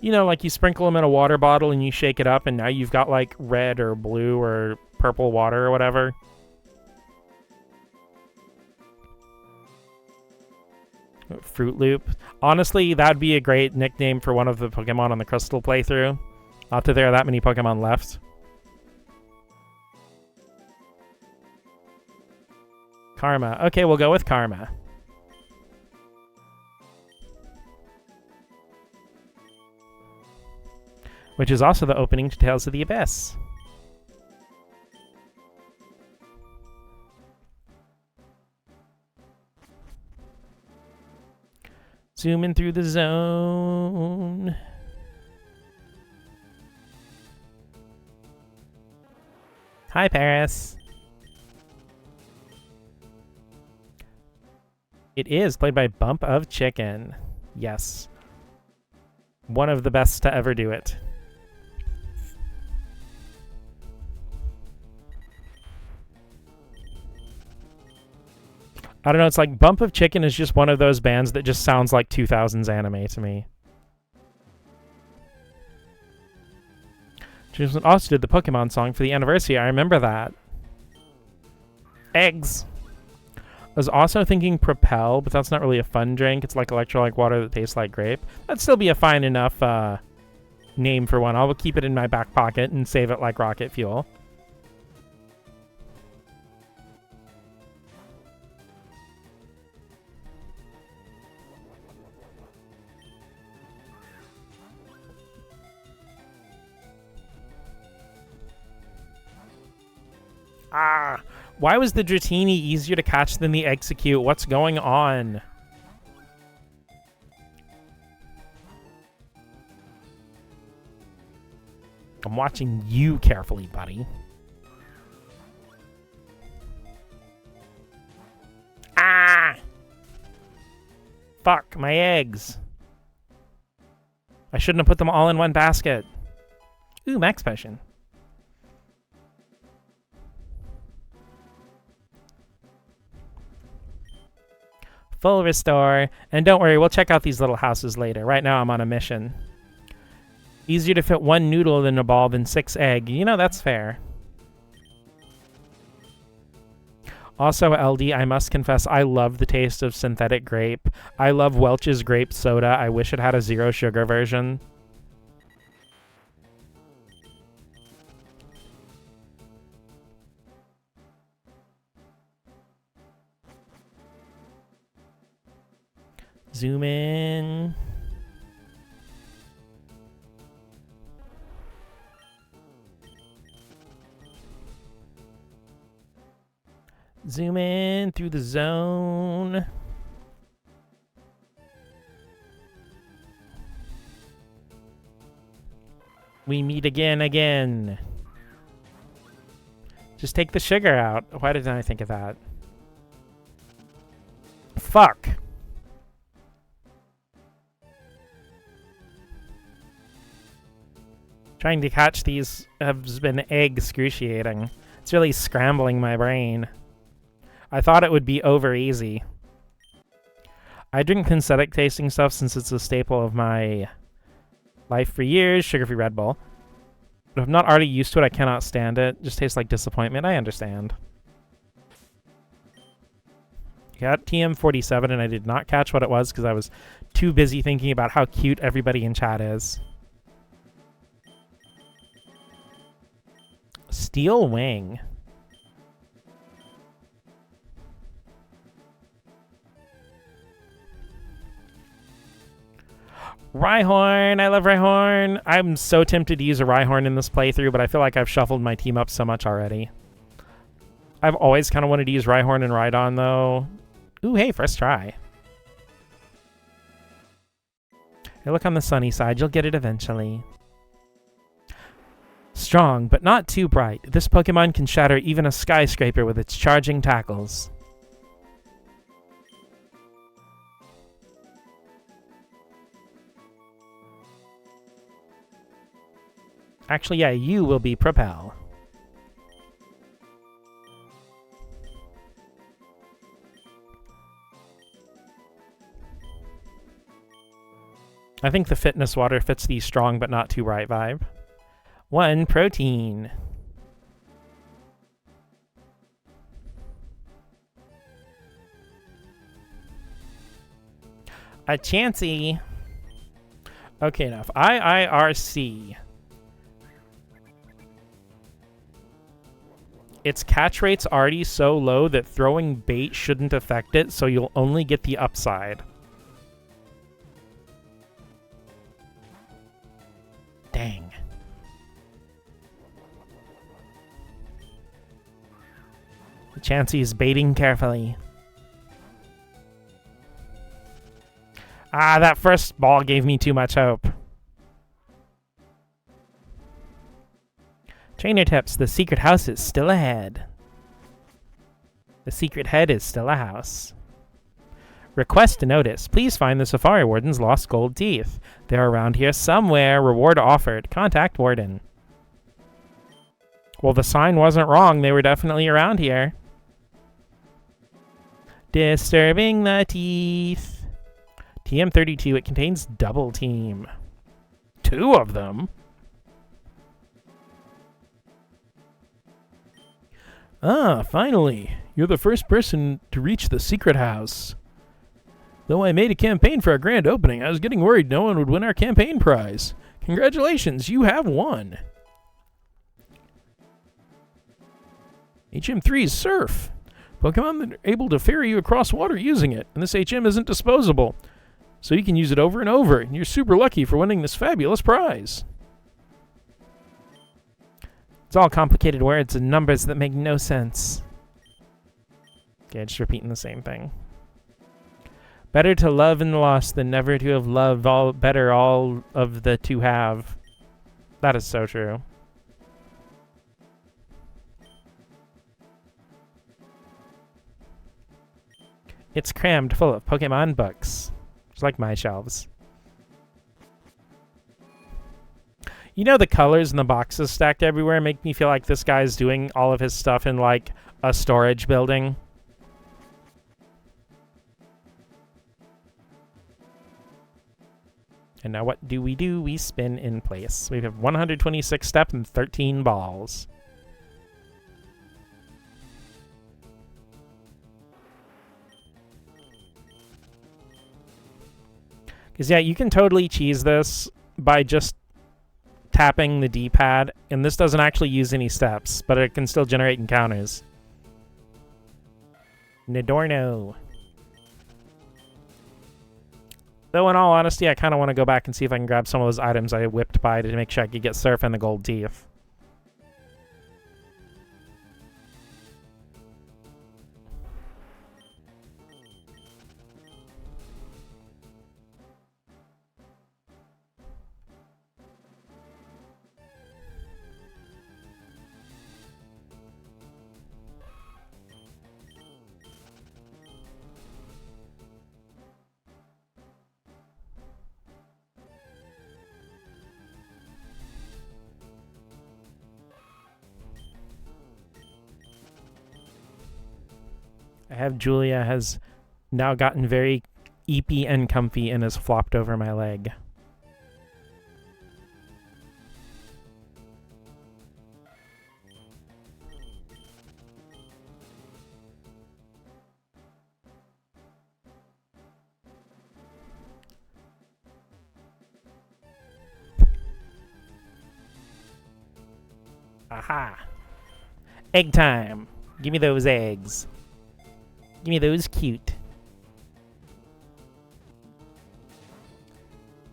You know, like you sprinkle them in a water bottle and you shake it up and now you've got like red or blue or purple water or whatever. Fruit Loop. Honestly, that'd be a great nickname for one of the Pokemon on the Crystal playthrough. Not that there are that many Pokemon left. Karma. Okay, we'll go with Karma. which is also the opening to Tales of the Abyss. Zooming through the zone. Hi, Paris. It is played by Bump of Chicken. Yes. One of the best to ever do it. I don't know, it's like Bump of Chicken is just one of those bands that just sounds like 2000s anime to me. Jason also did the Pokemon song for the anniversary. I remember that. Eggs. I was also thinking Propel, but that's not really a fun drink. It's like electrolyte water that tastes like grape. That'd still be a fine enough name for one. I'll keep it in my back pocket and save it like rocket fuel. Ah, why was the Dratini easier to catch than the Execute? What's going on? I'm watching you carefully, buddy. Ah! Fuck, my eggs. I shouldn't have put them all in one basket. Ooh, Max Potion. Full restore. And don't worry, we'll check out these little houses later. Right now I'm on a mission. Easier to fit one noodle in a ball than 6 egg. You know, that's fair. Also, LD, I must confess, I love the taste of synthetic grape. I love Welch's grape soda. I wish it had a 0 sugar version. Zoom in. Zoom in through the zone. We meet again. Just take the sugar out. Why didn't I think of that? Fuck. Trying to catch these has been excruciating. It's really scrambling my brain. I thought it would be over easy. I drink synthetic tasting stuff since it's a staple of my life for years. Sugar-free Red Bull. But if I'm not already used to it, I cannot stand it. It just tastes like disappointment. I understand. Got TM47 and I did not catch what it was because I was too busy thinking about how cute everybody in chat is. Steel Wing. Rhyhorn! I love Rhyhorn! I'm so tempted to use a Rhyhorn in this playthrough, but I feel like I've shuffled my team up so much already. I've always kind of wanted to use Rhyhorn and Rhydon, though. Ooh, hey, first try. Hey, look on the sunny side. You'll get it eventually. Strong, but not too bright. This Pokemon can shatter even a skyscraper with its charging tackles. Actually, yeah, you will be Propel. I think the fitness water fits the strong but not too bright vibe. 1 protein. A Chansey. Okay, enough. IIRC. Its catch rate's already so low that throwing bait shouldn't affect it, so you'll only get the upside. Dang. Chansey's baiting carefully. Ah, that first ball gave me too much hope. Trainer tips, the secret house is still ahead. The secret head is still a house. Request to notice. Please find the Safari Warden's lost gold teeth. They're around here somewhere. Reward offered. Contact Warden. Well, the sign wasn't wrong. They were definitely around here. Disturbing the teeth. TM32. It contains double team. 2 of them? Ah, finally. You're the first person to reach the secret house. Though I made a campaign for our grand opening, I was getting worried no one would win our campaign prize. Congratulations, you have won. HM3's Surf. Pokemon that are able to ferry you across water using it, and this HM isn't disposable. So you can use it over and over, and you're super lucky for winning this fabulous prize. It's all complicated words and numbers that make no sense. Okay, just repeating the same thing. Better to love and lost than never to have loved. Better all of the to have. That is so true. It's crammed full of Pokemon books. It's like my shelves. You know, the colors in the boxes stacked everywhere make me feel like this guy's doing all of his stuff in, like, a storage building. And now what do? We spin in place. We have 126 steps and 13 balls. Because, yeah, you can totally cheese this by just tapping the D-pad, and this doesn't actually use any steps, but it can still generate encounters. Nidorno. Though, in all honesty, I kind of want to go back and see if I can grab some of those items I whipped by to make sure I could get Surf and the gold teeth. I have Julia has now gotten very eepy and comfy and has flopped over my leg. Aha! Egg time! Give me those eggs. Give me those cute.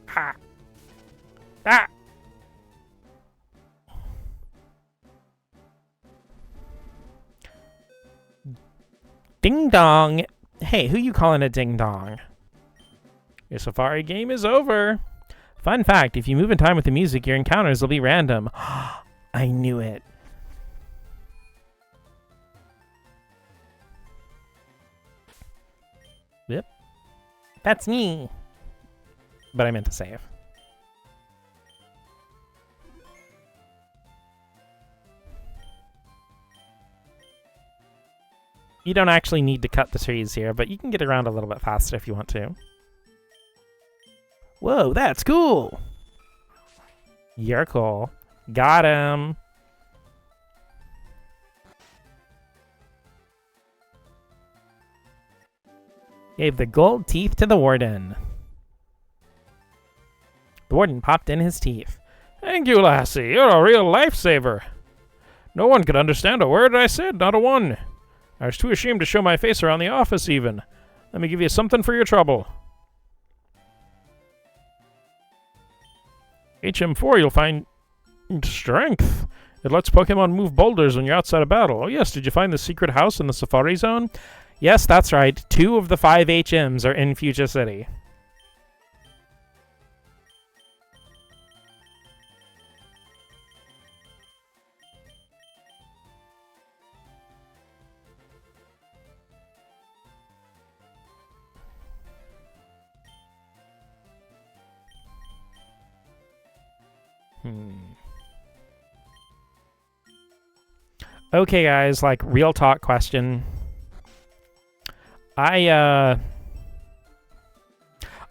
Ha! Ah! Ding dong! Hey, who you calling a ding dong? Your safari game is over. Fun fact, if you move in time with the music, your encounters will be random. I knew it. Yep. That's me. But I meant to save. You don't actually need to cut the trees here, but you can get around a little bit faster if you want to. Whoa, that's cool! You're cool. Got him! Gave the gold teeth to the warden. The warden popped in his teeth. Thank you, lassie. You're a real lifesaver. No one could understand a word I said, not a one. I was too ashamed to show my face around the office, even. Let me give you something for your trouble. HM4, you'll find strength. It lets Pokemon move boulders when you're outside of battle. Oh yes, did you find the secret house in the Safari Zone? Yes, that's right. 2 of the 5 HMs are in Fuchsia City. Okay, guys, like, real talk question. I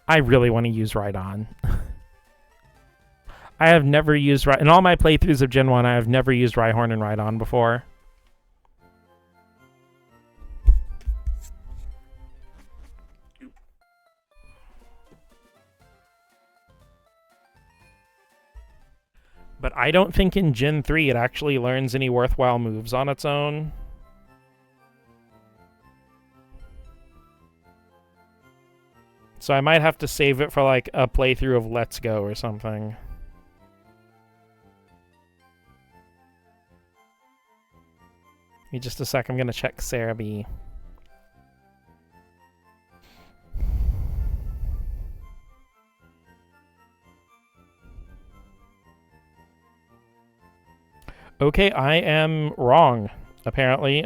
really want to use Rhydon. I have never used in all my playthroughs of Gen 1, I have never used Rhyhorn and Rhydon before. But I don't think in Gen 3 it actually learns any worthwhile moves on its own. So I might have to save it for, like, a playthrough of Let's Go or something. Give me just a sec, I'm gonna check Cerebi. Okay, I am wrong, apparently.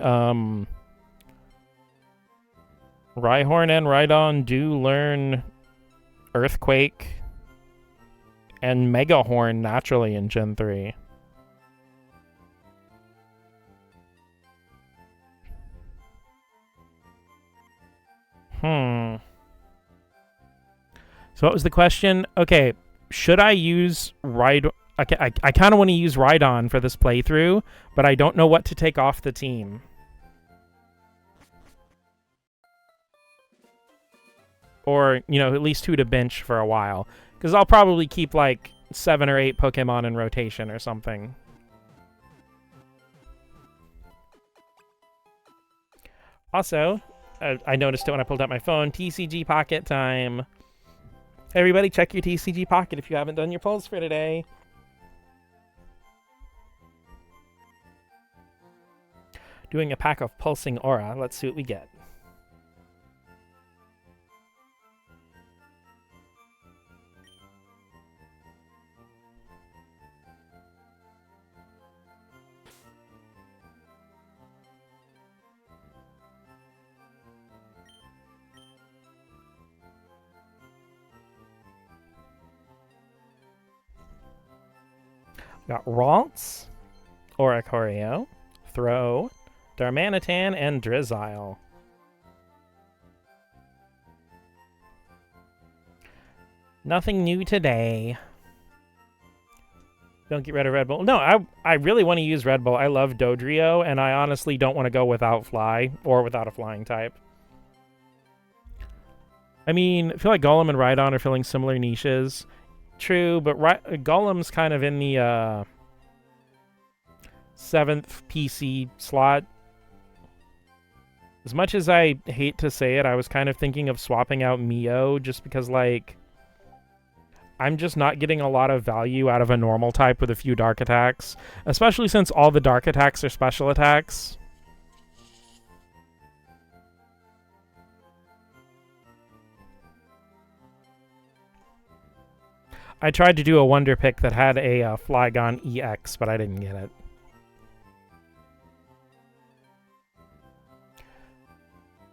Rhyhorn and Rhydon do learn Earthquake and Megahorn naturally in Gen 3. So what was the question? Okay, should I use Rhydon? Okay, I kind of want to use Rhydon for this playthrough, but I don't know what to take off the team. Or, you know, at least 2 to bench for a while. Because I'll probably keep, like, 7 or 8 Pokemon in rotation or something. Also, I noticed it when I pulled out my phone. TCG Pocket time. Everybody, check your TCG Pocket if you haven't done your polls for today. Doing a pack of Pulsing Aura. Let's see what we get. Got Ralts, Oricorio, Throw, Darmanitan, and Drizzile. Nothing new today. Don't get rid of Red Bull. No, I really want to use Red Bull. I love Dodrio, and I honestly don't want to go without Fly, or without a flying type. I mean, I feel like Golem and Rhydon are filling similar niches. True, but Golem's kind of in the 7th PC slot. As much as I hate to say it, I was kind of thinking of swapping out Mio just because, like, I'm just not getting a lot of value out of a normal type with a few dark attacks, especially since all the dark attacks are special attacks. I tried to do a Wonder Pick that had a Flygon EX, but I didn't get it.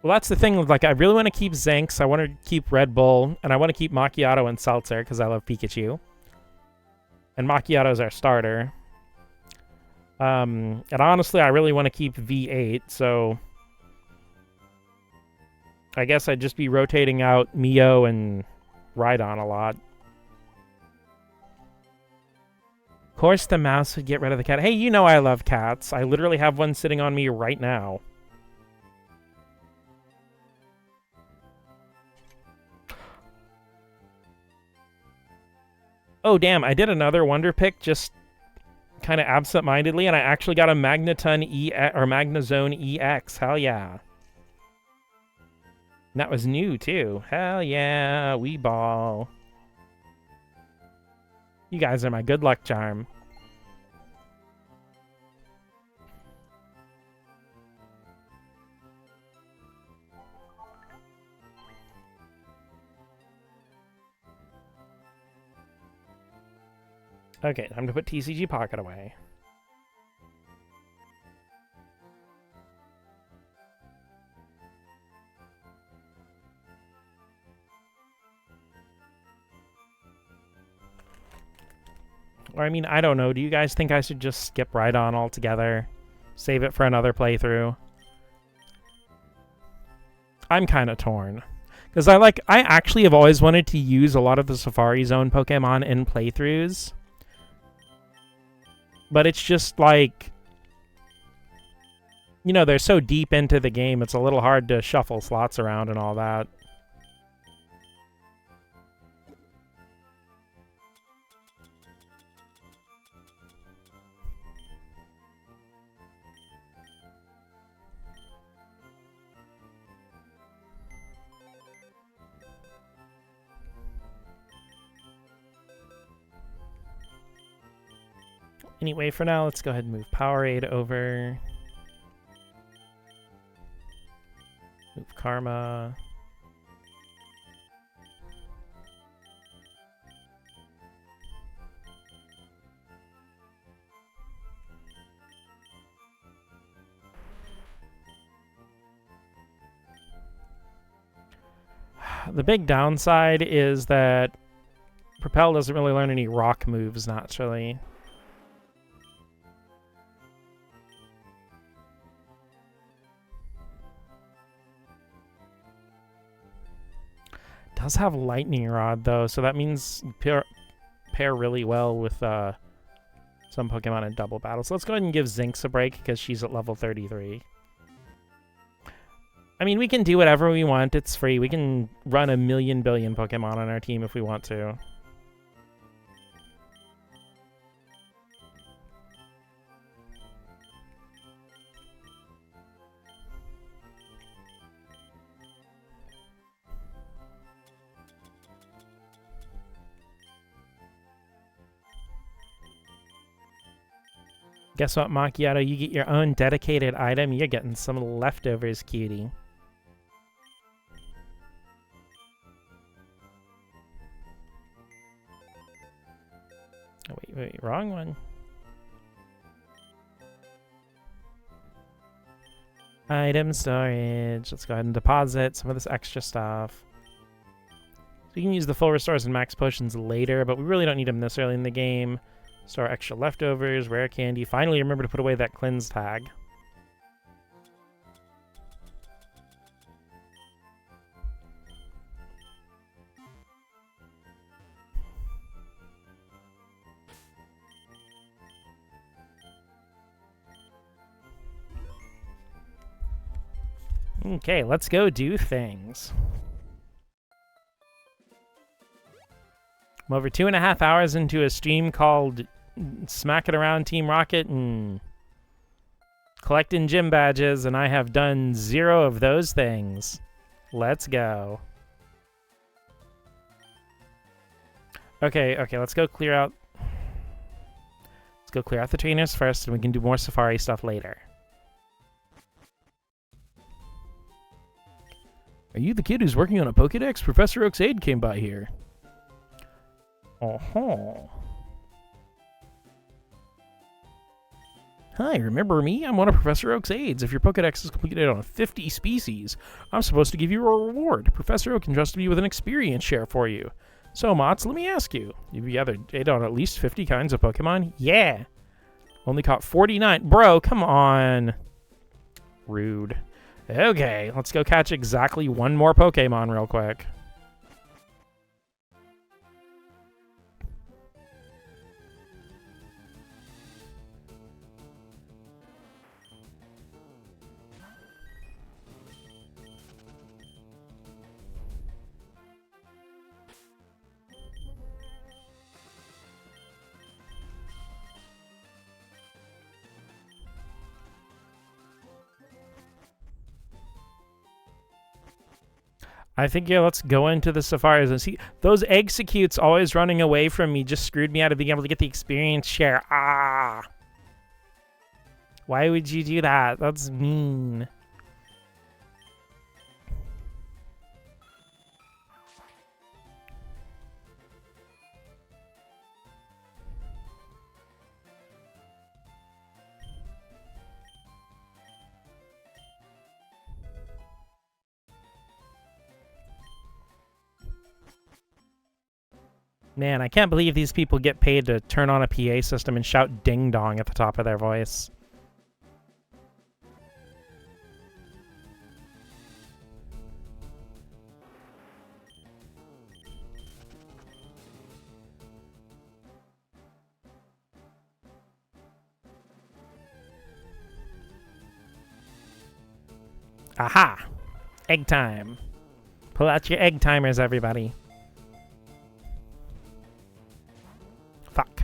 Well, that's the thing. Like, I really want to keep Zanks, I want to keep Red Bull, and I want to keep Macchiato and Seltzer because I love Pikachu. And Macchiato's our starter. And honestly, I really want to keep V8, so I guess I'd just be rotating out Mio and Rhydon a lot. Of course the mouse would get rid of the cat. Hey, you know I love cats. I literally have one sitting on me right now. Oh, damn, I did another Wonder Pick just kind of absent-mindedly, and I actually got a Magneton or Magnezone EX. Hell yeah. And that was new, too. Hell yeah, we ball. You guys are my good luck charm. Okay, time to put TCG Pocket away. Or, I mean, I don't know. Do you guys think I should just skip right on altogether? Save it for another playthrough? I'm kind of torn. Because I actually have always wanted to use a lot of the Safari Zone Pokemon in playthroughs. But it's just like, you know, they're so deep into the game, it's a little hard to shuffle slots around and all that. Anyway, for now, let's go ahead and move Powerade over. Move Karma. The big downside is that Propel doesn't really learn any rock moves, naturally. Does have Lightning Rod, though, so that means pair really well with some Pokemon in double battle. So let's go ahead and give Zinx a break because she's at level 33. I mean, we can do whatever we want. It's free. We can run a million billion Pokemon on our team if we want to. Guess what, Macchiato? You get your own dedicated item. You're getting some leftovers, cutie. Oh, wait, wrong one. Item storage. Let's go ahead and deposit some of this extra stuff. So you can use the full restores and max potions later, but we really don't need them this early in the game. Store extra leftovers, rare candy. Finally, remember to put away that cleanse tag. Okay, let's go do things. I'm over 2.5 hours into a stream called Smack It Around Team Rocket and collecting gym badges, and I have done 0 of those things. Let's go. Okay, let's go clear out. Let's go clear out the trainers first, and we can do more Safari stuff later. Are you the kid who's working on a Pokédex? Professor Oak's aide came by here. Oh. Hi, remember me? I'm one of Professor Oak's aides. If your Pokédex is completed on 50 species, I'm supposed to give you a reward. Professor Oak entrusted me with an experience share for you. So, Mots, let me ask you. You've gathered data on at least 50 kinds of Pokemon? Yeah. Only caught 49. Bro, come on. Rude. Okay, let's go catch exactly one more Pokemon real quick. I think, yeah, let's go into the safaris and see. Those Executes always running away from me just screwed me out of being able to get the experience share. Ah! Why would you do that? That's mean. Man, I can't believe these people get paid to turn on a PA system and shout ding dong at the top of their voice. Aha! Egg time. Pull out your egg timers, everybody. Fuck.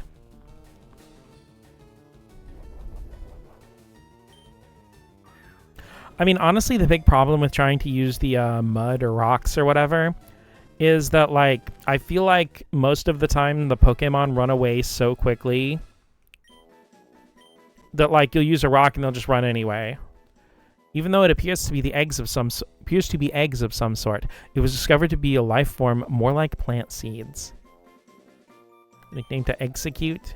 I mean, honestly, the big problem with trying to use the mud or rocks or whatever is that, like, I feel like most of the time the Pokemon run away so quickly that, like, you'll use a rock and they'll just run anyway. Even though it appears to be eggs of some sort, it was discovered to be a life form more like plant seeds. Nickname to execute.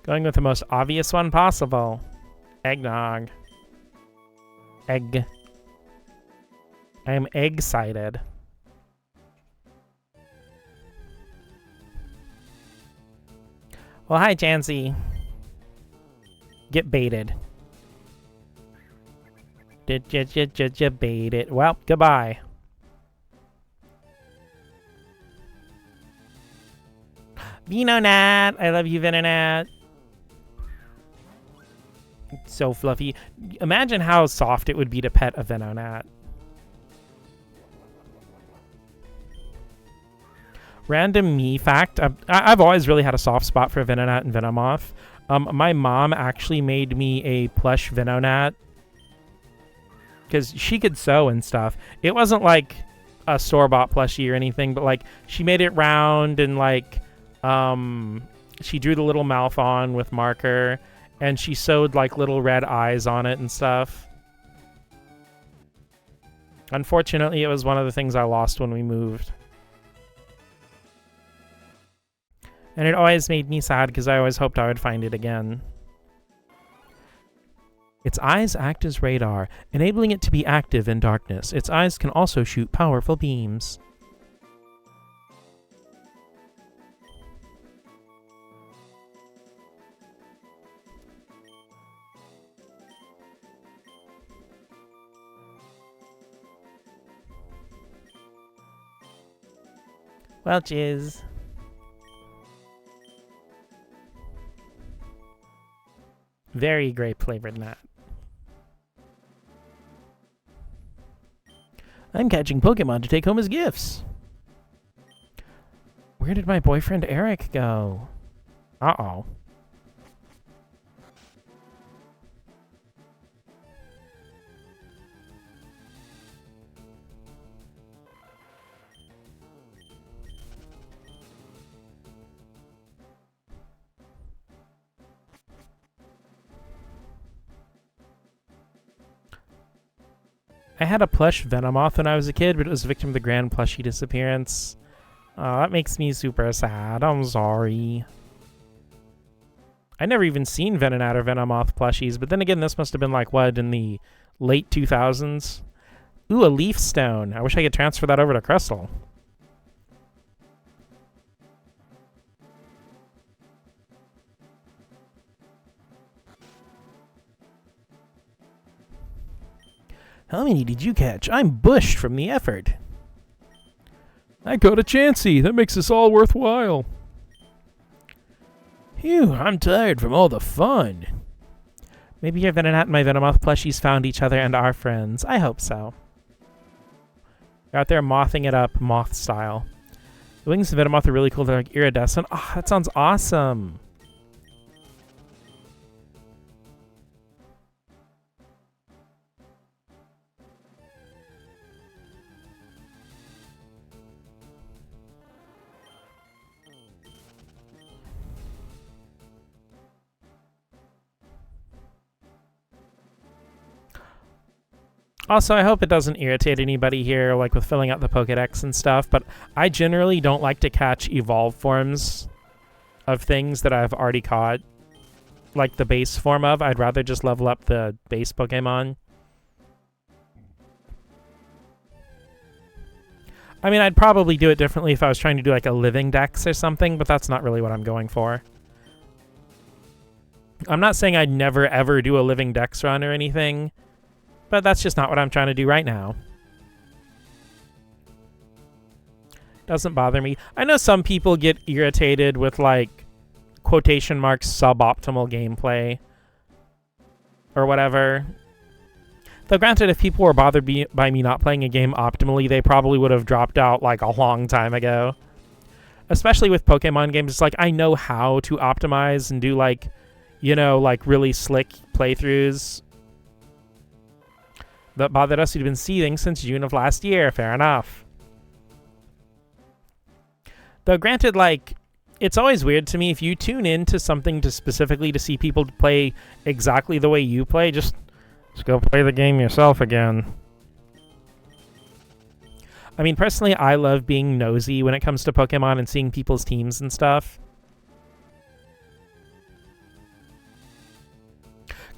Going with the most obvious one possible. Eggnog. Egg. I am egg-sided. Well, hi, Chansey. Get baited. Did you bait it? Well, goodbye. Venonat! I love you, Venonat. It's so fluffy. Imagine how soft it would be to pet a Venonat. Random me fact. I've always really had a soft spot for Venonat and Venomoth. My mom actually made me a plush Venonat because she could sew and stuff. It wasn't like a store-bought plushie or anything, but like she made it round and like she drew the little mouth on with marker and she sewed like little red eyes on it and stuff. Unfortunately, it was one of the things I lost when we moved. And it always made me sad because I always hoped I would find it again. Its eyes act as radar, enabling it to be active in darkness. Its eyes can also shoot powerful beams. Welches. Very grape flavored nut. I'm catching Pokemon to take home as gifts. Where did my boyfriend Eric go? Uh-oh. I had a plush Venomoth when I was a kid, but it was a victim of the grand plushie disappearance. Oh, that makes me super sad. I'm sorry. I never even seen Venonat or Venomoth plushies, but then again, this must have been like, what, in the late 2000s? Ooh, a leaf stone. I wish I could transfer that over to Crystal. How many did you catch? I'm bushed from the effort. I caught a Chansey. That makes this all worthwhile. Phew, I'm tired from all the fun. Maybe your Venonat and my Venomoth plushies found each other and are friends. I hope so. You're out there mothing it up, moth style. The wings of Venomoth are really cool. They're like iridescent. Oh, that sounds awesome. Also, I hope it doesn't irritate anybody here, like with filling out the Pokedex and stuff, but I generally don't like to catch evolved forms of things that I've already caught. like the base form of. I'd rather just level up the base Pokemon. I mean, I'd probably do it differently if I was trying to do like a living dex or something, but that's not really what I'm going for. I'm not saying I'd never ever do a living dex run or anything, but that's just not what I'm trying to do right now. Doesn't bother me. I know some people get irritated with like quotation marks suboptimal gameplay or whatever. Though granted, if people were bothered by me not playing a game optimally, they probably would have dropped out like a long time ago. Especially with Pokemon games, it's like I know how to optimize and do like, you know, like really slick playthroughs. That bothered us who'd been seething since June of last year. Fair enough. Though granted, like, it's always weird to me if you tune into something to specifically to see people play exactly the way you play, just go play the game yourself again. I mean, personally, I love being nosy when it comes to Pokemon and seeing people's teams and stuff.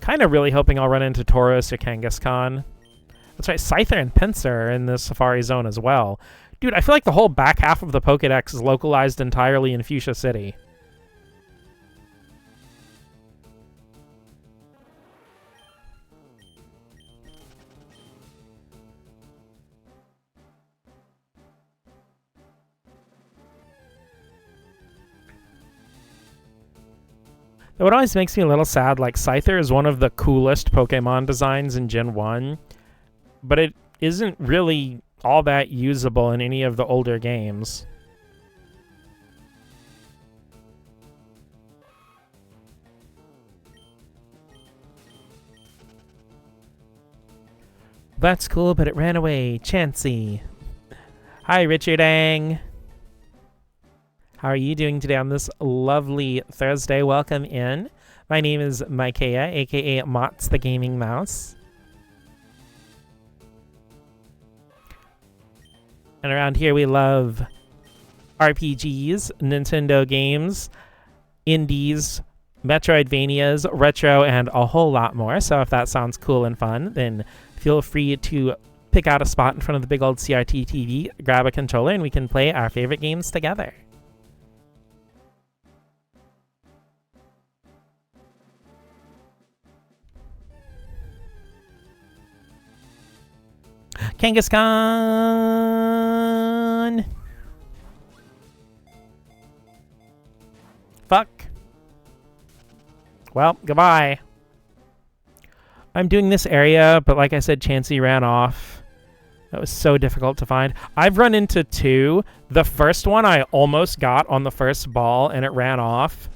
Kind of really hoping I'll run into Tauros or Kangaskhan. That's right, Scyther and Pinsir are in the Safari Zone as well. Dude, I feel like the whole back half of the Pokedex is localized entirely in Fuchsia City. Though it always makes me a little sad, like Scyther is one of the coolest Pokemon designs in Gen 1, but it isn't really all that usable in any of the older games. That's cool, but it ran away. Chansey. Hi, Richard Ang. How are you doing today on this lovely Thursday? Welcome in. My name is Micaiah, aka Mott's the Gaming Mouse. And around here we love RPGs, Nintendo games, indies, Metroidvanias, retro, and a whole lot more. So if that sounds cool and fun, then feel free to pick out a spot in front of the big old CRT TV, grab a controller, and we can play our favorite games together. Kangaskhan! Fuck. Well, goodbye. I'm doing this area, but like I said, Chansey ran off. That was so difficult to find. I've run into two. The first one I almost got on the first ball, and it ran off.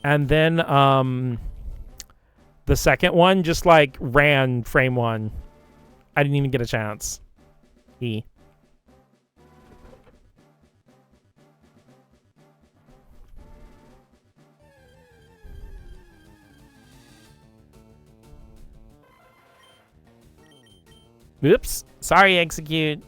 And then the second one just, like, ran frame one. I didn't even get a chance. E. Oops. Sorry, execute.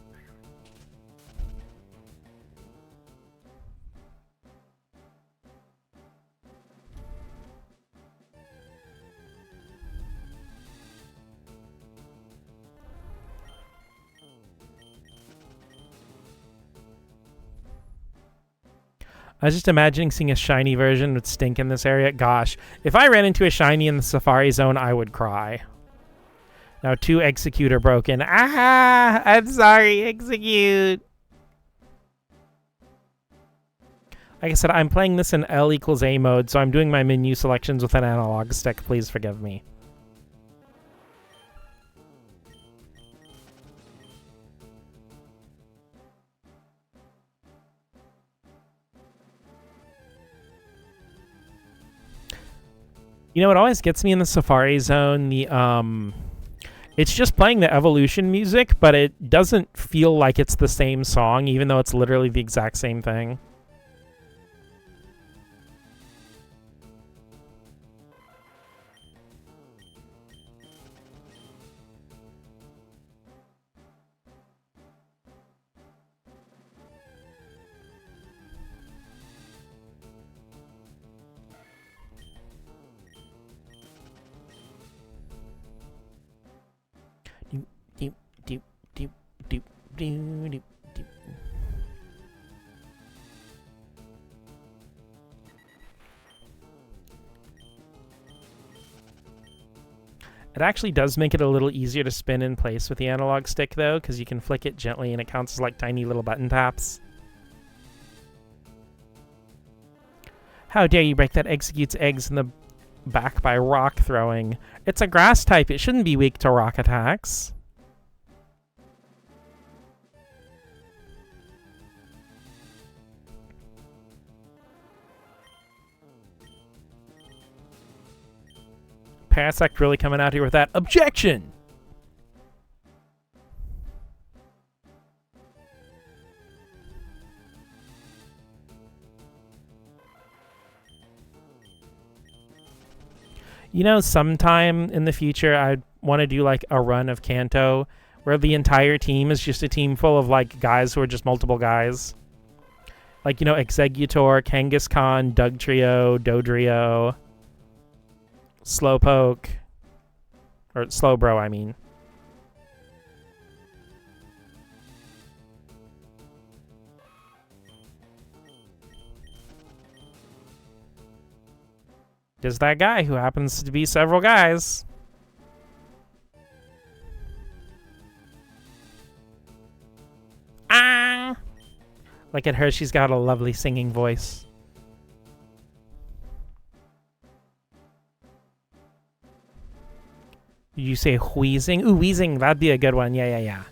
I was just imagining seeing a shiny version with stink in this area. Gosh, if I ran into a shiny in the Safari Zone, I would cry. Now, two execute are broken. Ah! I'm sorry, execute. Like I said, I'm playing this in L equals A mode, so I'm doing my menu selections with an analog stick. Please forgive me. You know, it always gets me in the Safari Zone, it's just playing the evolution music, but it doesn't feel like it's the same song, even though it's literally the exact same thing. Do, do, do. It actually does make it a little easier to spin in place with the analog stick, though, because you can flick it gently and it counts as like tiny little button taps. How dare you break that executes eggs in the back by rock throwing. It's a grass type. It shouldn't be weak to rock attacks. Parasect really coming out here with that objection. You know, sometime in the future, I'd want to do like a run of Kanto where the entire team is just a team full of like guys who are just multiple guys. Like, you know, Executor, Kangaskhan, Dugtrio, Dodrio, Slowpoke, or Slowbro, I mean. There's that guy who happens to be several guys. Ah! Look at her, she's got a lovely singing voice. Did you say wheezing? Ooh, wheezing, that'd be a good one. Yeah.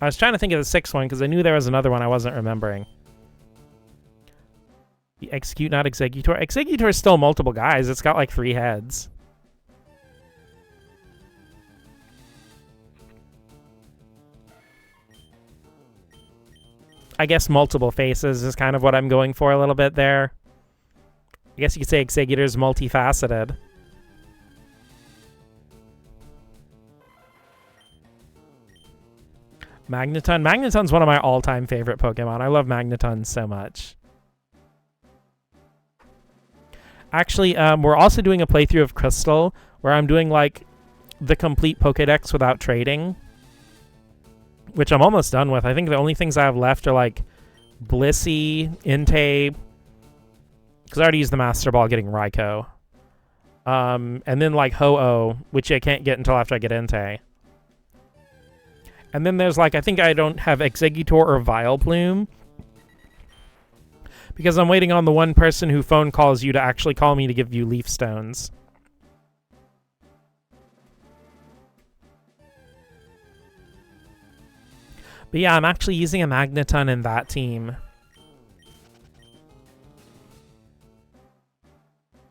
I was trying to think of the sixth one because I knew there was another one I wasn't remembering. The Execute, not Executor. Executor is still multiple guys. It's got like 3 heads. I guess multiple faces is kind of what I'm going for a little bit there. I guess you could say Executor is multifaceted. Magneton. Magneton's one of my all-time favorite Pokemon. I love Magneton so much. Actually, we're also doing a playthrough of Crystal, where I'm doing, like, the complete Pokédex without trading, which I'm almost done with. I think the only things I have left are, like, Blissey, Entei, because I already used the Master Ball getting Raikou, and then, like, Ho-Oh, which I can't get until after I get Entei. And then there's, like, I think I don't have Executor or Vileplume, because I'm waiting on the one person who phone calls you to actually call me to give you Leaf Stones. But yeah, I'm actually using a Magneton in that team.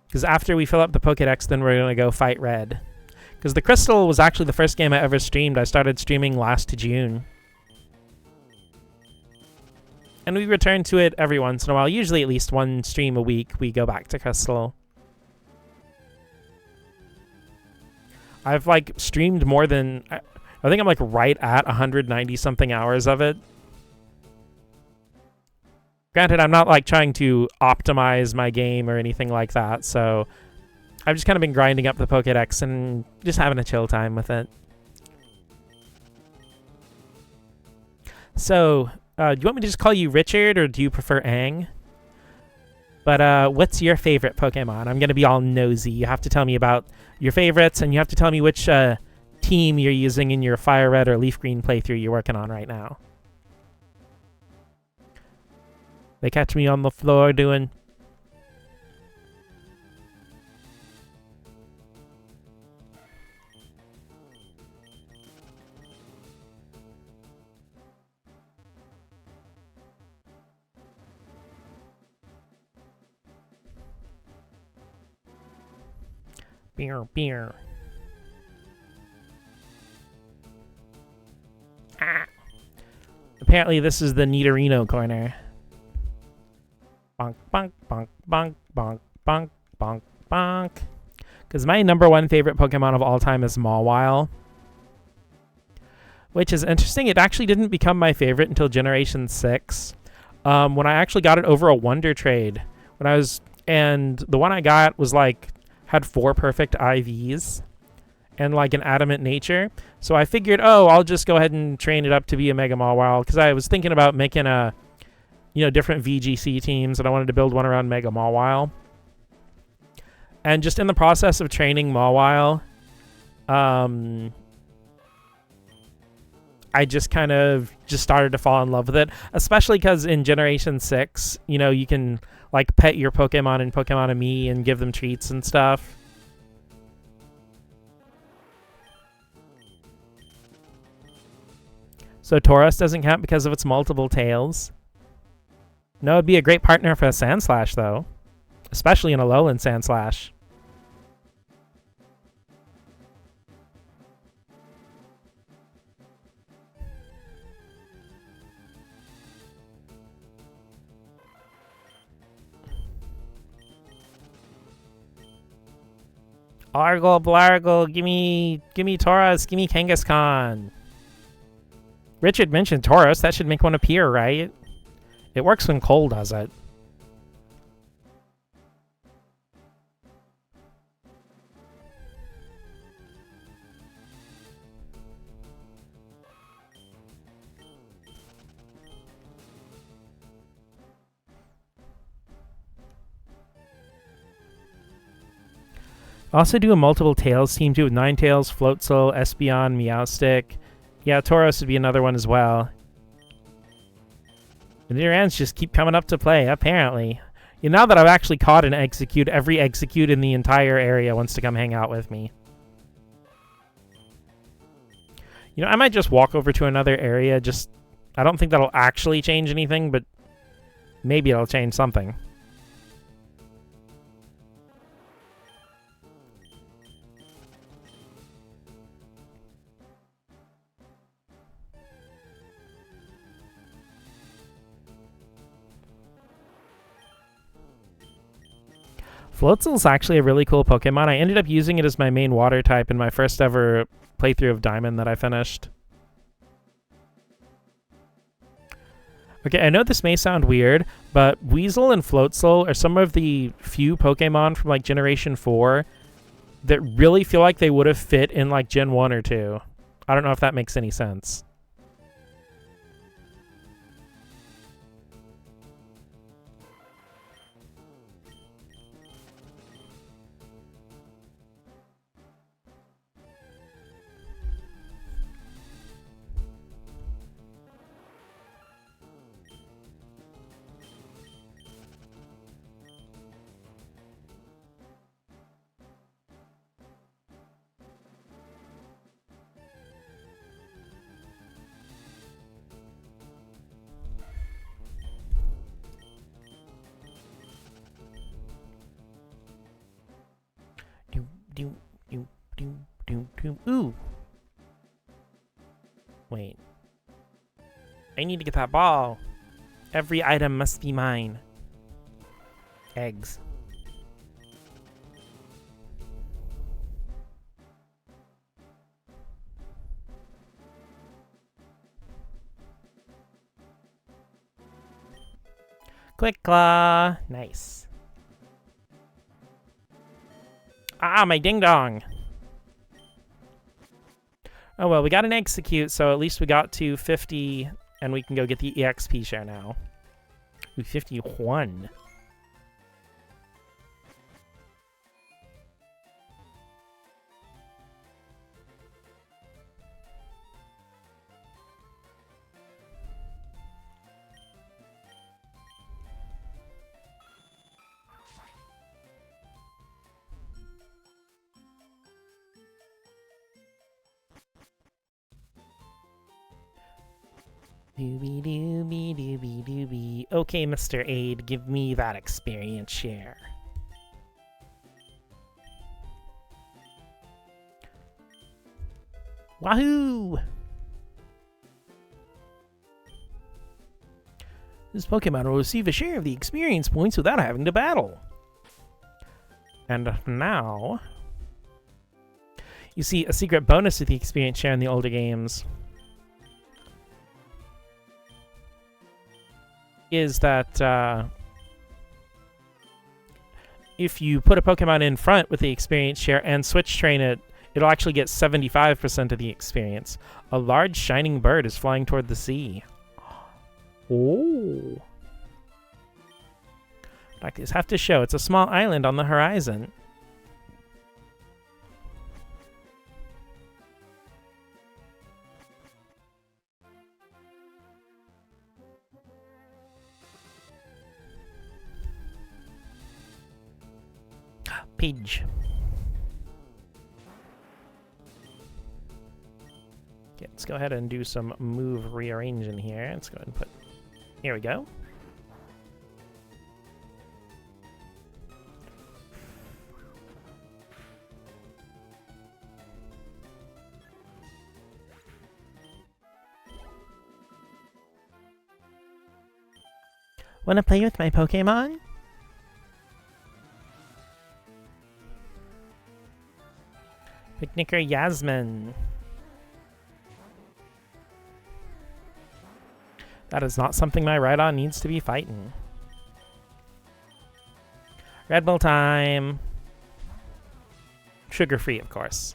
Because after we fill up the Pokédex, then we're going to go fight Red. Because the Crystal was actually the first game I ever streamed. I started streaming last June. And we return to it every once in a while. Usually at least one stream a week, we go back to Crystal. I've, like, streamed more than... I think I'm, like, right at 190-something hours of it. Granted, I'm not, like, trying to optimize my game or anything like that, so... I've just kind of been grinding up the Pokédex and just having a chill time with it. So... do you want me to just call you Richard, or do you prefer Aang? But what's your favorite Pokemon? I'm going to be all nosy. You have to tell me about your favorites, and you have to tell me which team you're using in your Fire Red or Leaf Green playthrough you're working on right now. They catch me on the floor doing... Beer. Ah. Apparently this is the Nidorino corner. Bonk, bonk, bonk, bonk, bonk, bonk, bonk, bonk. Because my #1 favorite Pokemon of all time is Mawile. Which is interesting. It actually didn't become my favorite until Generation 6. When I actually got it over a Wonder Trade. And the one I got was like... had 4 perfect IVs, and like an adamant nature. So I figured, oh, I'll just go ahead and train it up to be a Mega Mawile, because I was thinking about making different VGC teams, and I wanted to build one around Mega Mawile. And just in the process of training Mawile, I just kind of just started to fall in love with it, especially because in Generation 6, you can like pet your Pokemon in Pokemon-Ami and give them treats and stuff. So Tauros doesn't count because of its multiple tails. No, it'd be a great partner for a Sandslash, though. Especially in a Alolan Sandslash. Argle, Blargle, gimme Tauros, gimme Kangaskhan. Richard mentioned Tauros, that should make one appear, right? It works when Cole does it. Also do a multiple tails team too with Ninetales, Floatzel, Espeon, Meowstic. Yeah, Tauros would be another one as well. And their ends just keep coming up to play, apparently. Now that I've actually caught an Execute, every Execute in the entire area wants to come hang out with me. I might just walk over to another area, I don't think that'll actually change anything, but maybe it'll change something. Floatzel's actually a really cool Pokemon. I ended up using it as my main water type in my first ever playthrough of Diamond that I finished. Okay, I know this may sound weird, but Weasel and Floatzel are some of the few Pokemon from like Generation 4 that really feel like they would have fit in like Gen 1 or 2. I don't know if that makes any sense. Ooh. Wait. I need to get that ball. Every item must be mine. Eggs. Quick Claw. Nice. Ah, my ding dong. Oh well, we got an Execute, so at least we got to 50, and we can go get the EXP share now. Ooh, 51. Doobie doobie doobie doobie. Okay, Mr. Aid, give me that experience share. Wahoo! This Pokemon will receive a share of the experience points without having to battle. And now, you see a secret bonus with the experience share in the older games is that if you put a Pokemon in front with the experience share and switch train it, it'll actually get 75% of the experience. A large shining bird is flying toward the sea. Oh. Practice have to show it's a small island on the horizon. Pidge. Okay, let's go ahead and do some move rearranging here. Let's go ahead and put... Here we go. Wanna play with my Pokemon? Picnicker Yasmin. That is not something my Rhydon needs to be fighting. Red Bull time. Sugar-free, of course.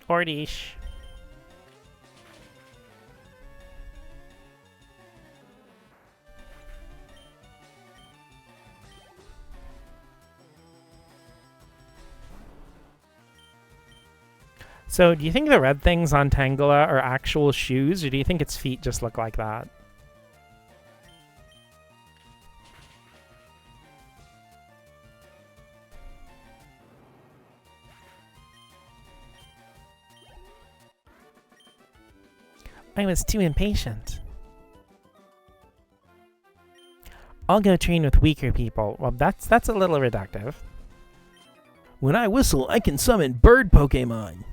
Ordish. So, do you think the red things on Tangela are actual shoes, or do you think its feet just look like that? I was too impatient. I'll go train with weaker people. Well, that's a little reductive. When I whistle, I can summon bird Pokemon.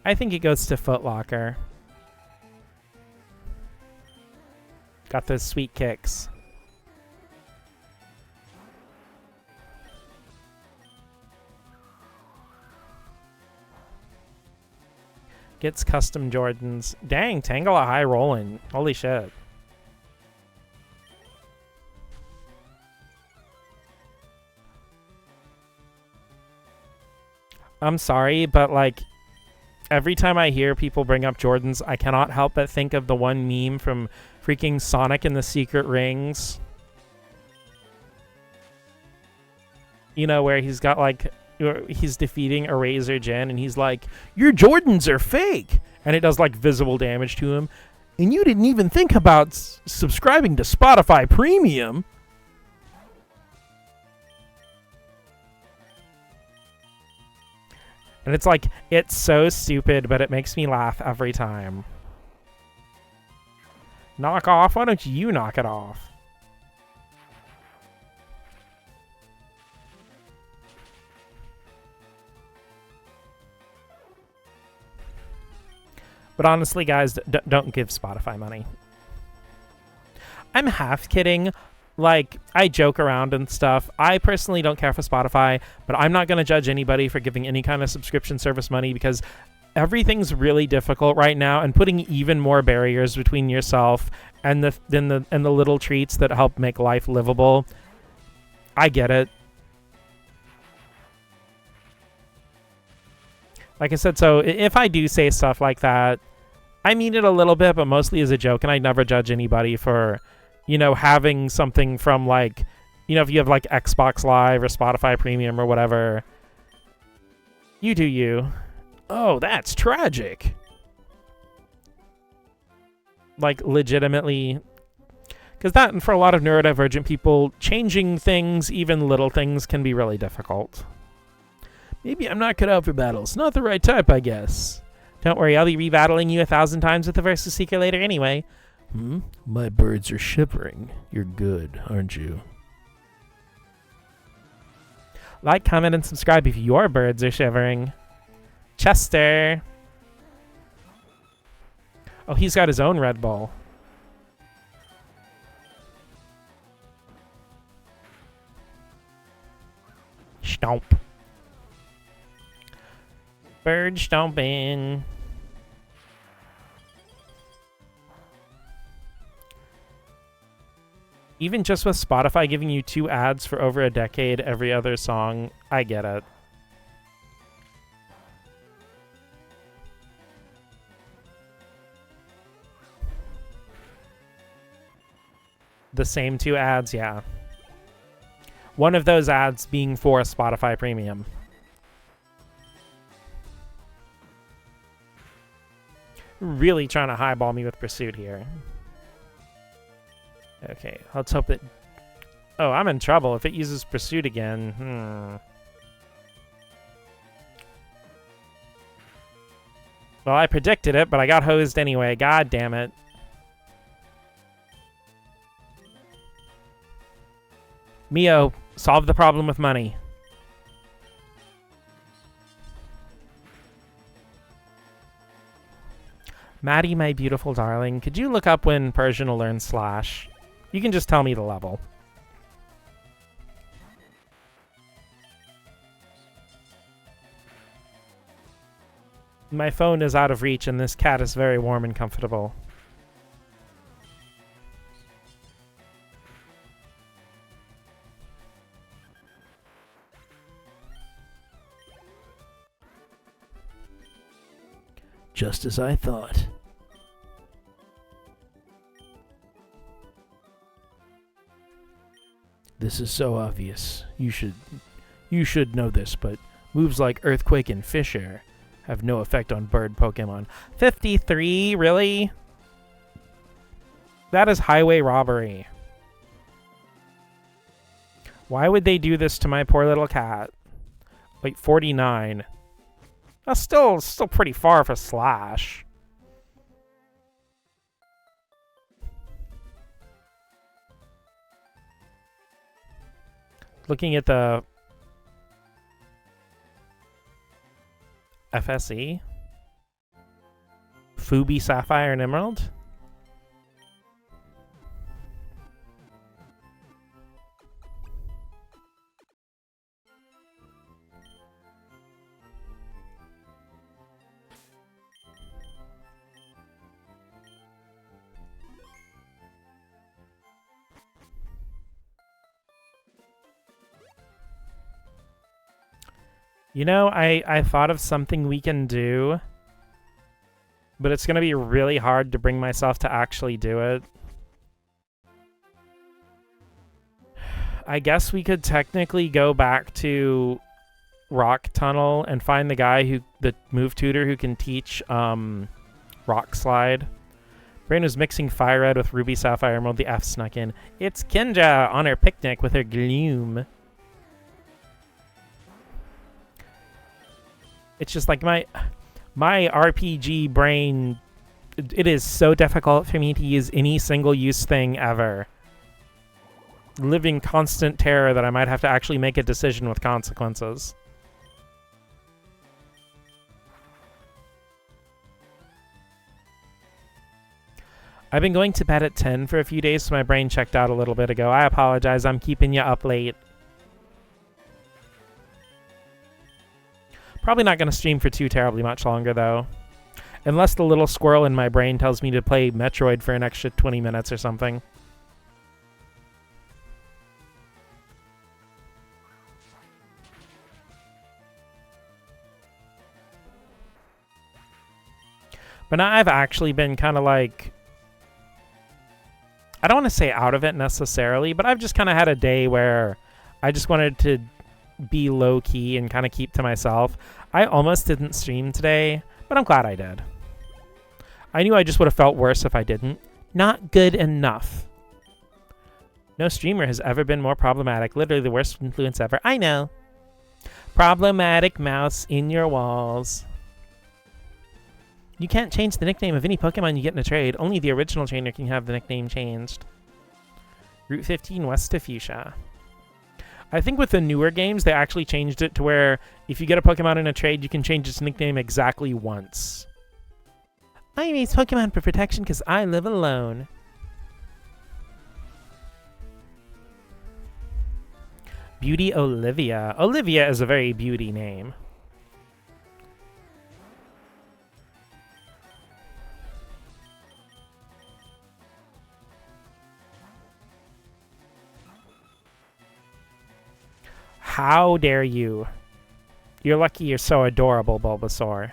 I think it goes to Footlocker. Got those sweet kicks. Gets custom Jordans. Dang, Tangela high rolling. Holy shit. I'm sorry, but like, every time I hear people bring up Jordans, I cannot help but think of the one meme from freaking Sonic and the Secret Rings. You know, where he's got like, he's defeating Eraser Jin and he's like, your Jordans are fake. And it does like visible damage to him. And you didn't even think about subscribing to Spotify Premium. And it's like, it's so stupid, but it makes me laugh every time. Knock off? Why don't you knock it off? But honestly, guys, don't give Spotify money. I'm half kidding. Like, I joke around and stuff. I personally don't care for Spotify, but I'm not going to judge anybody for giving any kind of subscription service money because everything's really difficult right now, and putting even more barriers between yourself and the little treats that help make life livable. I get it. Like I said, so if I do say stuff like that, I mean it a little bit, but mostly as a joke, and I never judge anybody for, you know, having something from, like, you know, if you have, like, Xbox Live or Spotify Premium or whatever. You do you. Oh, that's tragic. Like, legitimately. Because that, and for a lot of neurodivergent people, changing things, even little things, can be really difficult. Maybe I'm not cut out for battles. Not the right type, I guess. Don't worry, I'll be rebattling you 1,000 times with the Versus Seeker later anyway. My birds are shivering. You're good, aren't you? Like, comment, and subscribe if your birds are shivering. Chester. Oh, he's got his own Red Bull. stomp. Bird stomping. Even just with Spotify giving you 2 ads for over a decade every other song, I get it. The same 2 ads, yeah. One of those ads being for Spotify Premium. Really trying to highball me with Pursuit here. Okay, let's hope that... Oh, I'm in trouble if it uses Pursuit again. Well, I predicted it, but I got hosed anyway. God damn it. Mio, solve the problem with money. Maddie, my beautiful darling, could you look up when Persian will learn Slash? You can just tell me the level. My phone is out of reach and this cat is very warm and comfortable. Just as I thought. This is so obvious. You should know this, but moves like Earthquake and Fissure have no effect on bird Pokemon. 53? Really? That is highway robbery. Why would they do this to my poor little cat? Wait, 49. That's still pretty far for Slash. Looking at the FSE. Fubi, Sapphire, and Emerald. You know, I thought of something we can do, but it's going to be really hard to bring myself to actually do it. I guess we could technically go back to Rock Tunnel and find the guy the move tutor who can teach Rock Slide. Brain was mixing Fire Red with Ruby Sapphire Emerald. The F snuck in. It's Kinja on her picnic with her gloom. It's just like my RPG brain, it is so difficult for me to use any single-use thing ever. Living constant terror that I might have to actually make a decision with consequences. I've been going to bed at 10 for a few days, so my brain checked out a little bit ago. I apologize, I'm keeping you up late. Probably not going to stream for too terribly much longer, though. Unless the little squirrel in my brain tells me to play Metroid for an extra 20 minutes or something. But now I've actually been kind of like... I don't want to say out of it necessarily, but I've just kind of had a day where I just wanted to be low-key and kind of keep to myself. I almost didn't stream today, but I'm glad I did. I knew I just would have felt worse if I didn't. Not good enough. No streamer has ever been more problematic. Literally the worst influence ever. I know. Problematic mouse in your walls. You can't change the nickname of any Pokemon you get in a trade. Only the original trainer can have the nickname changed. Route 15 west to Fuchsia. I think with the newer games, they actually changed it to where if you get a Pokemon in a trade, you can change its nickname exactly once. I raise Pokemon for protection because I live alone. Beauty Olivia. Olivia is a very beauty name. How dare you? You're lucky you're so adorable, Bulbasaur.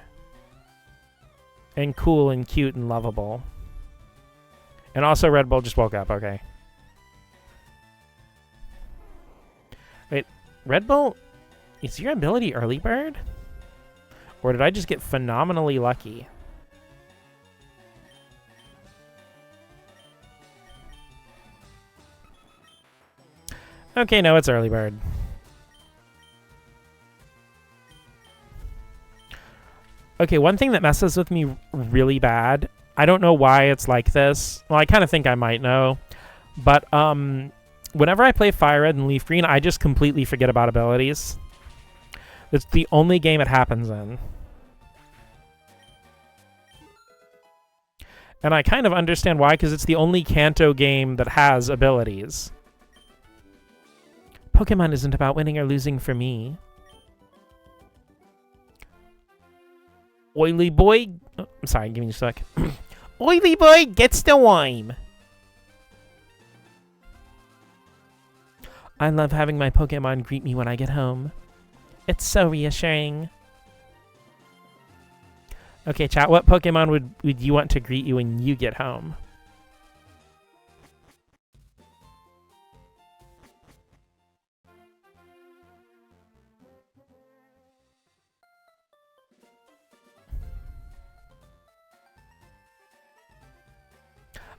And cool and cute and lovable. And also Red Bull just woke up, okay. Wait, Red Bull, is your ability Early Bird? Or did I just get phenomenally lucky? Okay, no, it's Early Bird. Okay, one thing that messes with me really bad, I don't know why it's like this. Well, I kind of think I might know. But whenever I play Fire Red and Leaf Green, I just completely forget about abilities. It's the only game it happens in. And I kind of understand why, because it's the only Kanto game that has abilities. Pokemon isn't about winning or losing for me. Oily boy... Oh, I'm sorry, give me a sec. Oily boy gets the wine. I love having my Pokemon greet me when I get home. It's so reassuring. Okay, chat, what Pokemon would you want to greet you when you get home?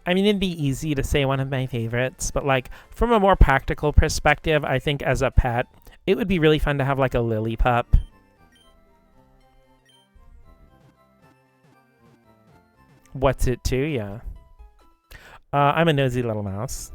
I mean, it'd be easy to say one of my favorites, but like from a more practical perspective, I think as a pet, it would be really fun to have like a lily pup. What's it to ya? I'm a nosy little mouse.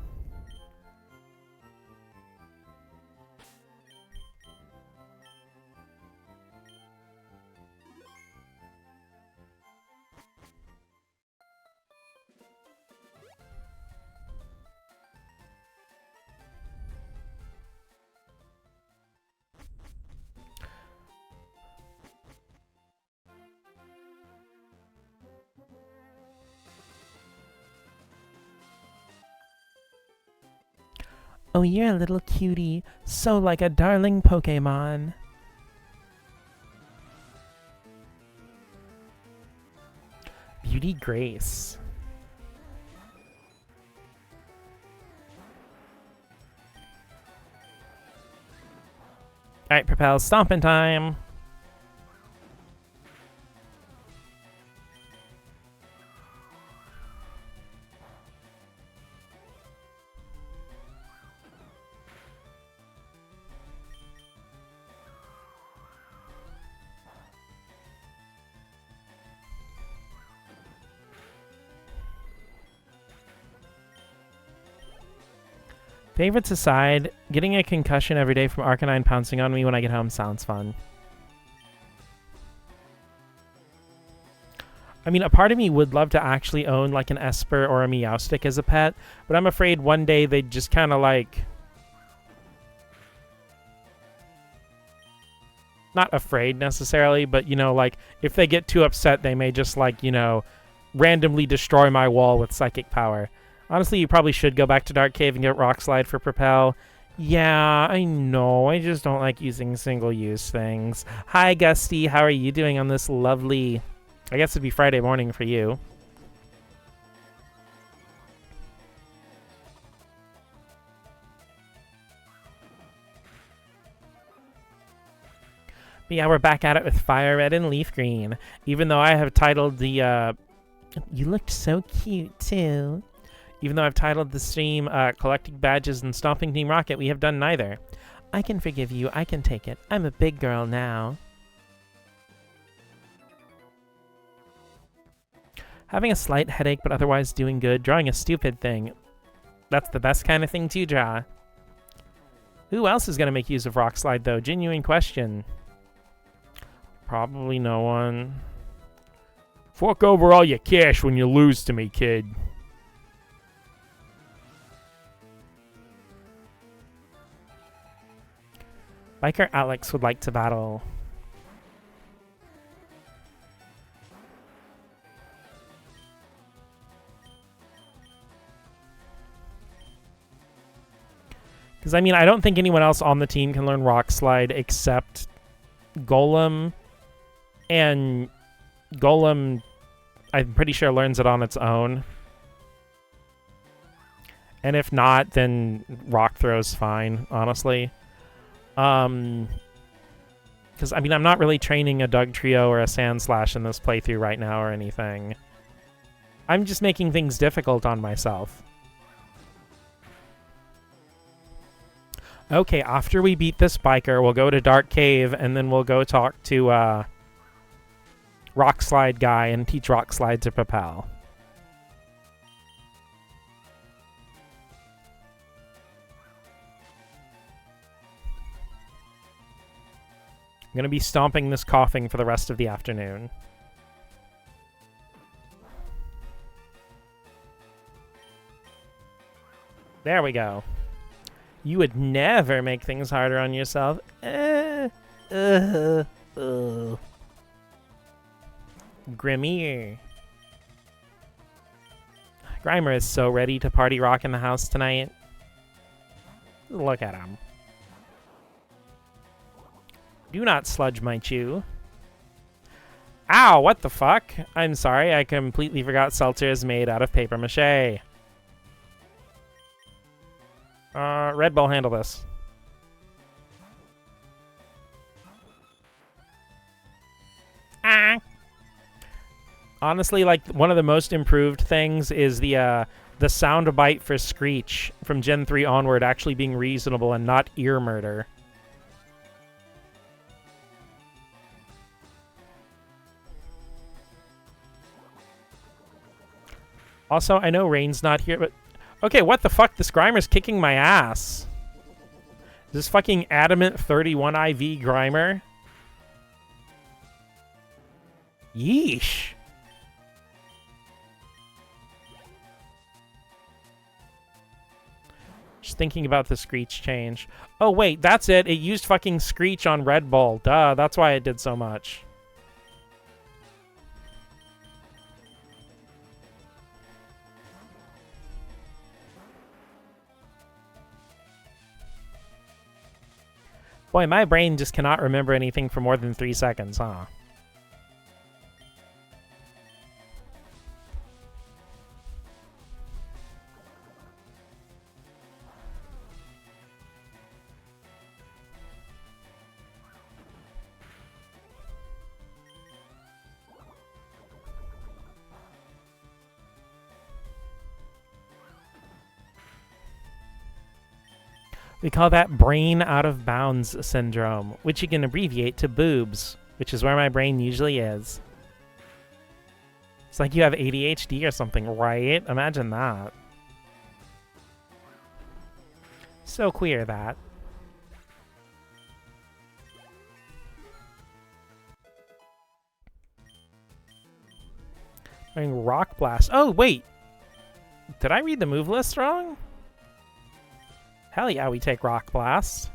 Oh, you're a little cutie, so like a darling Pokemon. Beauty Grace. Alright, Propel, stomping time. Favorites aside, getting a concussion every day from Arcanine pouncing on me when I get home sounds fun. I mean, a part of me would love to actually own like an Esper or a Meowstic as a pet, but I'm afraid one day they'd just kind of like... Not afraid necessarily, but you know, like if they get too upset, they may just like, you know, randomly destroy my wall with psychic power. Honestly, you probably should go back to Dark Cave and get Rock Slide for Propel. Yeah, I know. I just don't like using single-use things. Hi, Gusty. How are you doing on this lovely... I guess it'd be Friday morning for you. But yeah, we're back at it with Fire Red and Leaf Green. Even though I have titled the... You looked so cute, too. Even though I've titled the stream Collecting Badges and Stomping Team Rocket, we have done neither. I can forgive you. I can take it. I'm a big girl now. Having a slight headache, but otherwise doing good. Drawing a stupid thing. That's the best kind of thing to draw. Who else is going to make use of Rock Slide, though? Genuine question. Probably no one. Fork over all your cash when you lose to me, kid. Biker Alex would like to battle. Because, I mean, I don't think anyone else on the team can learn Rock Slide except Golem. And Golem, I'm pretty sure, learns it on its own. And if not, then Rock Throw's fine, honestly. Because, I mean, I'm not really training a Doug Trio or a Sand Slash in this playthrough right now or anything. I'm just making things difficult on myself. Okay, after we beat this biker, we'll go to Dark Cave, and then we'll go talk to Rock Slide guy and teach Rock Slide to Propel. I'm going to be stomping this coughing for the rest of the afternoon. There we go. You would never make things harder on yourself. Grimmier. Grimer is so ready to party rock in the house tonight. Look at him. Do not sludge my chew. Ow, what the fuck? I'm sorry, I completely forgot seltzer is made out of paper mache. Red Bull, handle this. Ah. Honestly, like, one of the most improved things is the sound bite for Screech from Gen 3 onward actually being reasonable and not ear murder. Also, I know Rain's not here, but... Okay, what the fuck? This Grimer's kicking my ass. This fucking Adamant 31 IV Grimer? Yeesh. Just thinking about the Screech change. Oh, wait, that's it. It used fucking Screech on Red Bull. Duh, that's why it did so much. Boy, my brain just cannot remember anything for more than 3 seconds, huh? We call that brain out of bounds syndrome, which you can abbreviate to boobs, which is where my brain usually is. It's like you have ADHD or something, right? Imagine that. So queer, that. Rock Blast. Oh, wait! Did I read the move list wrong? Hell yeah, we take Rock Blast.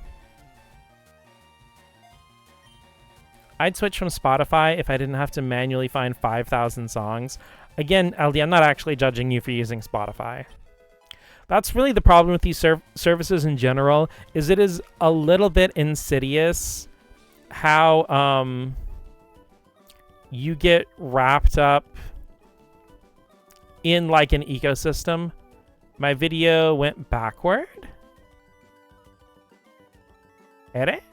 I'd switch from Spotify if I didn't have to manually find 5,000 songs. Again, LD, I'm not actually judging you for using Spotify. That's really the problem with these services in general, is it is a little bit insidious how you get wrapped up in like an ecosystem. My video went backward? Edit?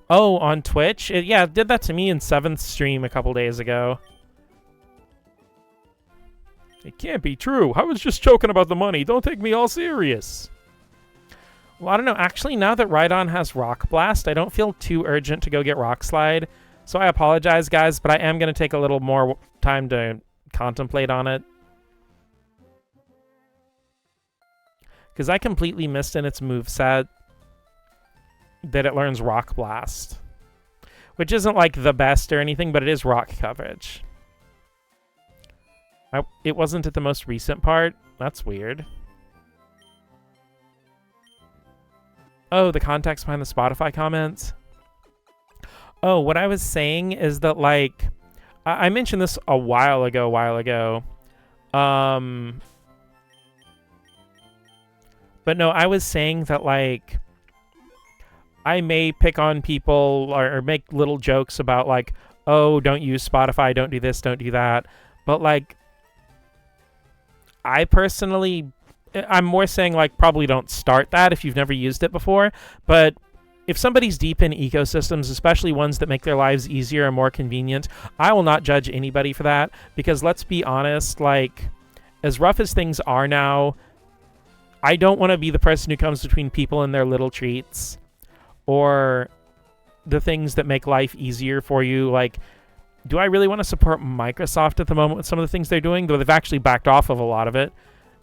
Oh, on Twitch? Yeah, it did that to me in 7th stream a couple days ago. It can't be true. I was just joking about the money. Don't take me all serious. Well, I don't know. Actually, now that Rhydon has Rock Blast, I don't feel too urgent to go get Rock Slide. So I apologize, guys, but I am going to take a little more time to contemplate on it. Because I completely missed in its moveset that it learns Rock Blast. Which isn't like the best or anything, but it is rock coverage. It wasn't at the most recent part. That's weird. Oh, the context behind the Spotify comments? Oh, what I was saying is that, like, I mentioned this a while ago. But no, I was saying that, like, I may pick on people or make little jokes about, like, oh, don't use Spotify, don't do this, don't do that. But, like, I'm more saying, like, probably don't start that if you've never used it before. But if somebody's deep in ecosystems, especially ones that make their lives easier and more convenient, I will not judge anybody for that. Because let's be honest, like, as rough as things are now, I don't want to be the person who comes between people and their little treats or the things that make life easier for you. Like, do I really want to support Microsoft at the moment with some of the things they're doing? Though they've actually backed off of a lot of it.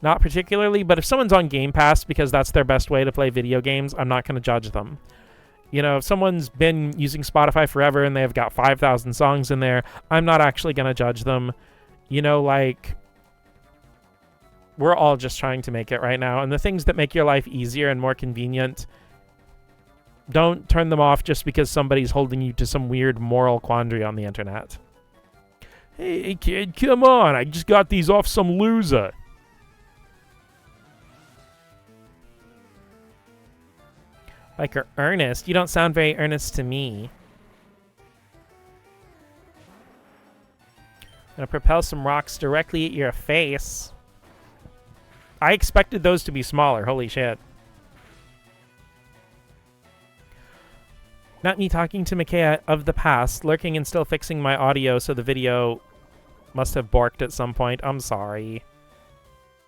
Not particularly, but if someone's on Game Pass because that's their best way to play video games, I'm not going to judge them. You know, if someone's been using Spotify forever and they've got 5,000 songs in there, I'm not actually going to judge them. You know, like, we're all just trying to make it right now. And the things that make your life easier and more convenient, don't turn them off just because somebody's holding you to some weird moral quandary on the internet. Hey, kid, come on. I just got these off some loser. Like you're earnest. You don't sound very earnest to me. I'm gonna propel some rocks directly at your face. I expected those to be smaller. Holy shit. Not me talking to Micaiah of the past, lurking and still fixing my audio so the video must have borked at some point. I'm sorry.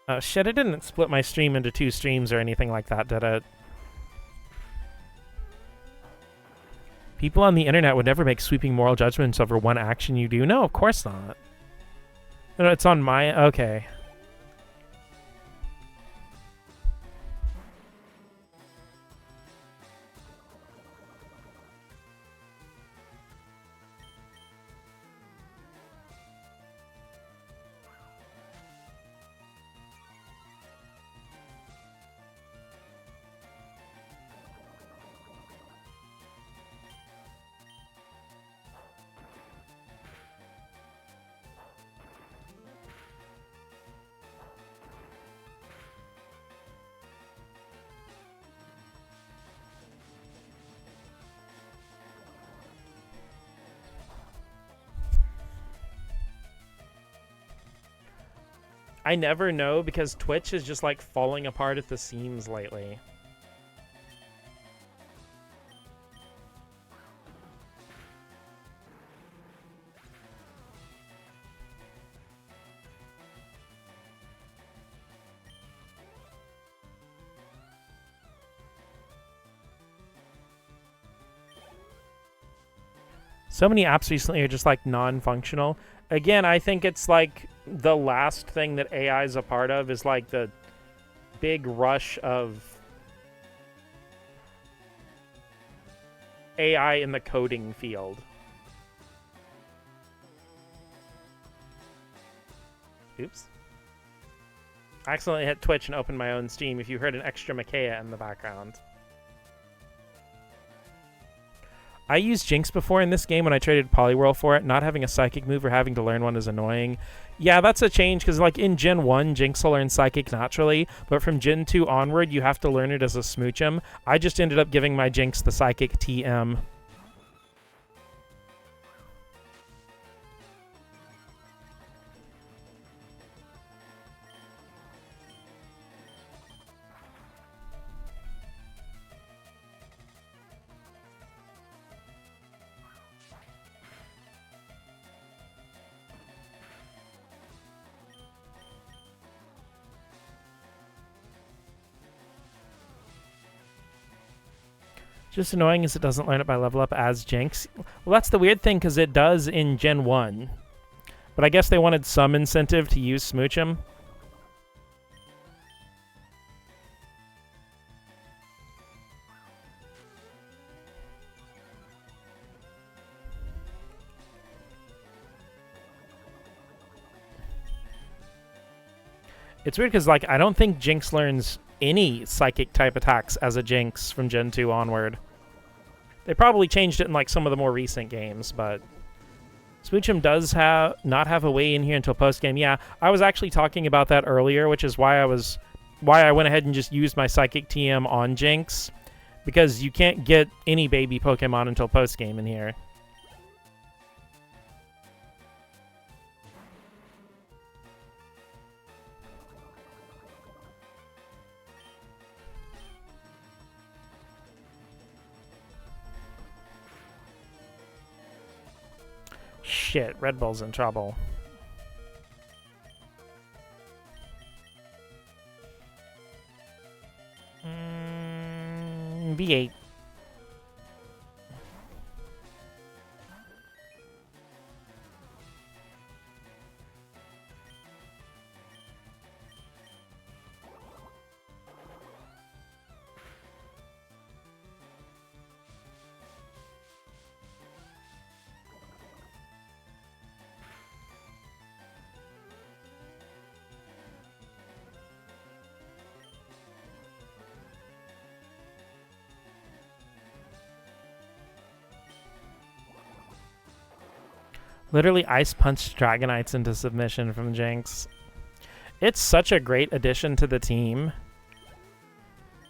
Oh shit, I didn't split my stream into 2 streams or anything like that, did it? People on the internet would never make sweeping moral judgments over one action you do. No, of course not. No, it's on my... Okay. I never know because Twitch is just like falling apart at the seams lately. So many apps recently are just like non-functional. Again, I think it's like the last thing that AI is a part of is like the big rush of AI in the coding field. Oops. I accidentally hit Twitch and opened my own Steam if you heard an extra Micaiah in the background. I used Jinx before in this game when I traded Poliwhirl for it. Not having a Psychic move or having to learn one is annoying. Yeah, that's a change, because like in Gen 1, Jinx will learn Psychic naturally, but from Gen 2 onward, you have to learn it as a Smoochum. I just ended up giving my Jinx the Psychic TM. Just annoying as it doesn't learn it by level up as Jinx. Well, that's the weird thing, because it does in Gen 1. But I guess they wanted some incentive to use Smoochum. It's weird because, like, I don't think Jinx learns any psychic type attacks as a Jinx from Gen 2 onward. They probably changed it in like some of the more recent games, but Smoochum does not have a way in here until post game. Yeah, I was actually talking about that earlier, which is why I went ahead and just used my Psychic TM on Jinx, because you can't get any baby Pokemon until post game in here. Shit, Red Bull's in trouble. V8. Literally Ice Punched Dragonites into submission from Jinx. It's such a great addition to the team.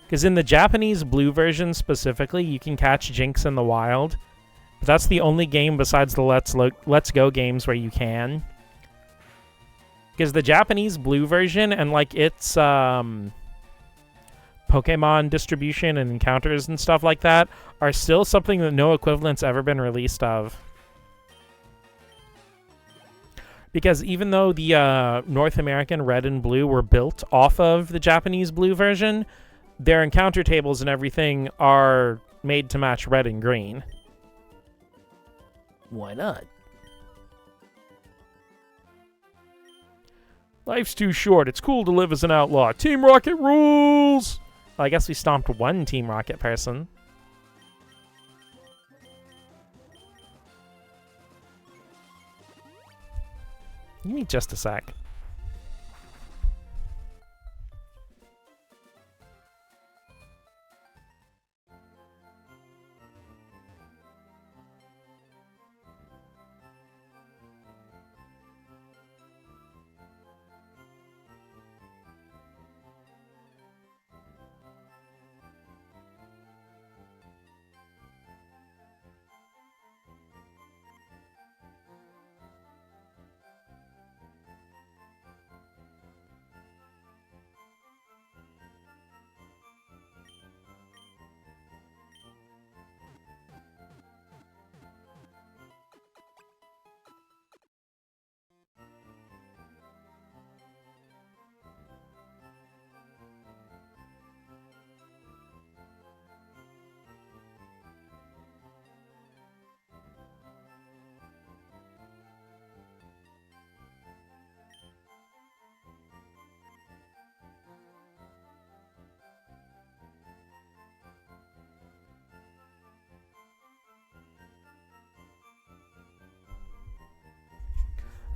Because in the Japanese blue version specifically, you can catch Jinx in the wild. But that's the only game besides the Let's Go games where you can. Because the Japanese blue version and like its Pokemon distribution and encounters and stuff like that are still something that no equivalent's ever been released of. Because even though the North American red and blue were built off of the Japanese blue version, their encounter tables and everything are made to match red and green. Why not? Life's too short. It's cool to live as an outlaw. Team Rocket rules! Well, I guess we stomped one Team Rocket person. Give me just a sec.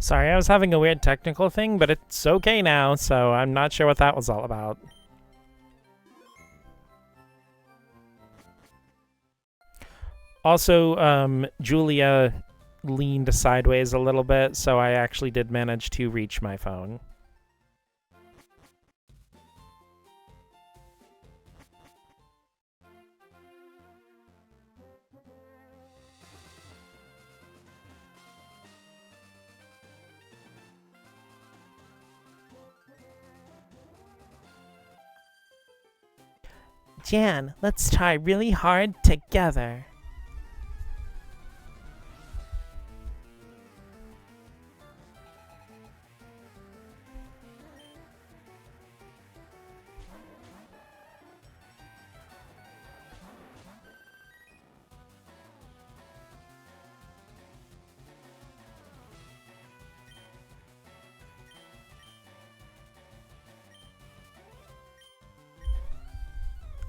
Sorry, I was having a weird technical thing, but it's okay now, so I'm not sure what that was all about. Also, Julia leaned sideways a little bit, so I actually did manage to reach my phone. Jan, let's try really hard together.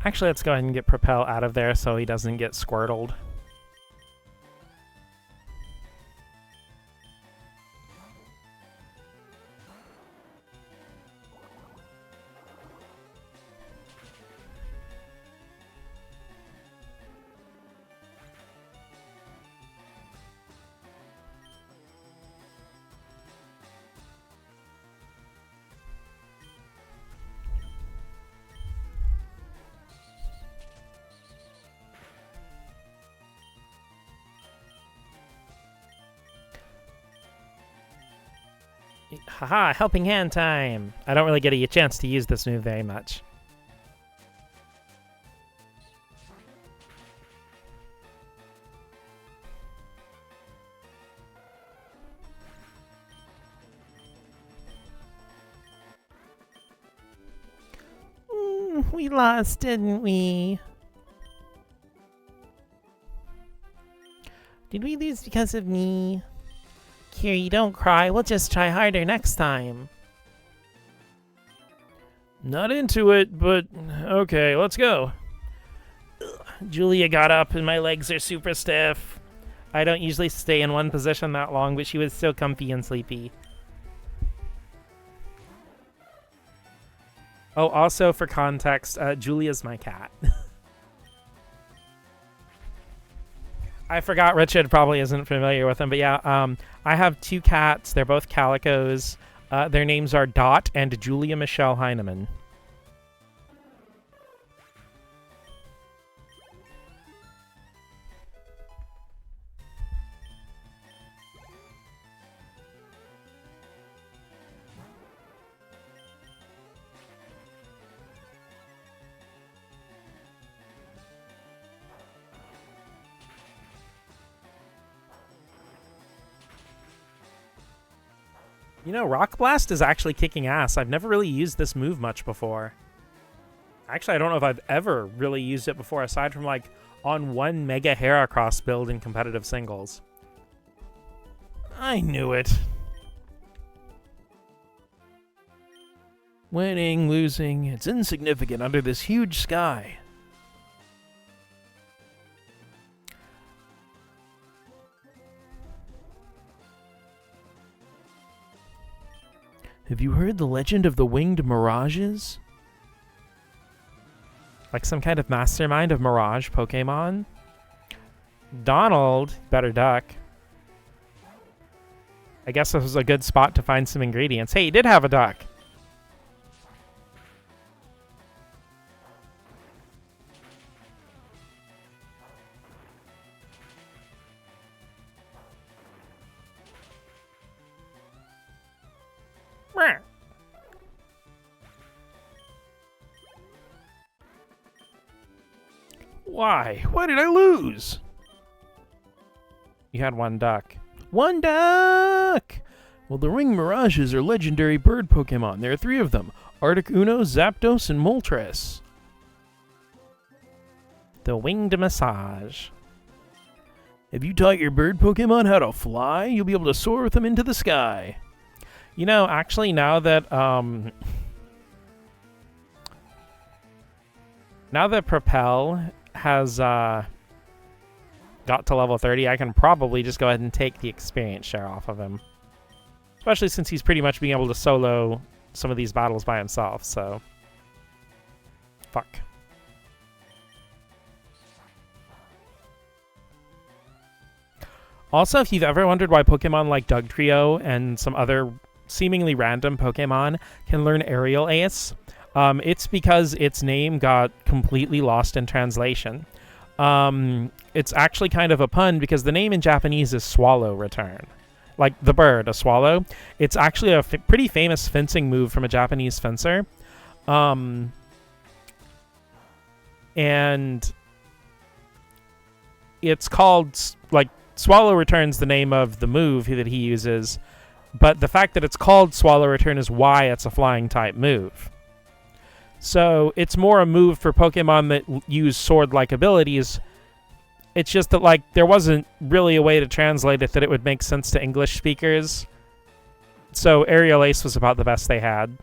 Actually, let's go ahead and get Propel out of there so he doesn't get squirtled. Haha, helping hand time! I don't really get a chance to use this move very much. We lost, didn't we? Did we lose because of me? Kiri, don't cry. We'll just try harder next time. Not into it, but okay, let's go. Julia got up and my legs are super stiff. I don't usually stay in one position that long, but she was still comfy and sleepy. Oh, also for context, Julia's my cat. I forgot Richard probably isn't familiar with them, but yeah, I have 2 cats. They're both calicos. Their names are Dot and Julia Michelle Heineman. You know, Rock Blast is actually kicking ass. I've never really used this move much before. Actually, I don't know if I've ever really used it before, aside from, like, on one Mega Heracross build in competitive singles. I knew it. Winning, losing, it's insignificant under this huge sky. Have you heard the legend of the winged mirages? Like some kind of mastermind of Mirage Pokemon? Donald, better duck. I guess this was a good spot to find some ingredients. Hey, he did have a duck. Why? Why did I lose? You had 1 duck. One duck! Well, the ring mirages are legendary bird Pokemon. There are 3 of them. Articuno, Zapdos, and Moltres. The winged massage. Have you taught your bird Pokemon how to fly? You'll be able to soar with them into the sky. You know, actually, now that Propel has got to level 30, I can probably just go ahead and take the experience share off of him. Especially since he's pretty much being able to solo some of these battles by himself, so... Fuck. Also, if you've ever wondered why Pokemon like Dugtrio and some other seemingly random Pokemon can learn Aerial Ace, it's because its name got completely lost in translation. It's actually kind of a pun because the name in Japanese is Swallow Return. Like the bird, a swallow. It's actually a pretty famous fencing move from a Japanese fencer. And it's called, like, Swallow Return's the name of the move that he uses. But the fact that it's called Swallow Return is why it's a flying type move. So it's more a move for Pokemon that use sword-like abilities. It's just that, like, there wasn't really a way to translate it that it would make sense to English speakers. So Aerial Ace was about the best they had.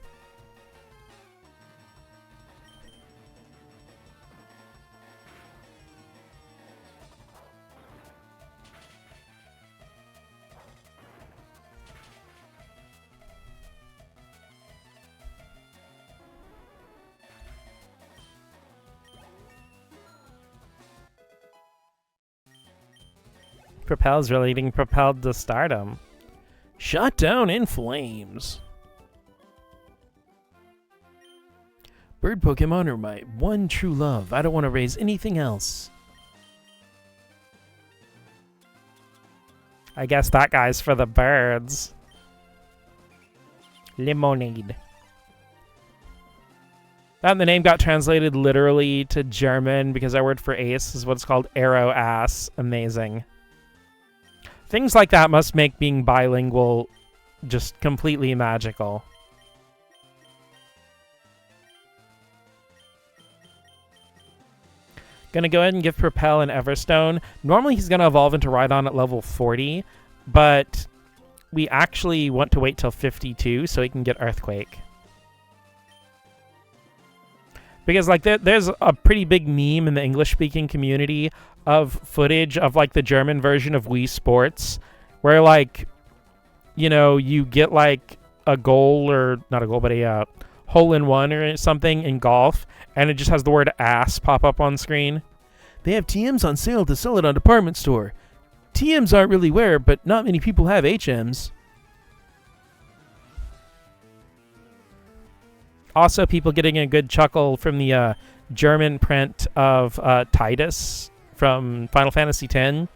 Propel's really being propelled to stardom. Shot down in flames. Bird Pokemon are my one true love. I don't want to raise anything else. I guess that guy's for the birds. Lemonade. And the name got translated literally to German because our word for ace is what's called arrow ass. Amazing. Things like that must make being bilingual just completely magical. Gonna go ahead and give Propel an Everstone. Normally he's gonna evolve into Rhydon at level 40, but we actually want to wait till 52 so he can get Earthquake. Because, like, there's a pretty big meme in the English-speaking community of footage of, like, the German version of Wii Sports, where, like, you know, you get, like, a goal, or not a goal, but a hole-in-one or something in golf, and it just has the word ass pop up on screen. They have TMs on sale to sell it on department store. TMs aren't really rare, but not many people have HMs. Also, people getting a good chuckle from the German print of Titus from Final Fantasy X.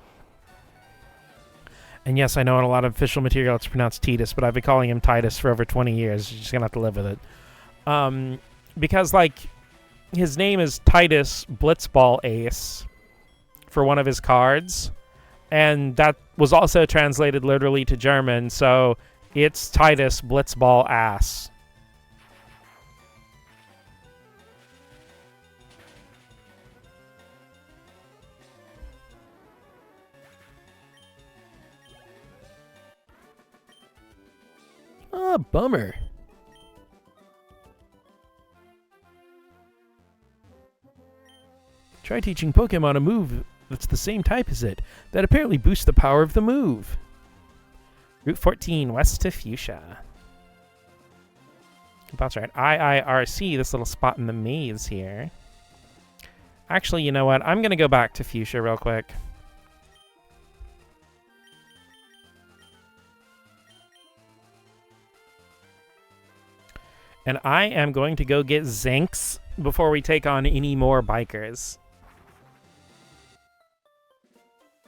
And yes, I know in a lot of official material it's pronounced Titus, but I've been calling him Titus for over 20 years. You're just going to have to live with it. Because, like, his name is Titus Blitzball Ace for one of his cards. And that was also translated literally to German, so it's Titus Blitzball Ass. Ah, bummer. Try teaching Pokemon a move that's the same type as it. That apparently boosts the power of the move. Route 14, west to Fuchsia. That's right. IIRC, this little spot in the maze here. Actually, you know what? I'm going to go back to Fuchsia real quick. And I am going to go get Zinks before we take on any more bikers.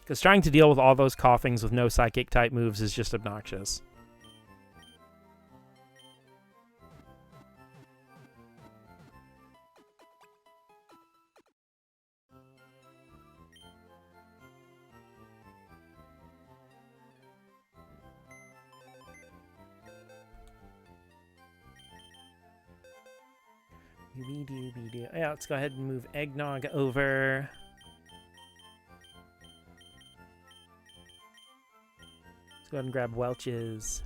Because trying to deal with all those coughings with no psychic type moves is just obnoxious. Yeah, let's go ahead and move Eggnog over. Let's go ahead and grab Welch's.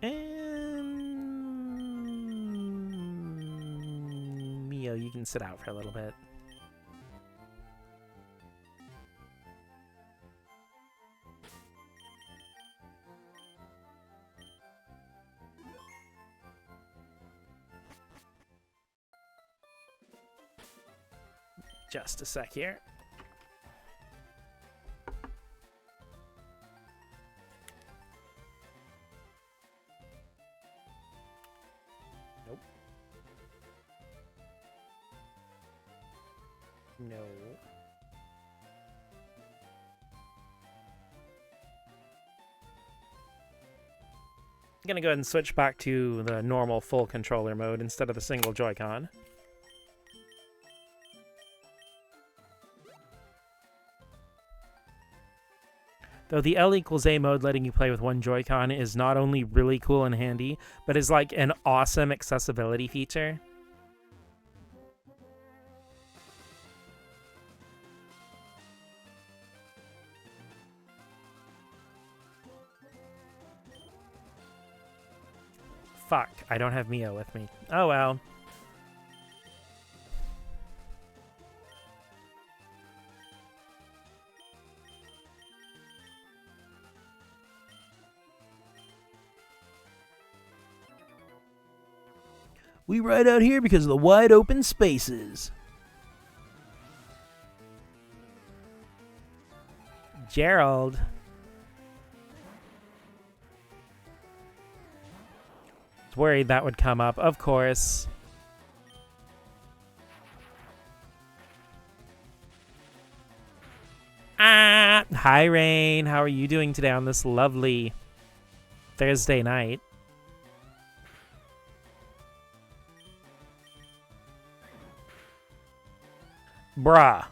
And Mio, you can sit out for a little bit. Just a sec here. Nope. No. I'm gonna go ahead and switch back to the normal full controller mode instead of the single Joy-Con. Though the L equals A mode letting you play with one Joy-Con is not only really cool and handy, but is like an awesome accessibility feature. Fuck, I don't have Mio with me. Oh well. We ride out here because of the wide open spaces. Gerald. Was worried that would come up, of course. Hi, Rain. How are you doing today on this lovely Thursday night? Bruh.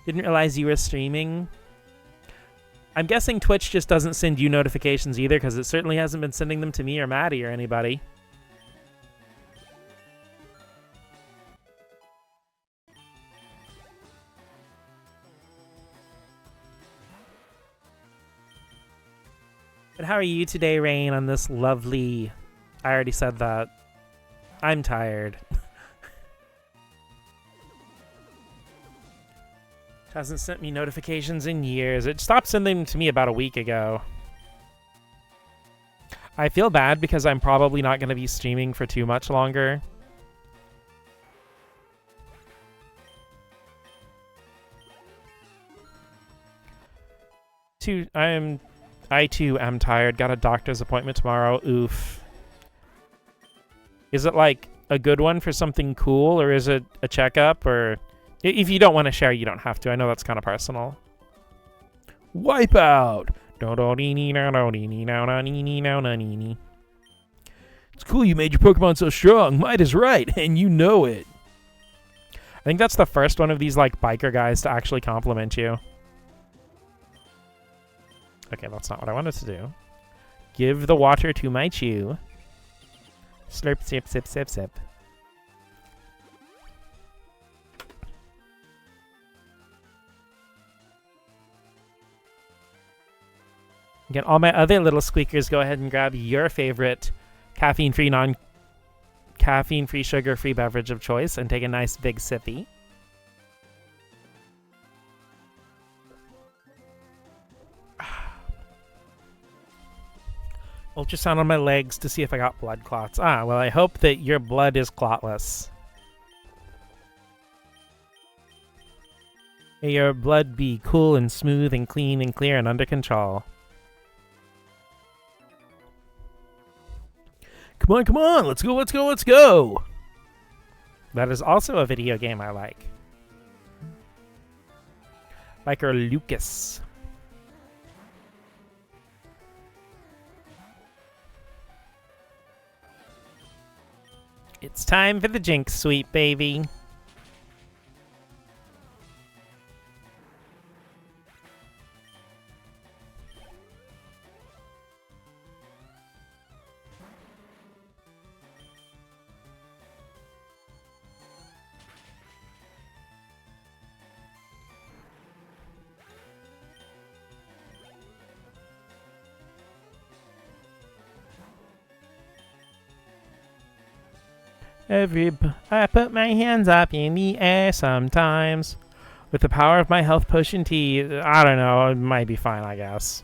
Didn't realize you were streaming. I'm guessing Twitch just doesn't send you notifications either, because it certainly hasn't been sending them to me or Maddie or anybody. But how are you today, Rain, on this lovely... I already said that. I'm tired. Hasn't sent me notifications in years. It stopped sending them to me about a week ago. I feel bad because I'm probably not going to be streaming for too much longer. I too am tired. Got a doctor's appointment tomorrow. Oof. Is it like a good one for something cool, or is it a checkup, or... If you don't want to share, you don't have to. I know that's kind of personal. Wipeout! It's cool you made your Pokemon so strong. Might is right, and you know it. I think that's the first one of these, like, biker guys to actually compliment you. Okay, that's not what I wanted to do. Give the water to my chew. Slurp, sip, sip, sip, sip. Again, all my other little squeakers, go ahead and grab your favorite caffeine-free, non-caffeine-free, sugar-free beverage of choice and take a nice big sippy. Ultrasound on my legs to see if I got blood clots. Ah, well, I hope that your blood is clotless. May your blood be cool and smooth and clean and clear and under control. Come on, come on, let's go, let's go, let's go! That is also a video game I like. Biker Lucas. It's time for the Jinx sweep, baby. I put my hands up in the air sometimes. With the power of my health potion tea, I don't know, it might be fine, I guess.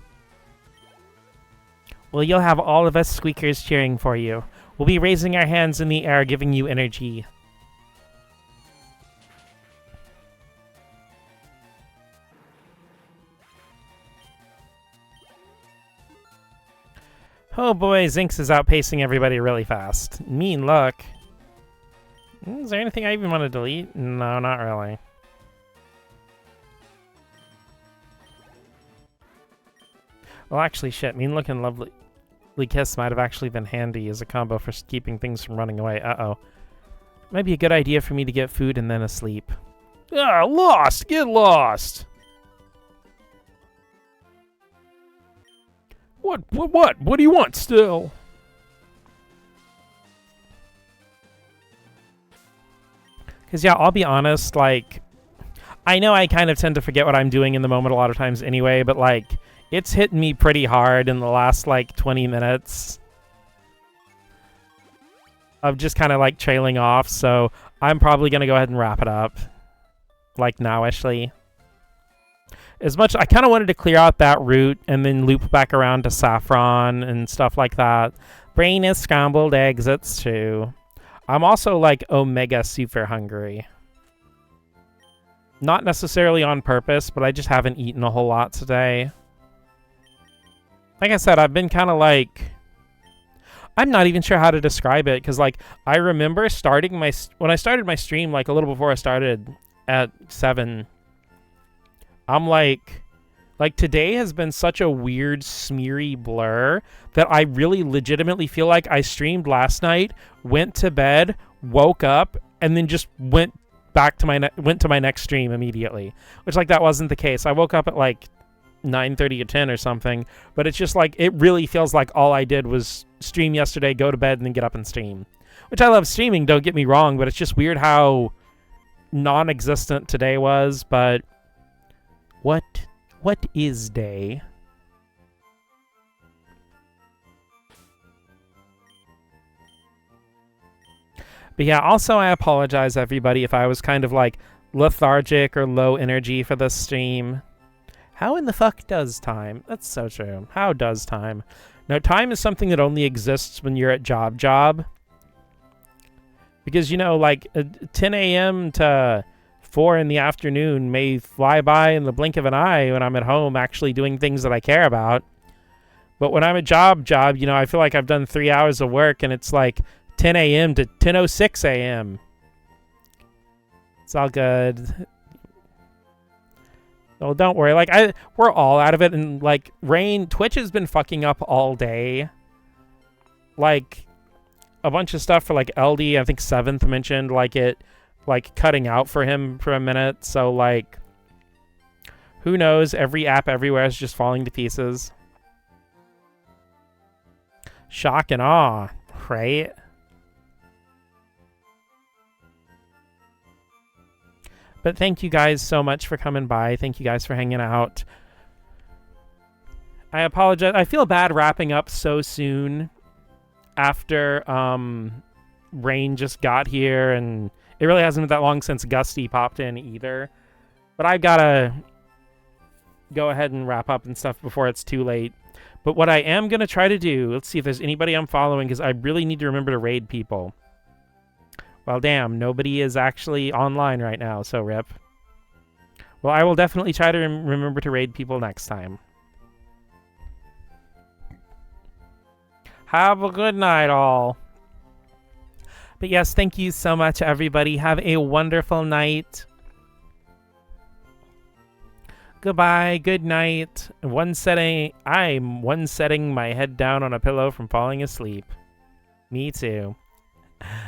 Well, you'll have all of us squeakers cheering for you. We'll be raising our hands in the air, giving you energy. Oh boy, Zinx is outpacing everybody really fast. Mean luck. Is there anything I even want to delete? No, not really. Well, actually, shit. Mean Look and Lovely Kiss might have actually been handy as a combo for keeping things from running away. Uh-oh. Might be a good idea for me to get food and then asleep. Ah, lost! Get lost! What do you want still? Because, yeah, I'll be honest, like, I know I kind of tend to forget what I'm doing in the moment a lot of times anyway, but, like, it's hit me pretty hard in the last, like, 20 minutes of just kind of, like, trailing off, so I'm probably going to go ahead and wrap it up, like, now-ishly. As much, I kind of wanted to clear out that route and then loop back around to Saffron and stuff like that. Brain is scrambled eggs, it's true. I'm also, like, Omega super hungry. Not necessarily on purpose, but I just haven't eaten a whole lot today. Like I said, I've been kind of, like... I'm not even sure how to describe it, because, like, I remember starting my... When I started my stream, like, a little before I started at 7, I'm like today has been such a weird, smeary blur that I really legitimately feel like I streamed last night, went to bed, woke up, and then just went back to my next stream immediately. Which, like, that wasn't the case. I woke up at like 9:30 or 10 or something, but it's just like, it really feels like all I did was stream yesterday, go to bed, and then get up and stream. Which I love streaming, don't get me wrong, but it's just weird how non-existent today was. But what is day? But yeah, also I apologize everybody if I was kind of like lethargic or low energy for this stream. How in the fuck does time? That's so true. How does time? Now, time is something that only exists when you're at job. Because, you know, like 10 a.m. to 4 in the afternoon may fly by in the blink of an eye when I'm at home actually doing things that I care about. But when I'm at job, you know, I feel like I've done 3 hours of work and it's like 10 a.m. to 10:06 a.m. It's all good. Oh, don't worry. Like, we're all out of it. And, like, Twitch has been fucking up all day. Like, a bunch of stuff for, like, LD, I think 7th mentioned, like, cutting out for him for a minute. So, like, who knows? Every app everywhere is just falling to pieces. Shock and awe, right? But thank you guys so much for coming by. Thank you guys for hanging out. I apologize. I feel bad wrapping up so soon after Rain just got here, and it really hasn't been that long since Gusty popped in either. But I've got to go ahead and wrap up and stuff before it's too late. But what I am going to try to do, let's see if there's anybody I'm following, because I really need to remember to raid people. Well, damn, nobody is actually online right now, so rip. Well, I will definitely try to remember to raid people next time. Have a good night, all. But yes, thank you so much, everybody. Have a wonderful night. Goodbye, good night. I'm one setting my head down on a pillow from falling asleep. Me too.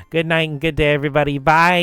Good night and good day, everybody. Bye.